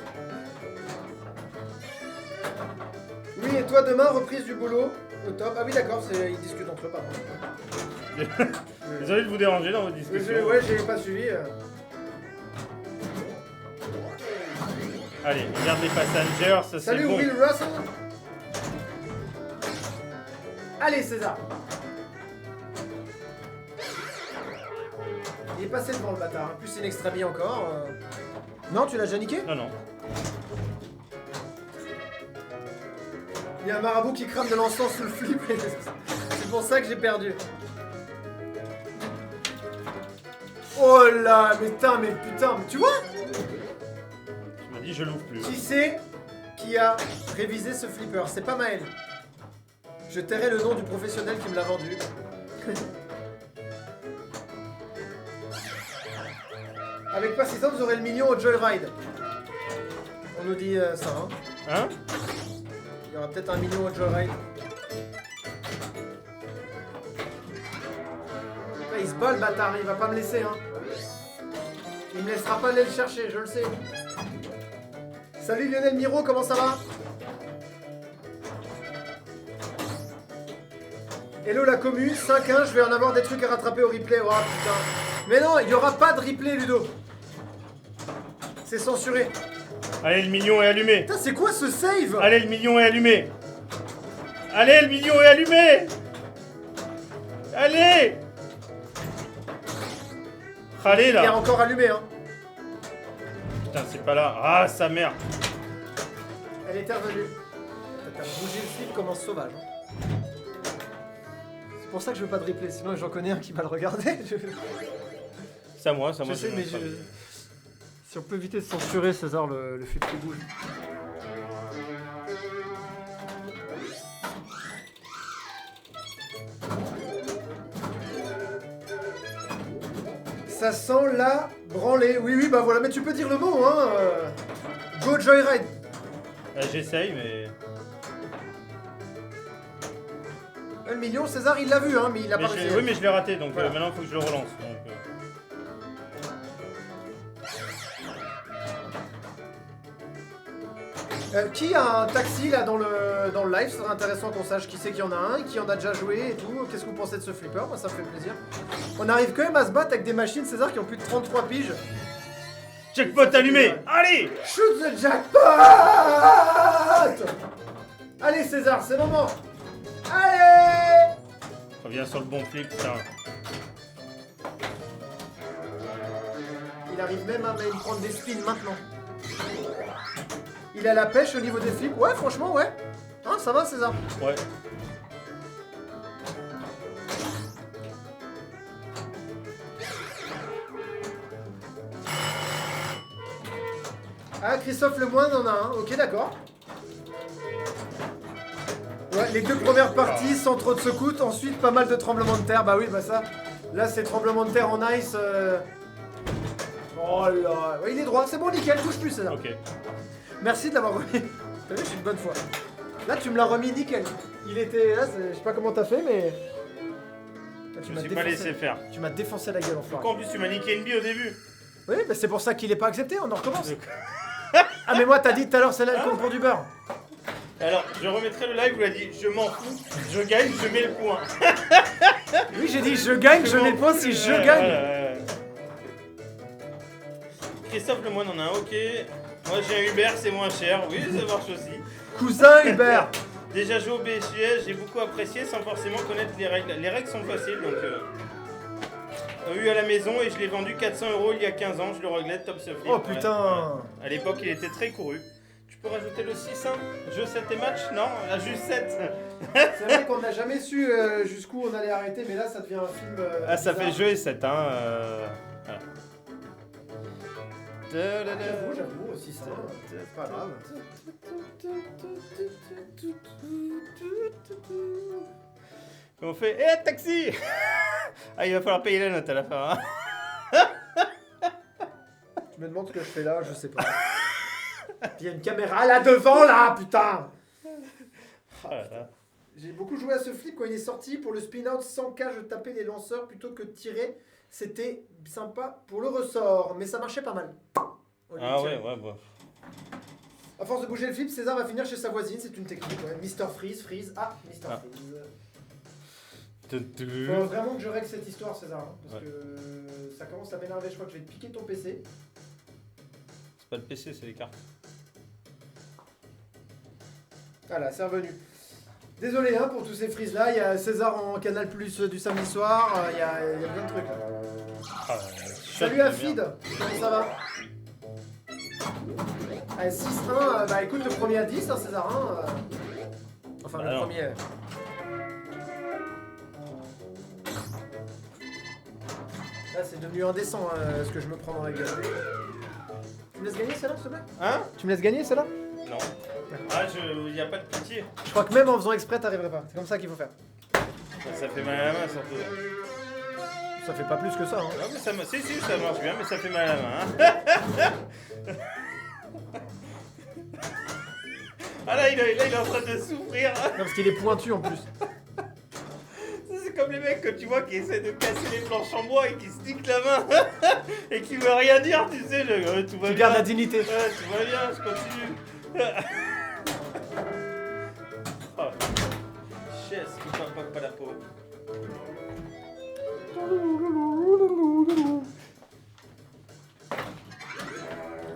Oui, et toi demain, reprise du boulot. Au top. Ah oui, d'accord, ils discutent entre eux, pardon. Désolé de vous déranger dans votre discussion. Ouais, j'ai pas suivi. Allez, regarde les passengers, ça c'est Salut bon. Will Russell. Allez, César. est passé devant le bâtard. En plus, c'est une extra bille encore. Non, tu l'as déjà niqué? Non, non. Il y a un marabout qui crame de l'encens sous le flip. C'est pour ça que j'ai perdu. Oh là, mais putain, mais tu vois? Tu m'as dit je l'ouvre plus. Qui c'est qui a révisé ce flipper? C'est pas Maël. Je tairai le nom du professionnel qui me l'a vendu. Avec pas 600, vous aurez le million au Joyride. On nous dit ça, hein? Hein? Il y aura peut-être un million au Joyride. Là, il se bat le bâtard, il va pas me laisser, hein. Il me laissera pas aller le chercher, je le sais. Salut Lionel Miro, comment ça va? Hello la commu, 5-1, je vais en avoir des trucs à rattraper au replay. Oh putain. Mais non, il y aura pas de replay Ludo. C'est censuré. Allez, le million est allumé. Putain, c'est quoi ce save? Allez, le million est allumé. Allez, le million est allumé. Allez. Allez, Il est là. encore allumé, hein. Putain, c'est pas là. Ah, sa mère. Elle était revenue. T'as bougé le flip comme un sauvage. C'est pour ça que je veux pas de replay, sinon j'en connais un qui va le regarder. C'est à moi, c'est à Je moi. sais, mais si on peut éviter de censurer César le flip qui bouge. Ça sent la branlée. Oui, oui, bah voilà, mais tu peux dire le mot, hein. Go Joyride. J'essaye, mais. Le million, César, il l'a vu, hein, mais il a pas réussi. Oui, mais je l'ai raté, donc Voilà. maintenant il faut que je le relance. Donc, Qui a un taxi là dans le live? Ce serait intéressant qu'on sache qui c'est qu'il y en a un, qui en a déjà joué et tout. Qu'est-ce que vous pensez de ce flipper? Moi ça me fait plaisir. On arrive quand même à se battre avec des machines, César, qui ont plus de 33 piges. Jackpot allumé. Allez. Shoot the jackpot! Allez César, c'est le moment. Allez! Reviens sur le bon flip, putain. Il arrive même à me prendre des spins maintenant. Il a la pêche au niveau des flips. Ouais, franchement, ouais. Hein, ça va César? Ouais. Ah, Christophe Lemoine en a un. Ok, d'accord. Ouais, les deux premières parties sans trop de secousses. Ensuite, pas mal de tremblements de terre. Bah oui, bah ça. Là, c'est tremblement de terre en ice. Oh là. Ouais, il est droit. C'est bon, nickel. Touche plus, César. Ok. Merci de l'avoir remis. T'as vu, je suis une bonne foi. Là, tu me l'as remis nickel. Il était là, je sais pas comment t'as fait, mais. Là, Je me suis pas laissé faire. Tu m'as défoncé la gueule, enfoiré. En plus, tu m'as niqué une bille au début. Oui, bah c'est pour ça qu'il est pas accepté, on en recommence. Ah, mais moi, t'as dit tout à l'heure, celle-là, elle compte pour du beurre. Alors, je remettrai le live où il a dit je m'en fous, je gagne, je mets le point. Oui, j'ai dit je gagne, je mets le point si je gagne. Christophe Lemoine en a un, ok. Moi j'ai un Uber, c'est moins cher. Oui, ça marche aussi. Cousin Hubert. Déjà joué au BSGS, j'ai beaucoup apprécié sans forcément connaître les règles. Les règles sont faciles donc. Eu à la maison et je l'ai vendu 400 € il y a 15 ans, je le regrette, top flip. Oh putain. Ouais. À l'époque il était très couru. Tu peux rajouter le 6, hein? Jeu 7 et match? Non, là juste 7. C'est vrai qu'on n'a jamais su jusqu'où on allait arrêter, mais là ça devient un film. Ah, ça bizarre. fait jeu et 7, hein. Voilà. J'avoue aussi ça. C'est pas grave. Comment on fait? Eh, taxi! Ah, il va falloir payer la note à la fin. Hein. Je me demande ce que je fais là, je sais pas. Il y a une caméra là devant là, putain! Oh là là. J'ai beaucoup joué à ce flip quand il est sorti. Pour le spin-out 100K, je tapais les lanceurs plutôt que de tirer. C'était sympa pour le ressort, mais ça marchait pas mal. Au lieu de Ah tirer. ouais, bon. À force de bouger le flip, César va finir chez sa voisine, c'est une technique. Ouais. Mister Freeze. Ah, Mister Ah. Freeze. Faut vraiment que je règle cette histoire, César, hein, parce que ça commence à m'énerver. Je crois que je vais te piquer ton PC. C'est pas le PC, c'est les cartes. Voilà, c'est revenu. Désolé hein, pour tous ces frises là, il y a César en Canal Plus du samedi soir, il y a plein de trucs là. Ah, Salut Afid, comment ça va? Allez, 6-1, bah écoute, le premier à 10, hein, Césarin. Enfin, Bah le non. premier. Là, c'est devenu indécent ce que je me prends dans la gueule. Tu me laisses gagner celle-là, s'il te plaît? Hein? Tu me laisses gagner celle-là? Non. Ah, y a pas de pitié. Je crois que même en faisant exprès, t'arriverais pas. C'est comme ça qu'il faut faire. Ça fait mal à la main surtout. Ça fait pas plus que ça, hein. Ah, mais ça si, ça marche bien, mais ça fait mal à la main. Hein. Ah là, il est en train de souffrir. Non, parce qu'il est pointu en plus. C'est comme les mecs que tu vois qui essaient de casser les planches en bois et qui se niquent la main et qui veut rien dire, tu sais, tout va Tu bien. gardes la dignité. Ouais, tout va bien, je continue. Oh. Chaise qui pas la peau.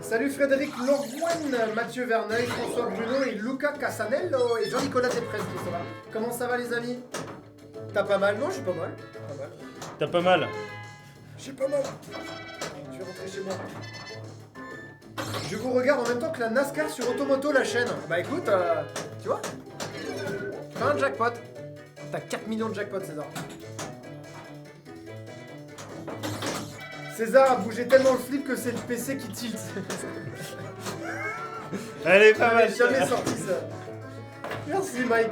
Salut Frédéric Lorgouin, Mathieu Verneuil, François Bruno et Luca Casanello et Jean-Nicolas Despresses, ça va. Comment ça va les amis? T'as pas mal? Non, j'ai pas mal. Pas mal. T'as pas mal? J'ai pas mal. Je vais rentrer chez moi. Je vous regarde en même temps que la NASCAR sur Automoto, la chaîne. Bah écoute, tu vois, t'as un jackpot. T'as 4 millions de jackpots, César. César a bougé tellement le slip que c'est le PC qui tilt. Elle est pas mal. J'ai jamais sorti ça. Merci Mike.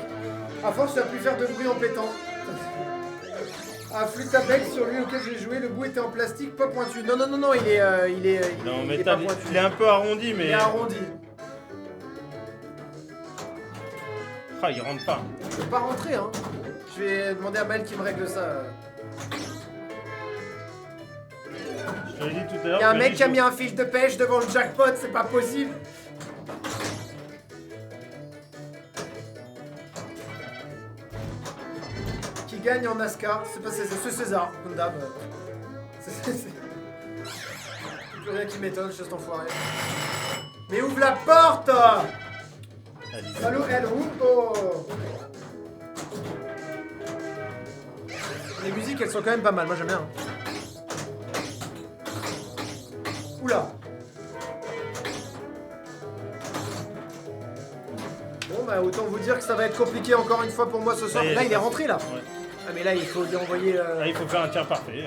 À force, tu as pu faire de bruit en pétant. Ah, flûte à bec sur lui auquel j'ai joué, le bout était en plastique, pas pointu. Non, il est Non, mais pas pointu. il est un peu arrondi, mais. Il est arrondi. Ah, il rentre pas. Je peux pas rentrer, hein. Je vais demander à Maël qui me règle ça. Je te l'ai dit tout à l'heure. Il y a un tu mec dit, qui a mis un fiche de pêche devant le jackpot, c'est pas possible. Qui gagne en NASCAR, c'est César, comme d'hab. C'est plus rien qui m'étonne, je cet enfoiré. Mais ouvre la porte! Allez. Salut El Rupo! Les musiques, elles sont quand même pas mal, moi j'aime bien. Oula! Bon bah autant vous dire que ça va être compliqué encore une fois pour moi ce soir. Ça y est, Là il est rentré là. Ouais. Ah mais là il faut lui envoyer... Là, il faut faire un tir parfait.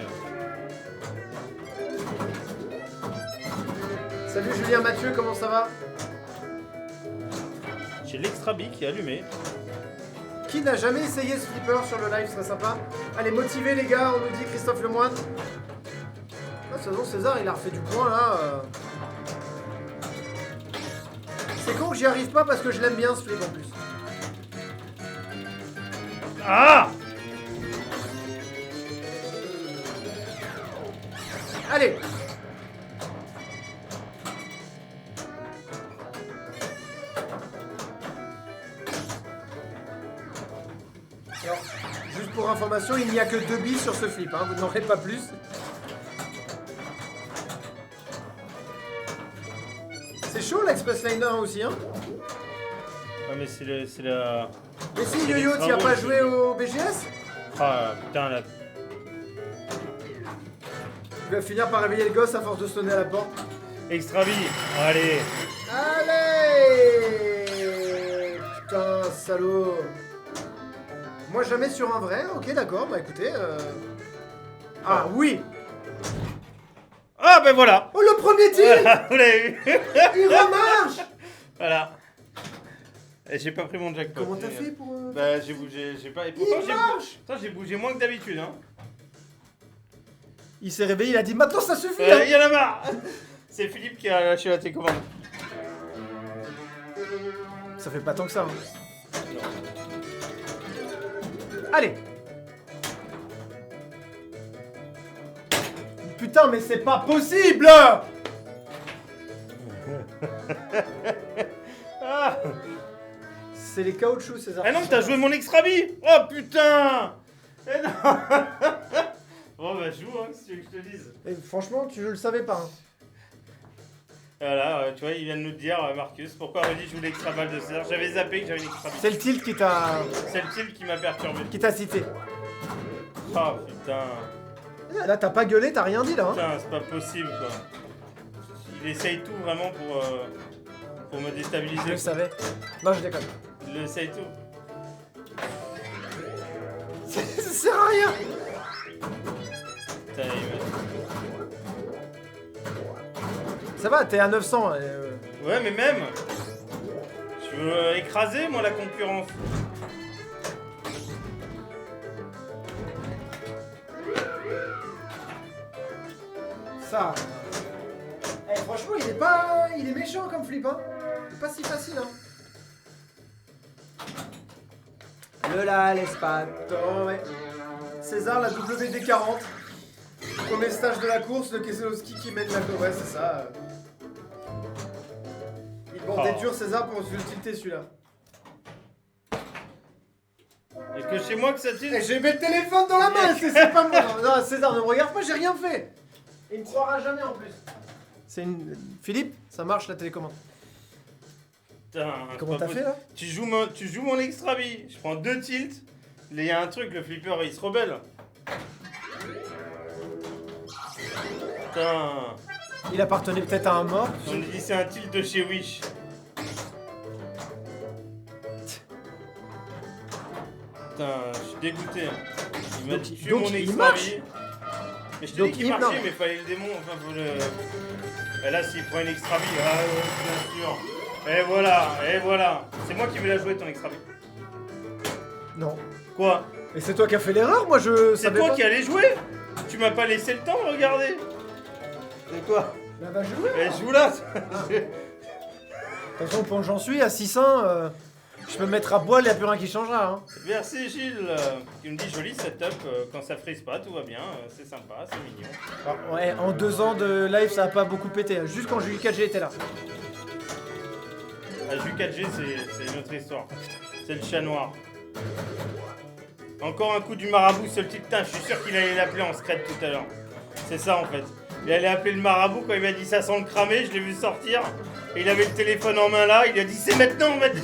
Salut Julien Mathieu, comment ça va? J'ai l'extra big qui est allumé. Qui n'a jamais essayé ce flipper sur le live, ce serait sympa. Allez, motivez les gars, on nous dit Christophe Lemoine. Ah, de toute façon, César, il a refait du point là. C'est con que j'y arrive pas parce que je l'aime bien ce flip en plus. Ah! Allez! Alors, juste pour information, il n'y a que 2 billes sur ce flip, hein, vous n'en faites pas plus. C'est chaud l'Express Liner aussi, hein? Ah, mais c'est la. Mais si, Yo-Yo, tu as pas joué au BGS? Ah, putain, là. Il va finir par réveiller le gosse à force de sonner à la porte. Extra big. Allez. Allez! Putain, salaud! Moi, jamais sur un vrai, ok, d'accord, bah écoutez. Ah oui! Ah, ben voilà. Oh, le premier tir! Voilà, vous l'avez vu. Il remarche! Voilà. Et j'ai pas pris mon jackpot. Comment t'as fait pour. Bah, j'ai bougé, j'ai pas. Et pourtant, Il marche! j'ai bougé moins que d'habitude, hein. Il s'est réveillé, il a dit maintenant ça suffit! Hein. Il y en a marre. C'est Philippe qui a lâché la télécommande. Ça fait pas tant que ça. Hein. Allez! Putain, mais c'est pas possible! Ah, C'est les caoutchoucs, César. ah non, t'as joué mon extra bille. Oh putain. Eh non. Bon bah joue, hein, si tu veux que je te dise. Et franchement, je le savais pas. Hein. Voilà, tu vois, il vient de nous dire, Marcus, pourquoi Rudy joue l'extra balle de César. J'avais zappé que j'avais une extra bille. C'est le tilt qui t'a. C'est le tilt qui m'a perturbé. qui t'a cité. Oh putain. Là, t'as pas gueulé, t'as rien dit là. Hein. Putain, c'est pas possible quoi. Il essaye tout vraiment pour me Je déstabiliser. le savais. Non, je déconne. Il essaye tout. Ça sert à rien. Putain, Ça va, t'es à 900. Ouais, mais même. Je veux écraser moi la concurrence. Ça. Franchement, il est méchant comme flip, hein. C'est pas si facile, hein. Le la l'espato, ouais. César, la WD40. Premier stage de la course, le Keselowski qui mène la course. Ouais, c'est ça. Il bordait dur, César, pour se le tilter celui-là. Et que chez moi que ça tire. Et j'ai mis le téléphone dans la main, c'est pas moi. Non, César, ne me regarde pas, j'ai rien fait. Il me croira jamais en plus. C'est une. Philippe, ça marche la télécommande. Putain, Comment t'as fait là? Tu joues mon extra vie. Je prends 2 tilts. Il y a un truc, le flipper il se rebelle. Putain. Il appartenait peut-être à un mort. On me dit c'est un tilt de chez Wish. Putain, je suis dégoûté. Il m'a tué donc mon il extra marche. vie. Mais je te Donc dis qu'il il marchait, marche. mais fallait le démon. Enfin, faut le. Et là, s'il prend une extra vie, ah ouais, bien sûr. Et voilà. C'est moi qui vais la jouer ton extra vie. Non. Quoi? Et c'est toi qui as fait l'erreur, moi je C'est savais toi pas. qui allais jouer? Tu m'as pas laissé le temps de regarder. C'est quoi? Là, va jouer. Eh, joue là. De toute façon, pour j'en suis à 600, je peux me mettre à poil, il n'y a plus rien qui changera. Hein. Merci Gilles, qui me dit joli setup, quand ça frise pas, tout va bien, c'est sympa, c'est mignon. Alors, ouais, en 2 ans de live, ça a pas beaucoup pété. Hein. Juste quand j'ai eu 4G était là. La Ju 4G, c'est une autre histoire. C'est le chat noir. Encore un coup du marabout, ce petit putain, je suis sûr qu'il allait l'appeler en secret tout à l'heure. C'est ça en fait. Il allait appeler le marabout quand il m'a dit ça sent le cramer, je l'ai vu sortir. Et il avait le téléphone en main là, il a dit c'est maintenant. Il a dit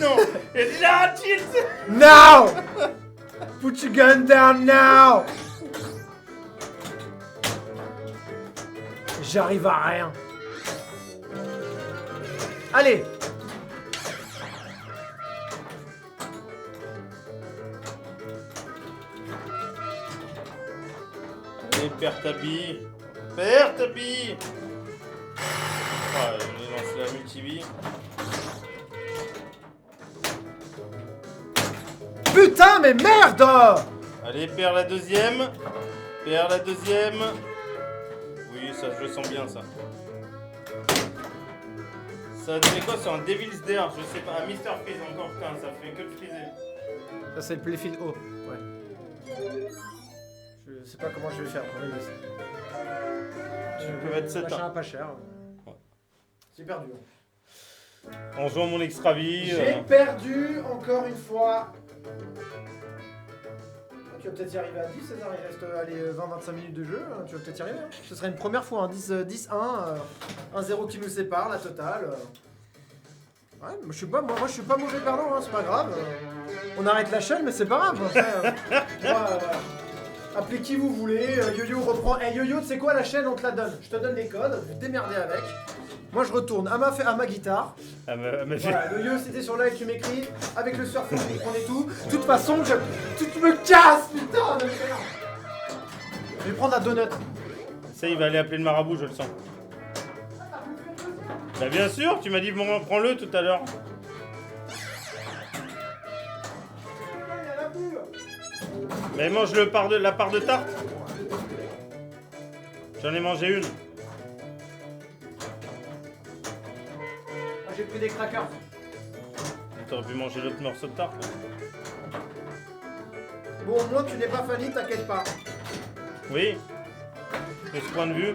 là, tilt. Now! Put your gun down now! J'arrive à rien. Allez! Allez, perds ta bille. Perds ta bille. Ah, je vais lancer la multivie. Putain, mais merde! Allez, perds la deuxième. Perds la deuxième. Oui, ça, je le sens bien, ça. Ça a donné quoi sur un Devil's Dare? Je sais pas. Un Mr. Freeze encore, putain, ça fait que de friser. Ça, c'est le playfield haut. Ouais. Je sais pas comment je vais faire pour arriver ça. Tu peux mettre 7 Machin ans. pas cher. Ouais. J'ai perdu. En jouant mon extra vie. J'ai perdu encore une fois. Tu vas peut-être y arriver à 10, César. Il reste 20-25 minutes de jeu. Tu vas peut-être y arriver. Hein. Ce serait une première fois. Hein. 10-1. 1-0 qui nous sépare, la totale. Ouais, moi, je suis pas mauvais perdant. Hein. C'est pas grave. On arrête la chaîne, mais c'est pas grave. Après, appelez qui vous voulez. Yo-Yo reprend. Eh Yo-Yo, tu sais quoi, la chaîne, on te la donne. Je te donne les codes. Vous démerdez avec. Moi, je retourne à ma guitare. Voilà, Yo-Yo, si t'es sur live, tu m'écris. Avec le surf, vous prenez tout. De toute façon, tu me casses, putain de merde. Je vais prendre la donut. Ça, il va aller appeler le marabout, je le sens. Bah bien sûr, tu m'as dit bon, prends-le tout à l'heure. Mais mange la part de tarte. J'en ai mangé une. J'ai pris des crackers. T'aurais pu manger l'autre morceau de tarte. Bon, au moins, tu n'es pas Fanny, t'inquiète pas. Oui. De ce point de vue.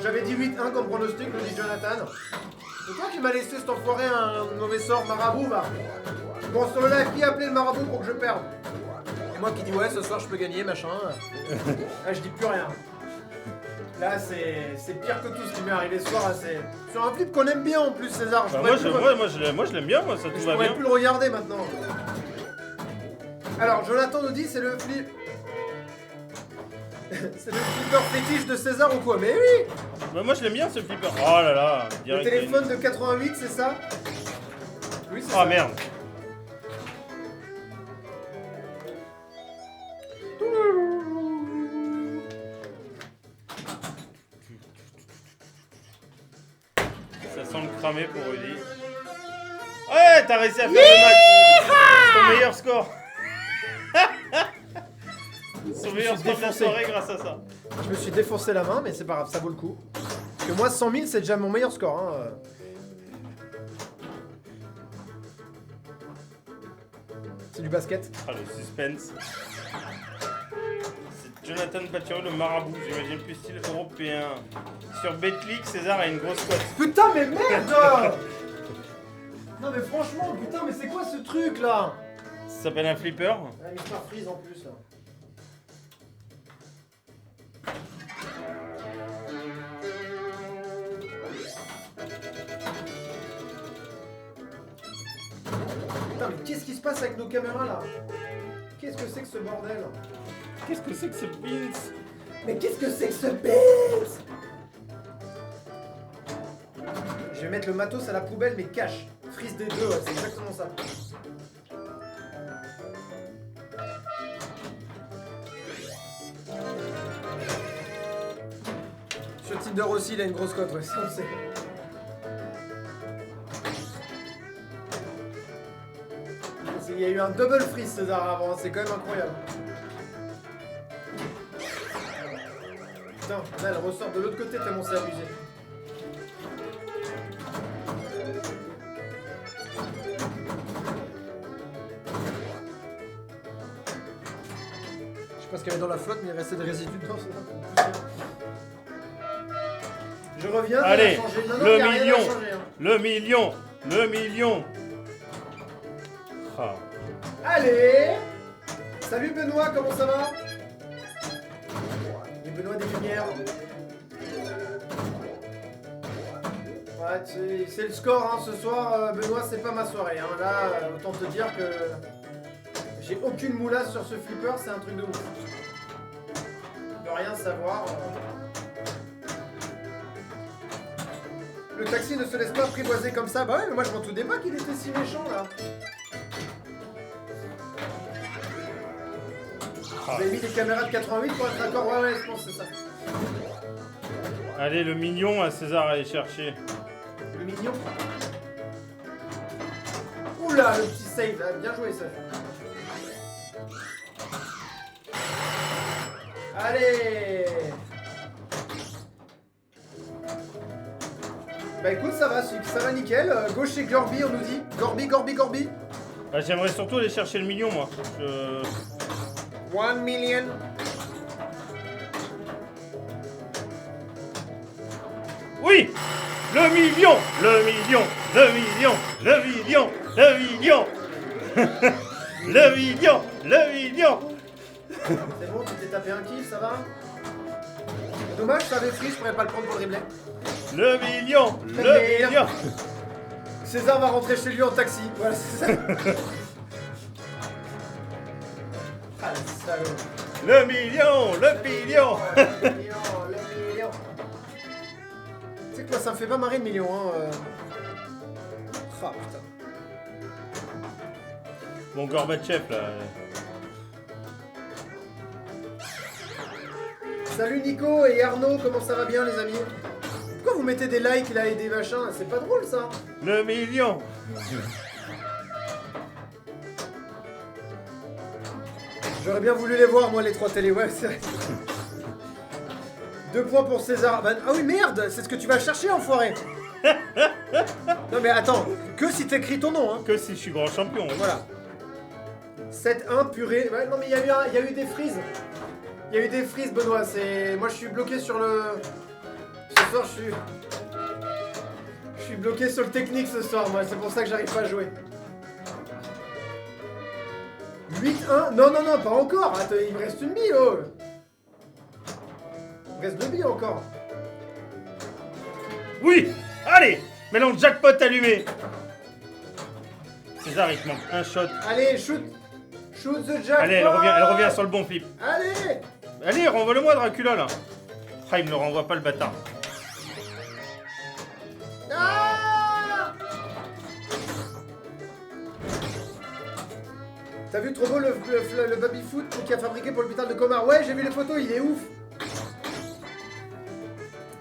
J'avais dit 8-1 comme pronostic, me dit Jonathan. C'est toi qui m'as laissé cet enfoiré un mauvais sort, marabout, va. Bon, sur le live, qui a appelé le marabout pour que je perde? Et moi qui dis ouais, ce soir je peux gagner, machin. Là, je dis plus rien. Là, c'est pire que tout ce qui m'est arrivé ce soir. C'est sur un flip qu'on aime bien en plus, César. Bah, moi je l'aime bien, moi ça tout je va pourrais bien. plus le regarder maintenant. Alors, Jonathan nous dit c'est le flip. C'est le flipper fétiche de César ou quoi? Mais oui! Bah, moi, je l'aime bien ce flipper. Oh là là. Le direct, téléphone de 88, c'est ça? Oui, c'est Oh ça. merde. Ça sent le cramé pour Rudy. Ouais, t'as réussi à faire le match. C'est ton meilleur score. Son meilleur score de la défoncé. soirée grâce à ça. Je me suis défoncé la main, mais c'est pas grave, ça vaut le coup. Parce que moi, 100 000, c'est déjà mon meilleur score. Hein. C'est du basket. Ah, le suspense. C'est Jonathan Baturo, le marabout, j'imagine plus style européen. Sur Betclic, César a une grosse cote. Putain, mais merde! Non, mais franchement, putain, mais c'est quoi ce truc là? Ça s'appelle un flipper. Ah, Mister Freeze en plus là. Putain, mais qu'est-ce qui se passe avec nos caméras là? Qu'est-ce que c'est que ce bordel? Qu'est-ce que c'est que ce pins? Mais qu'est-ce que c'est que ce bête? Je vais mettre le matos à la poubelle, mais cash. Freeze des deux, ouais, c'est exactement ça. Sur Tinder aussi, il a une grosse cote, ouais, ça on le sait. Il y a eu un double freeze César avant, c'est quand même incroyable. Putain, là elle ressort de l'autre côté tellement c'est abusé. Je sais pas ce qu'il y avait dans la flotte, mais il restait des résidus dedans. Je reviens, Allez, il a changé. Non, non, le il y a rien à million. changer, hein. Le million. Le million. Ah. Allez! Salut Benoît, comment ça va? Et Benoît des Lumières. Ouais, c'est le score hein, ce soir, Benoît, c'est pas ma soirée. Hein. Là, autant te dire que j'ai aucune moulasse sur ce flipper, c'est un truc de ouf. De rien savoir. Le taxi ne se laisse pas apprivoiser comme ça. Bah ouais, mais moi je m'en souvenais pas qu'il était si méchant là. Vous avez mis des caméras de 88 pour être d'accord? Ouais, ouais, je pense que c'est ça. Allez, le million à César à aller chercher. Le mignon. Oula, le petit save, là. Bien joué ça. Allez. Bah écoute, ça va nickel. Gauche chez Gorby, on nous dit. Gorby. Bah, j'aimerais surtout aller chercher le million, moi. 1 million. Oui! Le million! Le million! Le million! Le million! Le million! Le million! Le million! C'est bon, tu t'es tapé un kill, ça va? Dommage, ça avait pris, je pourrais pas le prendre pour le replay. Le million! Le Merde. million! César va rentrer chez lui en taxi. Voilà, c'est ça. Ah, le salaud. Le million! Le million! Le million. Tu sais que moi, ça me fait pas marrer le million, hein. Ah, putain. Bon, Gorbatchev, là. Salut Nico et Arnaud, comment ça va bien, les amis? Pourquoi vous mettez des likes là et des machins? C'est pas drôle, ça. Le million! J'aurais bien voulu les voir, moi, les trois télé. Ouais, c'est vrai. 2 points pour César. Bah, ah oui, merde, c'est ce que tu vas chercher, enfoiré. Non, mais attends, que si t'écris ton nom, hein. Que si je suis grand champion. Voilà. 7-1, purée. Ouais, non, mais il y a eu des frises. Il y a eu des frises, Benoît. Moi, je suis bloqué sur le... Ce soir, je suis bloqué sur le technique ce soir, moi. C'est pour ça que j'arrive pas à jouer. 8-1. Non, pas encore. Attends, il me reste une bille, oh. Il me reste 2 billes encore. Oui! Allez! Maintenant, jackpot allumé! César, il te manque un shot. Allez, shoot the jackpot. Allez, elle revient sur le bon flip. Allez. Allez, renvoie-le-moi, Dracula, là. Ah, il me le renvoie pas, le bâtard. Ah, t'as vu trop beau le baby-foot qui a fabriqué pour l'hôpital de Comar? Ouais, j'ai vu les photos, il est ouf.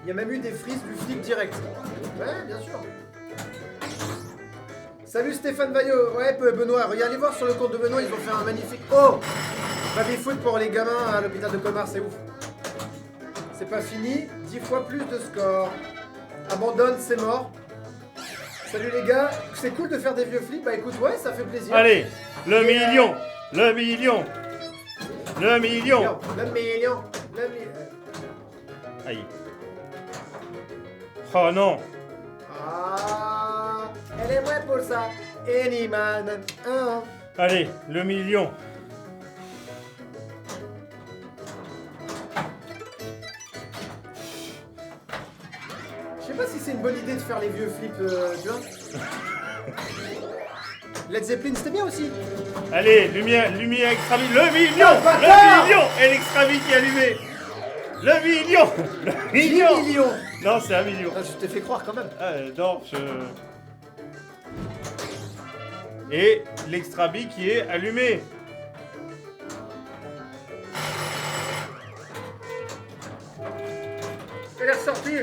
Il y a même eu des frises du flic direct. Ouais, bien sûr. Salut Stéphane Vaillot. Ouais, Benoît, regardez voir sur le compte de Benoît, ils ont fait un magnifique... Oh, baby-foot pour les gamins à l'hôpital de Comar, c'est ouf. C'est pas fini, 10 fois plus de score. Abandonne, c'est mort. Salut les gars, c'est cool de faire des vieux flips. Bah écoute, ouais, ça fait plaisir. Allez, le million, le million, le million. Le million, le million. Aïe. Oh non. Ah, elle est moins pour ça. Anyman. Allez, le million. Je sais pas si c'est une bonne idée de faire les vieux flips, tu vois. Led Zeppelin, c'était bien aussi. Allez, lumière extra vie, le million, bâtard. le million, et l'extra vie qui est allumé. Le million, le 10 million. millions. Non, c'est 1 million. Ah, je t'ai fait croire quand même. Non, Et l'extra bille qui est allumé. Elle est ressortie.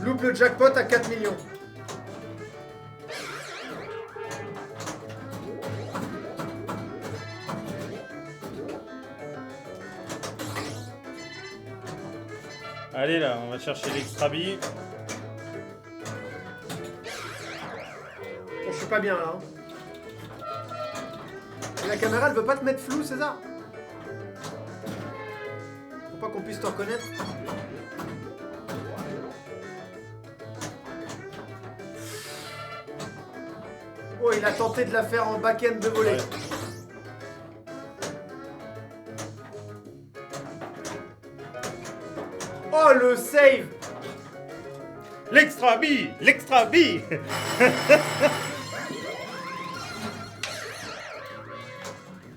Loupe le jackpot à 4 millions. Allez là, on va chercher l'extra bille. Bon, je suis pas bien là. Et la caméra, elle veut pas te mettre flou, César? Faut pas qu'on puisse te reconnaître. Oh, il a tenté de la faire en back-end de voler. Ouais. Oh, le save! L'extra bille, l'extra bille.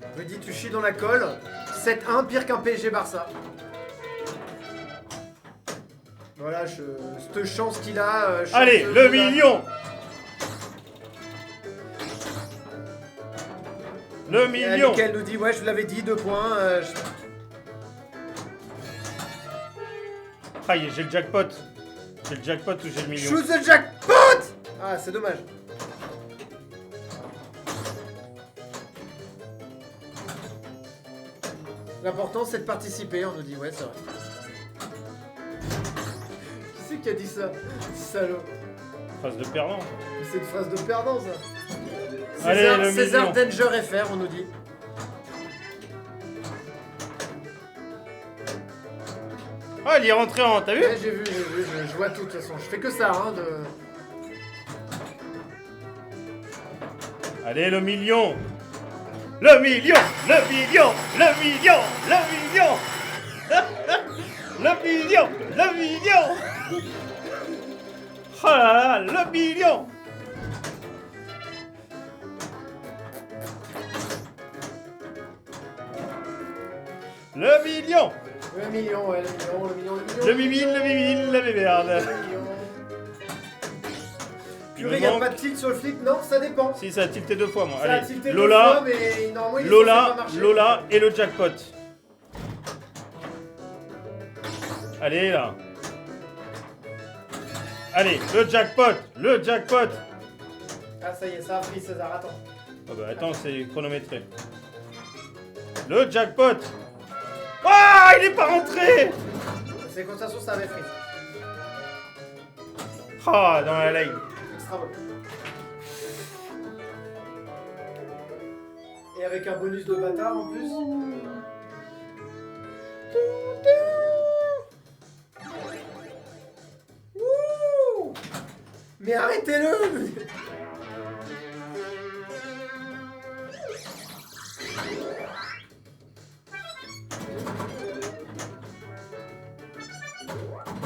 Je me dis, tu chies dans la colle. 7-1, pire qu'un PSG Barça. Voilà, cette chance qu'il a. Allez, le million. Le million. Mickaël nous dit, ouais, je vous l'avais dit, 2 points. Ah, j'ai le jackpot. J'ai le jackpot ou j'ai le million. Shoot the jackpot! Ah, c'est dommage. L'important, c'est de participer, on nous dit. Ouais, c'est vrai. Qui c'est qui a dit ça? Salaud. Phrase de perdant. C'est une phrase de perdant, ça. Allez, César, le César million. Danger FR, on nous dit. Ah, il est rentré en... T'as vu? Ouais, j'ai vu, je vois tout de toute façon. Je fais que ça, hein, de... Allez, le million. Le million, le million, le million, le million. Le million, le million. Oh là là, le million. Le million. Le million, ouais, le million, le million, le million. Le mimile, le mimile, la merde. Le million. Il Purée, me y a manque- pas de tilt sur le flic? Non, ça dépend. Si, ça a tilté 2 fois, moi. Ça a Allez, tilté 2 Lola, fois, mais normalement, il est censé Lola, pas marcher. Lola et le jackpot. Allez, là. Allez, le jackpot, le jackpot. Ah, ça y est, ça a pris, César, attends. Ah bah attends, c'est chronométré. Le jackpot. Ah, il est pas rentré. C'est comme ça, ça avait pris. Ah, dans la ligne. Extra vol. Et avec un bonus de bâtard en plus. Wouh! Mais arrêtez-le!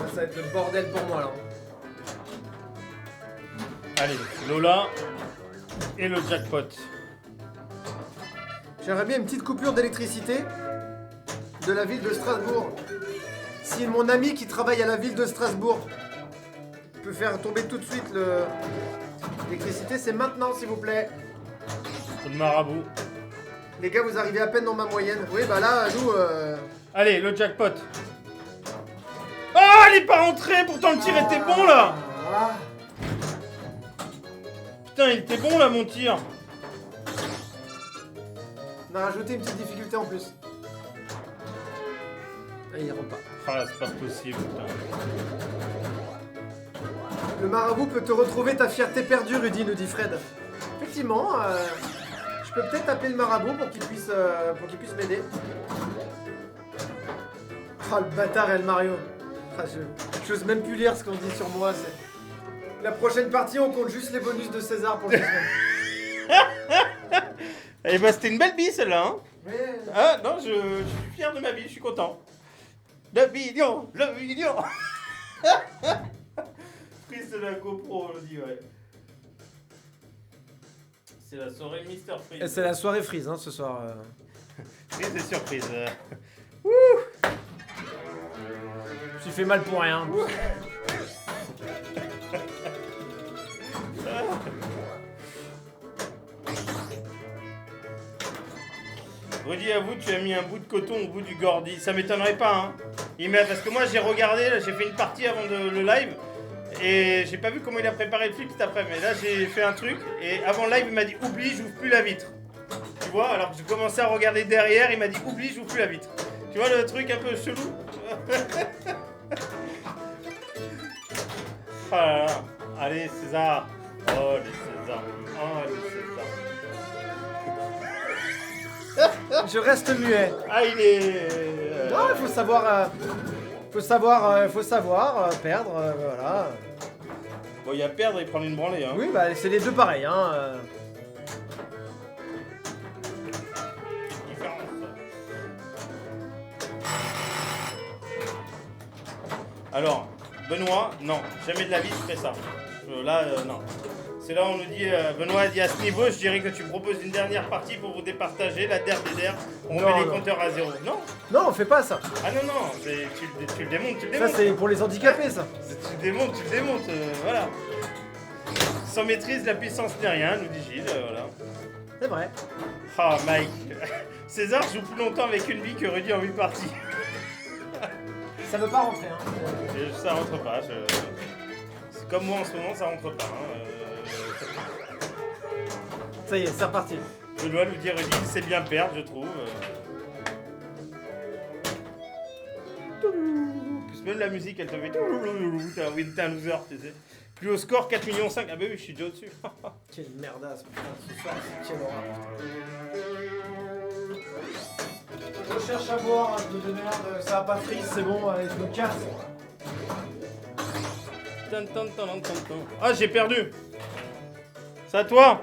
Ça va être le bordel pour moi là. Allez, Lola et le jackpot. J'aimerais bien une petite coupure d'électricité de la ville de Strasbourg. Si mon ami qui travaille à la ville de Strasbourg peut faire tomber tout de suite l'électricité, c'est maintenant s'il vous plaît. Le marabout. Les gars, vous arrivez à peine dans ma moyenne. Oui, bah là, nous... Allez, le jackpot. Ah, il est pas rentré, pourtant le tir était bon là. Ah. Putain, il était bon là mon tir. On a rajouté une petite difficulté en plus. Ah, il rentre pas. Ah, c'est pas possible, putain. Le marabout peut te retrouver ta fierté perdue, Rudy, nous dit Fred. Effectivement, je peux peut-être appeler le marabout pour qu'il puisse m'aider. Oh, le bâtard El Mario. Ah, j'ose même plus lire ce qu'on dit sur moi. La prochaine partie, on compte juste les bonus de César pour le semaine. Eh bah, c'était une belle bille celle-là, hein. Mais... Ah, non, je suis fier de ma bille, je suis content. Le million. Prise de la GoPro, on dit, ouais. C'est la soirée Mister Freeze. C'est la soirée Freeze, hein, ce soir. Freeze et surprise. Je suis fait mal pour rien. Rudy, avoue, tu as mis un bout de coton au bout du Gordy. Ça m'étonnerait pas, hein. Parce que moi, j'ai regardé, là, j'ai fait une partie avant le live. Et j'ai pas vu comment il a préparé le flip cet après. Mais là, j'ai fait un truc. Et avant le live, il m'a dit oublie, j'ouvre plus la vitre. Tu vois, alors que j'ai commencé à regarder derrière, il m'a dit oublie, j'ouvre plus la vitre. Tu vois le truc un peu chelou. Oh là là. Allez, César. Oh, les César. Oh, les César. Je reste muet. Ah, il est... Non, il faut savoir... faut savoir perdre, voilà. Bon, il y a perdre et prendre une branlée, hein. Oui, bah c'est les deux pareils, hein. Différence. Alors, Benoît, non, jamais de la vie je ferais ça. Non. C'est là où on nous dit, Benoît a dit à ce niveau, je dirais que tu proposes une dernière partie pour vous départager, la der des der, on Non, met les non. compteurs à zéro. Non. Non, on fait pas ça. Ah non, tu le démontes, Ça, c'est pour les handicapés, ça. Tu le démontes, voilà. Sans maîtrise, la puissance n'est rien, nous dit Gilles, voilà. C'est vrai. Ah, Mike. César joue plus longtemps avec une bille que Rudy en 8 parties. Ça veut pas rentrer, hein. Ça rentre pas, c'est comme moi en ce moment, ça rentre pas. Hein. Ça y est, c'est reparti. Je dois lui dire, Rudy, c'est bien perdre, je trouve. Plus même la musique, elle te fait... T'es un loser, tu sais. Plus au score, 4,5 millions. Ah bah oui, je suis déjà au-dessus. Quelle merdasse, putain, ce soir, c'est quelle horreur. Je cherche à boire, je me demande, ça va pas freeze, c'est bon, allez, je me casse. Ah, j'ai perdu. C'est à toi.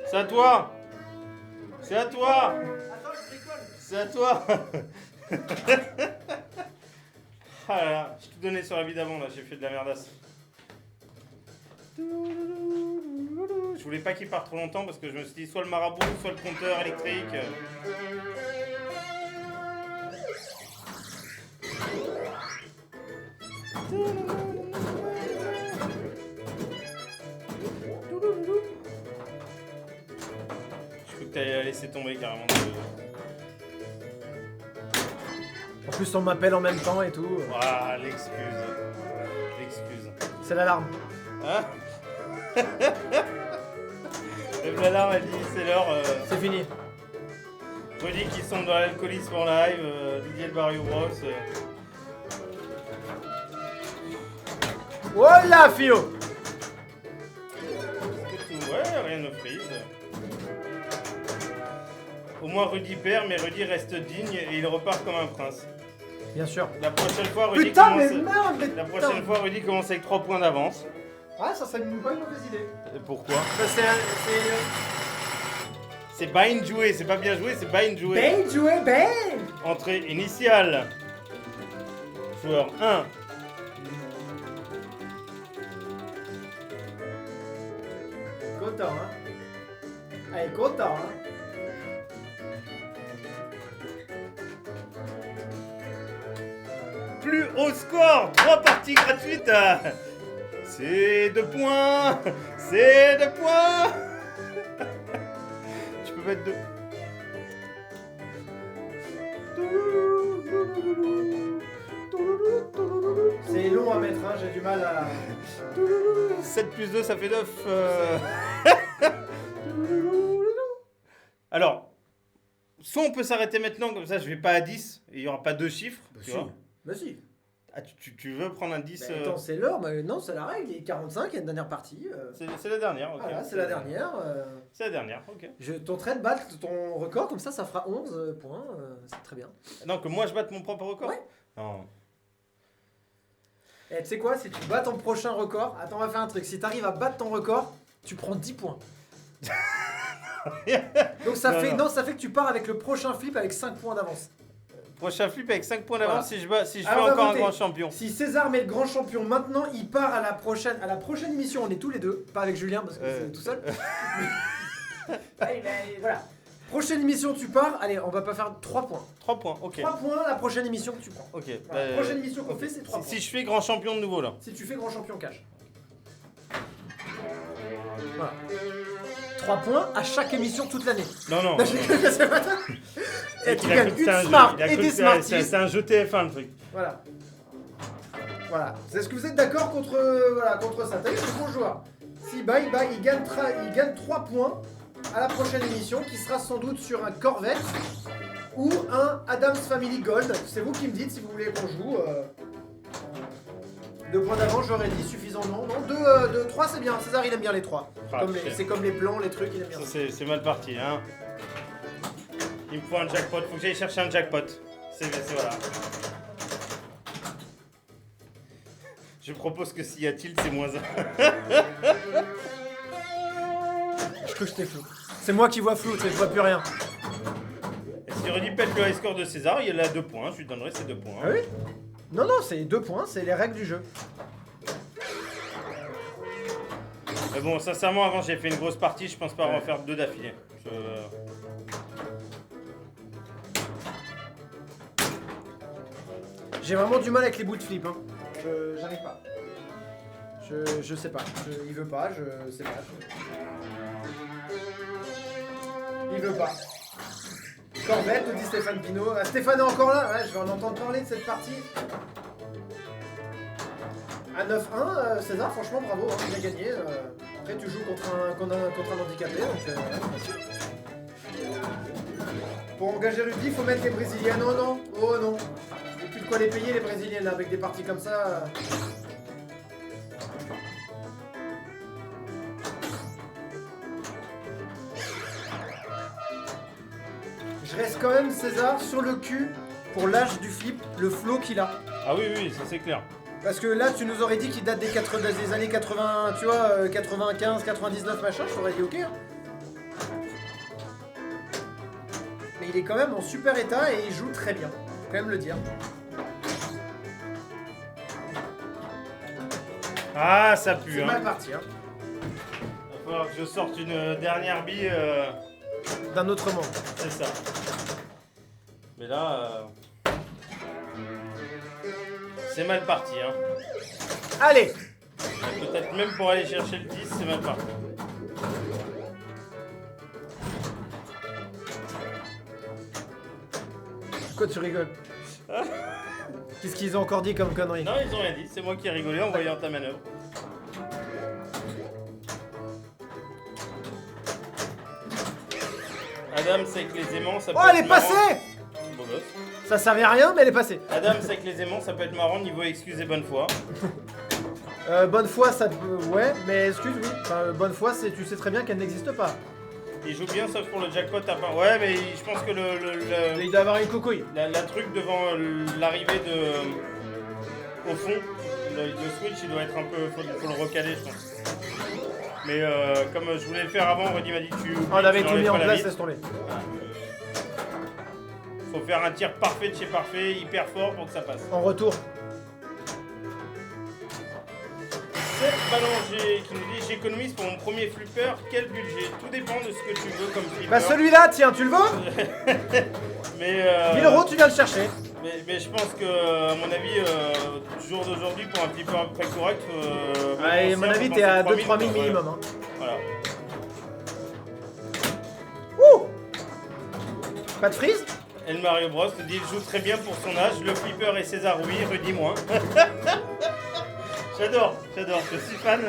C'est à toi. C'est à toi. Attends, je bricole. C'est à toi. Ah là là, je te donnais sur la vie d'avant, là, j'ai fait de la merdasse. Je voulais pas qu'il parte trop longtemps parce que je me suis dit soit le marabout, soit le compteur électrique. Je crois que t'allais la laisser tomber carrément. En plus, on m'appelle en même temps et tout. Ah, l'excuse. C'est l'alarme. Hein? Le l'alarme, elle dit c'est l'heure. C'est fini. Rudy qui sont dans l'alcoolisme en live, Didier le Mario Bros. Voilà, Fio. Ouais, rien ne frise. Au moins Rudy perd, mais Rudy reste digne et il repart comme un prince. Bien sûr. La prochaine fois, Rudy Putain, commence... mais merde, mais La prochaine fois, Rudy commence avec 3 points d'avance. Ah, ça serait une bonne mauvaise idée. Et pourquoi? Ça, C'est bind joué, c'est pas bien joué, c'est bind joué. Ben joué, ben. Entrée initiale. Joueur 1. Content, hein. Allez, content, hein. plus haut score. 3 parties gratuites. C'est 2 points. C'est 2 points. Tu peux mettre 2. C'est long à mettre, hein, j'ai du mal à... 7 plus 2, ça fait 9. Alors, soit on peut s'arrêter maintenant, comme ça je vais pas à 10, et il n'y aura pas 2 chiffres. Bah, tu si. vois. Vas-y. Ah, tu veux prendre un 10 Bah, attends, c'est l'heure, mais non, c'est la règle, il est 45, il y a une dernière partie. C'est la dernière, ok. Voilà, c'est la dernière. C'est la dernière, ok. Je tenterai de battre ton record, comme ça fera 11 points, c'est très bien. Non, que moi je batte mon propre record. Ouais. Non. Et tu sais quoi, si tu bats ton prochain record, attends, on va faire un truc, si tu arrives à battre ton record, tu prends 10 points. Donc ça ça fait que tu pars avec le prochain flip avec 5 points d'avance. Prochain flip avec 5 points d'avance si je fais Alors, on va encore un voter. grand champion. Si César met le grand champion maintenant, il part à la prochaine émission, on est tous les deux, pas avec Julien parce que c'est tout seul. Allez, voilà. Prochaine émission, tu pars. Allez, on va pas faire 3 points. 3 points, ok. 3 points la prochaine émission que tu prends. Ok. Voilà, prochaine émission qu'on fait, c'est 3 points. Si je fais grand champion de nouveau là. Si tu fais grand champion cash. Voilà. 3 points à chaque émission toute l'année. Non, non. Et tu gagnes une Smart et des Smarties. C'est un jeu TF1 le truc. Voilà. Voilà. Est-ce que vous êtes d'accord contre ça? T'as vu, c'est bon joueur. Si bah, il gagne 3 points à la prochaine émission qui sera sans doute sur un Corvette ou un Adams Family Gold. C'est vous qui me dites si vous voulez qu'on joue. 2 points d'avance, j'aurais dit suffisant. Non, 3 c'est bien. César il aime bien les 3. C'est comme les plans, les trucs, il aime bien. C'est mal parti, hein. Il me faut un jackpot, faut que j'aille chercher un jackpot. C'est voilà. Je propose que s'il y a tilt, c'est moins 1. Que je t'ai flou. C'est moi qui vois flou, je vois plus rien. Et si Rudy pète le high score de César, il a 2 points, je lui donnerai ses 2 points. Ah oui? Non, c'est 2 points, c'est les règles du jeu. Mais bon, sincèrement, avant j'ai fait une grosse partie, je pense pas en faire 2 d'affilée. J'ai vraiment du mal avec les bouts de flip. Hein. J'arrive pas. Je sais pas. Il veut pas, je sais pas. Il veut pas. Corvette, dit Stéphane Pinault. Ah, Stéphane est encore là? Ouais, je vais en entendre parler de cette partie. À 9-1, César, franchement, bravo, hein, il a gagné. Après, tu joues contre un handicapé, donc pour engager Rudy, il faut mettre les Brésiliens. Non, oh non. Il n'y a plus de quoi les payer, les Brésiliennes, avec des parties comme ça. Je reste quand même, César, sur le cul pour l'âge du flip, le flow qu'il a. Ah oui, ça c'est clair. Parce que là, tu nous aurais dit qu'il date des années 80, tu vois, 95, 99, machin, je t'aurais dit ok. Hein. Mais il est quand même en super état et il joue très bien. Faut quand même le dire. Ah, ça pue, C'est hein. mal parti, hein. Il va falloir que je sorte une dernière bille. D'un autre monde. C'est ça. Mais là... c'est mal parti, hein. Allez! Peut-être même pour aller chercher le 10, c'est mal parti. Pourquoi tu rigoles? Qu'est-ce qu'ils ont encore dit comme connerie? Non, ils ont rien dit, c'est moi qui ai rigolé en voyant ta manœuvre. Adam, c'est que les aimants, ça peut Oh, être elle est marrant. passée! Beau gosse. Ça servait à rien, mais elle est passée. Adam, c'est que les aimants, ça peut être marrant niveau excuse et bonne foi. Bonne foi, ça peut... Ouais, mais excuse, oui. Enfin, bonne foi, tu sais très bien qu'elle n'existe pas. Il joue bien, sauf pour le jackpot à part. Ouais, mais je pense que Il doit avoir une coucouille. la truc devant l'arrivée de... au fond, le switch, il doit être un peu... Faut le recaler, je pense. Mais comme je voulais le faire avant, Rudy m'a dit tu... On avait tu tout mis en n'enlèves pas la place, vis. laisse tomber. Faut faire un tir parfait de chez parfait, hyper fort pour que ça passe. En retour. C'est Ballanger qui nous dit j'économise pour mon premier flipper, quel budget? Tout dépend de ce que tu veux comme flipper. Bah celui-là, tiens, tu le veux? Mais 1000 euros, tu viens le chercher. Mais je pense que, à mon avis, jour d'aujourd'hui, pour un petit peu à peu près correct. À mon avis, t'es à 2-3 000 minimum. Hein. Voilà. Ouh! Pas de freeze? El Mario Bros te dit il joue très bien pour son âge. Le flipper et César oui, Rudy moins. J'adore, je suis fan.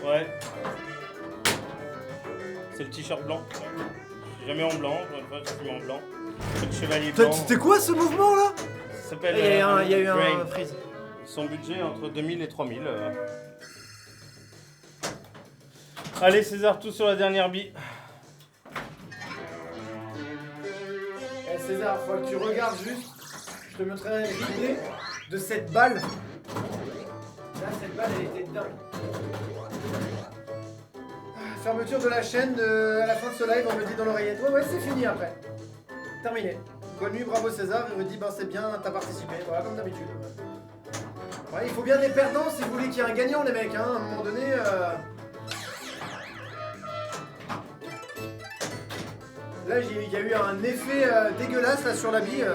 Ouais. C'est le t-shirt blanc. Je suis jamais en blanc, je suis en blanc. C'est le chevalier blanc. C'était quoi ce mouvement là? Ça s'appelle. Il y a eu un freeze. Son budget entre 2000 et 3000. Allez César, tout sur la dernière bille. César, faut que tu regardes juste. Je te montrerai un replay de cette balle. Là, cette balle, elle était dingue. Fermeture de la chaîne à la fin de ce live, on me dit dans l'oreillette. Ouais, c'est fini après. Terminé. Bonne nuit, bravo César. Il me dit, ben c'est bien, t'as participé. Voilà, comme d'habitude. Ouais, il faut bien des perdants si vous voulez qu'il y ait un gagnant, les mecs. Hein. À un moment donné. Là, il y a eu un effet dégueulasse là, sur la bille.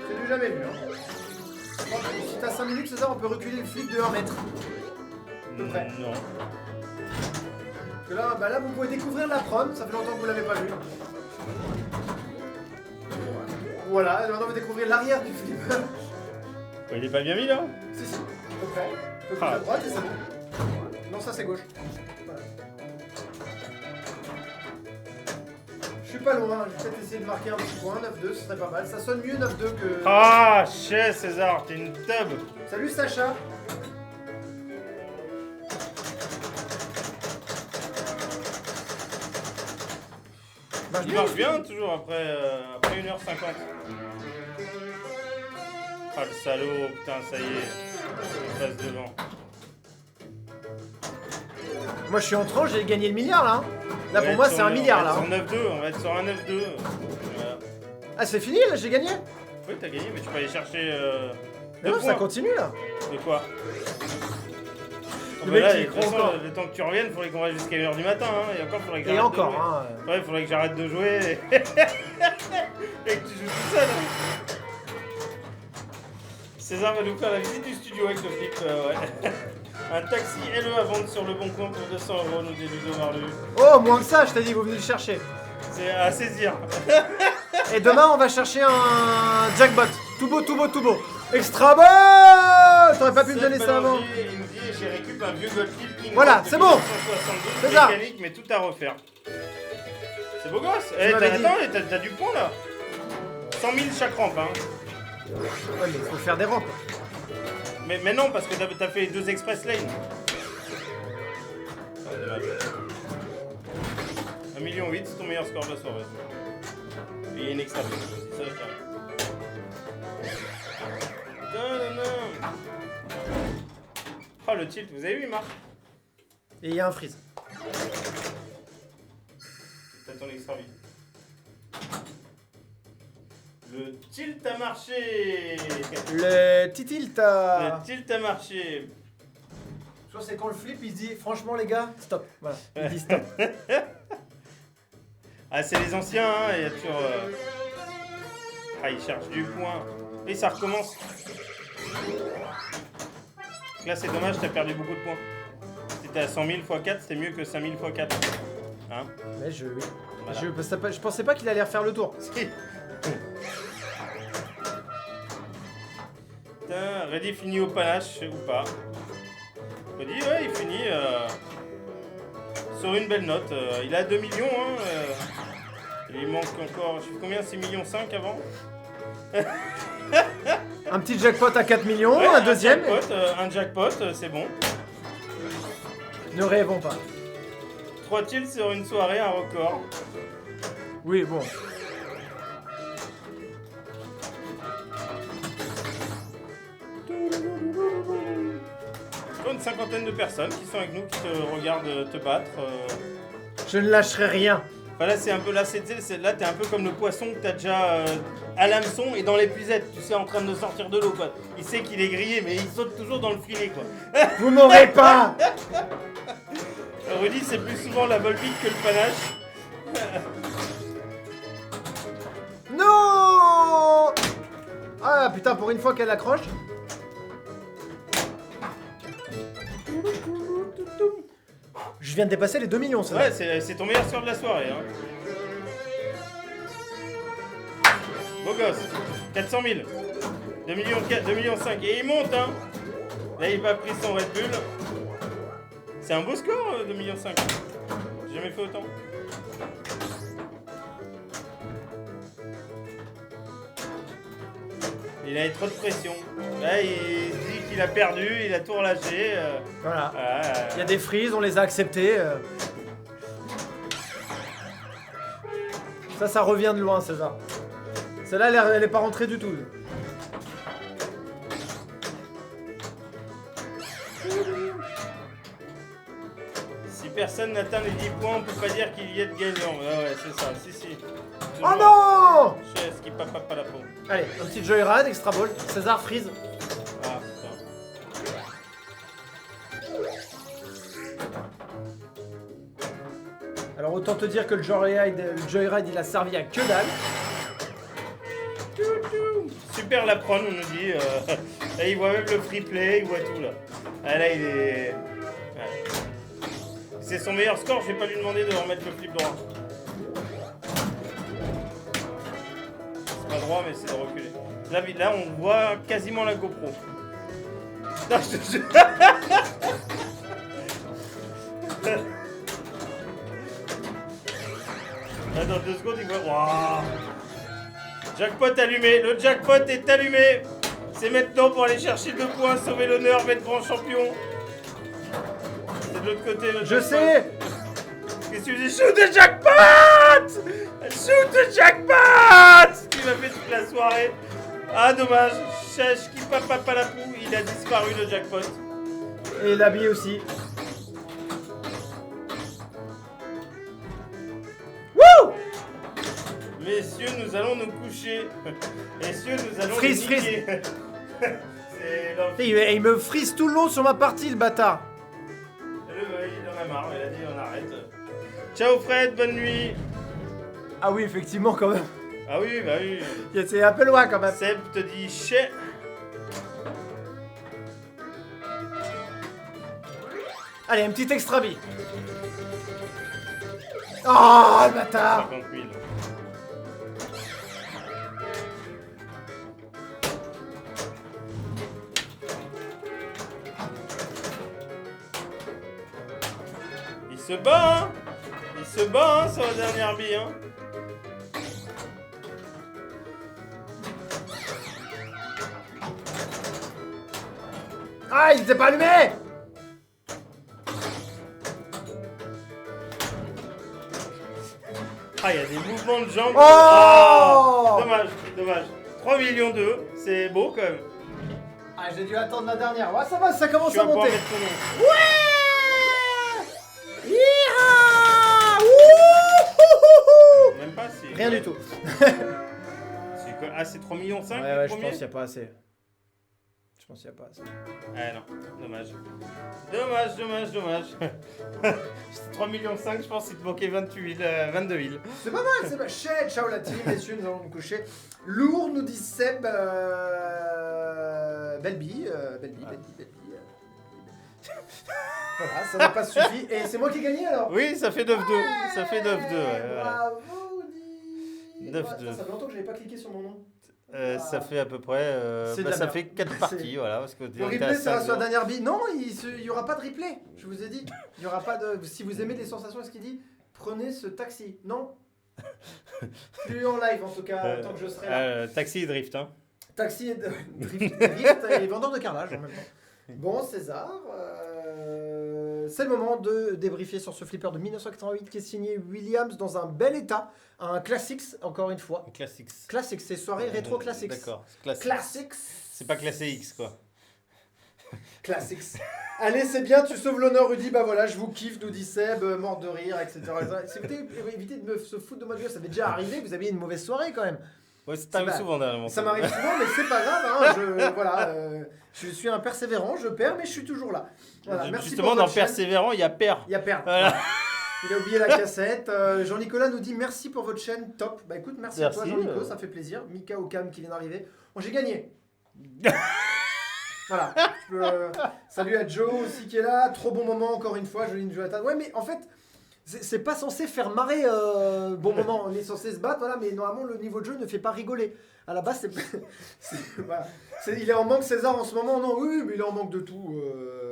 C'est du jamais vu. Hein. Si t'as 5 minutes, César, on peut reculer le flip de 1 mètre. À peu près. Non. Parce que là, vous pouvez découvrir la prom. Ça fait longtemps que vous l'avez pas vu. Voilà, et maintenant vous découvrez l'arrière du flip. Il est pas bien mis là? Si, à peu près. Un peu plus à droite et c'est bon. Non, ça c'est gauche. Voilà. Je suis pas loin, je vais peut-être essayer de marquer un petit point, 9-2, ce serait pas mal. Ça sonne mieux 9-2 que... Ah, chais César, t'es une tub. Salut Sacha. Il marche bien toujours après 1h50. Ah le salaud, putain ça y est, il passe devant. Moi je suis en tranche, j'ai gagné le milliard là. Là pour moi c'est un milliard là. On va être sur un 9-2. Voilà. Ah c'est fini là, j'ai gagné? Oui t'as gagné, mais tu peux aller chercher... Mais non, ça continue là. De quoi? Le mec là, il de toute façon, le temps que tu reviennes, il faudrait qu'on reste jusqu'à 1h du matin. Hein. Et encore, faudrait que j'arrête de jouer. Hein. Ouais, il faudrait que j'arrête de jouer et que tu joues tout seul. César va nous faire la visite du studio avec le flip. Ouais. Un taxi LE à vendre sur le bon coin pour 200 €, nous dit Ludo Marlu. Oh, moins que ça, je t'ai dit, vous venez le chercher. C'est à saisir. Et demain, on va chercher un jackpot. Tout beau, tout beau, tout beau. Extra beau! T'aurais pas pu me donner ça avant. Il nous dit, j'ai récupéré un vieux Goldflip King. Voilà, c'est bon. C'est ça. Mécanique, mais tout à refaire. C'est beau gosse. Eh, attends, t'as du point là. 100 000 chaque rampe. Hein. Ouais, mais il faut faire des rampes. Mais non, parce que t'as fait 2 express lane. Ah, dommage. 1,8 million, c'est ton meilleur score de la soirée. Et il y a une extra lane aussi, ça je t'arrête. Oh le tilt, vous avez vu il marche. Et il y a un freeze. T'as ton extra vie. Le tilt a marché. Le tilt a... Le tilt a marché. Je pense que c'est quand le flip il se dit franchement les gars, stop. Voilà, il dit stop. Ah c'est les anciens, hein, il y a toujours... Ah il cherche du point. Et ça recommence. Là c'est dommage, t'as perdu beaucoup de points. Si t'es à 100 000 x 4, c'est mieux que 5 000 x 4. Hein? Mais oui. Voilà. Je pensais pas qu'il allait refaire le tour. Si. Putain, Reddy finit au panache ou pas? Reddy, ouais, il finit sur une belle note. Il a 2 millions, hein. Il manque encore, je sais combien, 6,5 millions avant. Un petit jackpot à 4 millions, Ouais, un deuxième. Un jackpot, c'est bon. Ne rêvons pas. 3 tilts sur une soirée, un record. Oui, bon. Une cinquantaine de personnes qui sont avec nous, qui te regardent te battre. Je ne lâcherai rien. Enfin, là, c'est un peu là, là, t'es un peu comme le poisson que t'as déjà à l'hameçon et dans l'épuisette, tu sais, en train de sortir de l'eau, quoi. Il sait qu'il est grillé, mais il saute toujours dans le filet, quoi. Vous m'aurez pas. Rudy, c'est plus souvent la volpique que le panache. Non. Ah putain, pour une fois qu'elle accroche. Je viens de dépasser les 2 millions, ça. Ouais, c'est ton meilleur score de la soirée, hein. Beau gosse, 400 000, 2 millions 4, 2 millions 5, et il monte, hein. Là, il va pris son Red Bull. C'est un beau score, 2 millions 5. J'ai jamais fait autant. Il a eu trop de pression. Là, il dit qu'il a perdu, il a tout relâché. Voilà. Il y a des frises, on les a acceptées. Ça revient de loin, César. Celle-là, elle est pas rentrée du tout. Si personne n'atteint les 10 points, on peut pas dire qu'il y ait de gagnant. Ouais, c'est ça, si. Oh non! Chaise qui papa pas la peau. Allez, un petit Joyride, extra ball. César, freeze. Ah, putain. Alors autant te dire que le Joyride il a servi à que dalle. Super la prône, on nous dit. Là, il voit même le free play, il voit tout là. Ah, là, il est. Ouais. C'est son meilleur score, je vais pas lui demander de remettre le flip droit. C'est pas droit, mais c'est de reculer. Là, on voit quasiment la GoPro. Non, je te jure. Là, dans 2 secondes, il voit. Waouh. Jackpot allumé, le jackpot est allumé. C'est maintenant pour aller chercher 2 points, sauver l'honneur, mettre grand champion. C'est de l'autre côté le jackpot. Je sais. Qu'est-ce que tu dis? Shoot the jackpot! Shoot the jackpot! Il m'a fait toute la soirée. Ah dommage, Chèche qui papa la poux, il a disparu le jackpot. Et l'habillé aussi. Wouh! Messieurs, nous allons nous coucher. Messieurs, nous allons Freeze, nous niquer. C'est l'enfer. Il me frise tout le long sur ma partie, le bâtard. Il en a marre, il a dit on arrête. Ciao Fred, bonne nuit. Ah oui, effectivement, quand même. Ah oui, bah oui. C'est un peu loin, quand même. Seb te dit chais. Allez, un petit extra vie. Oh, le bâtard. 50 000. Il se bat, hein. Il se bat, hein, sur la dernière bille, hein. Ah, il s'est pas allumé. Ah, il y a des mouvements de jambes. Oh, Ah, dommage. 3 millions d'eux, c'est beau quand même. Ah, j'ai dû attendre la dernière. Ouais, ça va, ça commence Tu à vas pouvoir monter. mettre ton nom. Ouais. Yeeha. Ouh. Même pas si. Rien du tout. C'est quoi? Ah, c'est 3 millions 5 Ouais, je pense qu'il n'y a pas assez. Je pense qu'il n'y a pas assez. Ah non, dommage. C'était 3 millions 5, je pense qu'il te manquait 22 000. C'est pas mal, c'est pas cher. Ciao la team, messieurs, nous allons nous coucher. Lourd, nous dit Seb. Belle bille. Voilà, ça n'a pas suffi. Et c'est moi qui ai gagné alors. Oui, ça fait 9-2. Ça fait 9-2. Ouais, voilà. Bravo, Woody. 9-2. Ça fait longtemps que j'avais pas cliqué sur mon nom. Ça fait à peu près. C'est de la ça merde. fait 4 parties, voilà. Parce que Le replay sera sur la dernière bille. Non, il y aura pas de replay. Je vous ai dit. Il y aura pas de. Si vous aimez les sensations, est-ce qu'il dit prenez ce taxi. Non. Plus en live en tout cas, tant que je serai là. Taxi et drift, hein. Taxi et drift et vendeur de carrelage en même temps. Bon, César, c'est le moment de débriefer sur ce flipper de 1988 qui est signé Williams dans un bel état. Un Classics, encore une fois. Classics. Classics, c'est soirée rétro Classics. D'accord. Classics. C'est pas classé X, quoi. Classics. Allez, c'est bien, tu sauves l'honneur, Rudy. Bah voilà, je vous kiffe, nous dit Seb, mort de rire, etc. Si vous évitez de se foutre de moi de gueule, ça m'est déjà arrivé, vous aviez une mauvaise soirée quand même. Ouais, ça t'arrive pas- souvent dernièrement. Ça m'arrive souvent, mais c'est pas grave. Hein, voilà, je suis un persévérant, je perds, mais je suis toujours là. Voilà, merci Justement, pour dans votre chaîne. Persévérant, il y a perd. Il y a perdre. Voilà. Il a oublié la cassette. Jean-Nicolas nous dit merci pour votre chaîne, top. Bah écoute, merci à toi Merci, Jean-Nico, ça fait plaisir. Mika Okam qui vient d'arriver. Bon, j'ai gagné. Voilà. Salut à Joe aussi qui est là. Trop bon moment encore une fois, Joline Jonathan. Ouais, mais en fait, c'est pas censé faire marrer. Bon moment, on est censé se battre, voilà, mais normalement le niveau de jeu ne fait pas rigoler. À la base, voilà. Il est en manque César en ce moment, non? Oui, mais il est en manque de tout.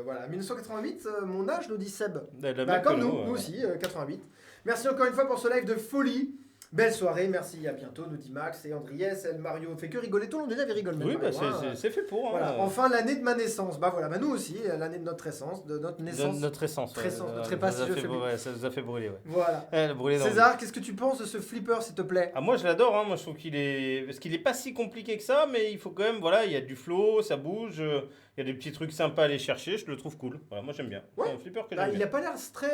Voilà. 1988, mon âge nous dit Seb. Bah, comme nous aussi, 88. Merci encore une fois pour ce live de folie. Belle soirée, merci, à bientôt, nous dit Max et Andriès. El Mario fait que rigoler, tout le monde déjà rigole. Oui, bah, c'est fait pour. Voilà. Hein. Enfin, l'année de ma naissance. Bah voilà, bah, nous aussi, l'année de notre essence, de notre naissance. Notre essence. Notre épaisse, si je fais bien. Ça nous a fait brûler, ouais. Voilà. Brûler César, qu'est-ce que tu penses de ce flipper, s'il te plaît? Ah, moi je l'adore, hein. Moi je trouve qu'il est. Parce qu'il est pas si compliqué que ça, mais il faut quand même. Voilà, il y a du flow, ça bouge, il y a des petits trucs sympas à aller chercher, je le trouve cool. Voilà, moi j'aime bien. Ouais. C'est un flipper que Bah, j'aime il bien. a pas l'air très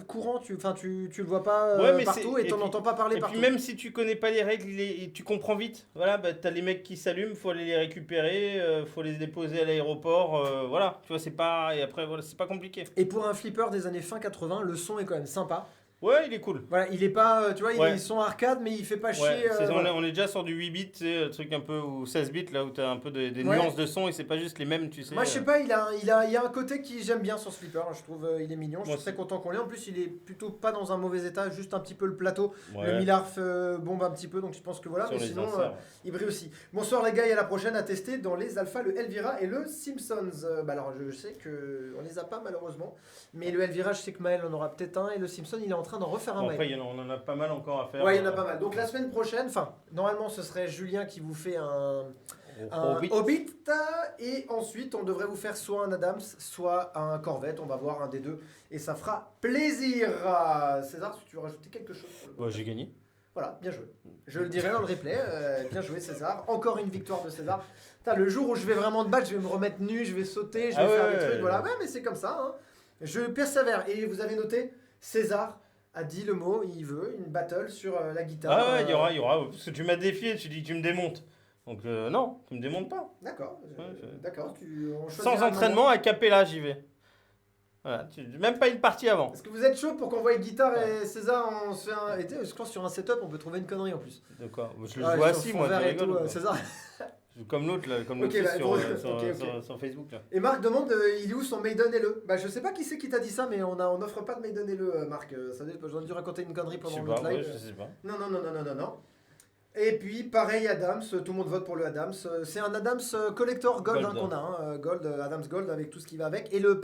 courant, tu le vois pas Ouais, mais partout et t'en entends pas parler Et partout. puis même si tu connais pas les règles, tu comprends vite. Voilà, bah, t'as les mecs qui s'allument, faut aller les récupérer, faut les déposer à l'aéroport. Voilà, tu vois, c'est pas. Et après, voilà, c'est pas compliqué. Et pour un flipper des années fin 80, le son est quand même sympa. Ouais, il est cool. Voilà, il est pas, tu vois, Ouais. ils sont arcade, mais il fait pas Ouais, chier. Voilà. on est déjà sur du 8 bits, tu sais, le truc un peu, ou 16 bits, là où t'as un peu des Ouais. nuances de son et c'est pas juste les mêmes, tu sais. Moi, je sais pas, il y a un côté qui j'aime bien sur ce flipper. Je trouve il est mignon. Je Moi suis très aussi. content qu'on l'ait. En plus, il est plutôt pas dans un mauvais état, juste un petit peu le plateau. Ouais. Le Millarf bombe un petit peu, donc je pense que voilà. Sur Mais les sinon, inserts. il brille aussi. Bonsoir les gars, et à la prochaine à tester dans les alphas le Elvira et le Simpsons. Bah alors, je sais que on les a pas malheureusement, mais le Elvira, je sais que Maël en aura peut-être un et le Simpson, il est en train d'en refaire un. Bon, Maël. après, on en a pas mal encore à faire. Ouais, il y en a pas mal. Donc la semaine prochaine, enfin, normalement ce serait Julien qui vous fait un Hobbit. Et ensuite on devrait vous faire soit un Adams, soit un Corvette. On va voir un des deux et ça fera plaisir. César, si tu veux rajouter quelque chose pour le Bon, j'ai gagné. Voilà, bien joué. Je le dirai dans le replay. Bien joué César. Encore une victoire de César. Putain, le jour où je vais vraiment te battre, je vais me remettre nu, je vais sauter, je vais faire des trucs. Voilà, ouais, mais c'est comme ça. Hein. Je persévère. Et vous avez noté, César a dit le mot, il veut une battle sur la guitare. Ah ouais, il y aura. Parce que tu m'as défié, tu dis que tu me démontes. Donc non, tu me démontes pas. D'accord. D'accord. On Sans choisira un entraînement, moment. à cappella, j'y vais. Voilà, même pas une partie avant. Est-ce que vous êtes chaud pour qu'on voie guitare et César on se fait un... Et je pense sur un setup on peut trouver une connerie en plus. De quoi? Je le Ah, joue sur assis, fond moi, vert tu et rigoles tout, ou quoi? César. Je joue comme l'autre, là, comme Ok, l'autre bah, sur, bon, sur, ok. sur- sur Facebook. Là. Et Marc demande il est où son Maiden LE. Bah je sais pas qui c'est qui t'a dit ça mais on n'offre pas de Maiden LE Marc. J'aurais dû raconter une connerie Je sais pendant pas, notre live. ouais, je sais pas. Non. Et puis pareil Adams, tout le monde vote pour le Adams. C'est un Adams Collector Gold, Gold. qu'on a, hein, Gold, Adams Gold avec tout ce qui va avec. Et le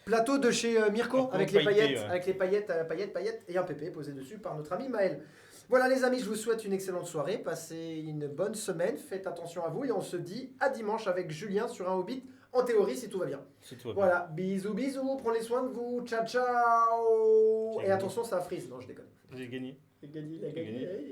plateau de chez Mirko Un avec peu les pailleté, paillettes, ouais. avec les paillettes et un pépé posé dessus par notre ami Maël. Voilà les amis, je vous souhaite une excellente soirée, passez une bonne semaine, faites attention à vous et on se dit à dimanche avec Julien sur un Hobbit, en théorie si tout va bien. C'est tout. Voilà, bisous, prenez soin de vous, ciao ciao. Et attention ça freeze, non je déconne. J'ai gagné. Il a gagné.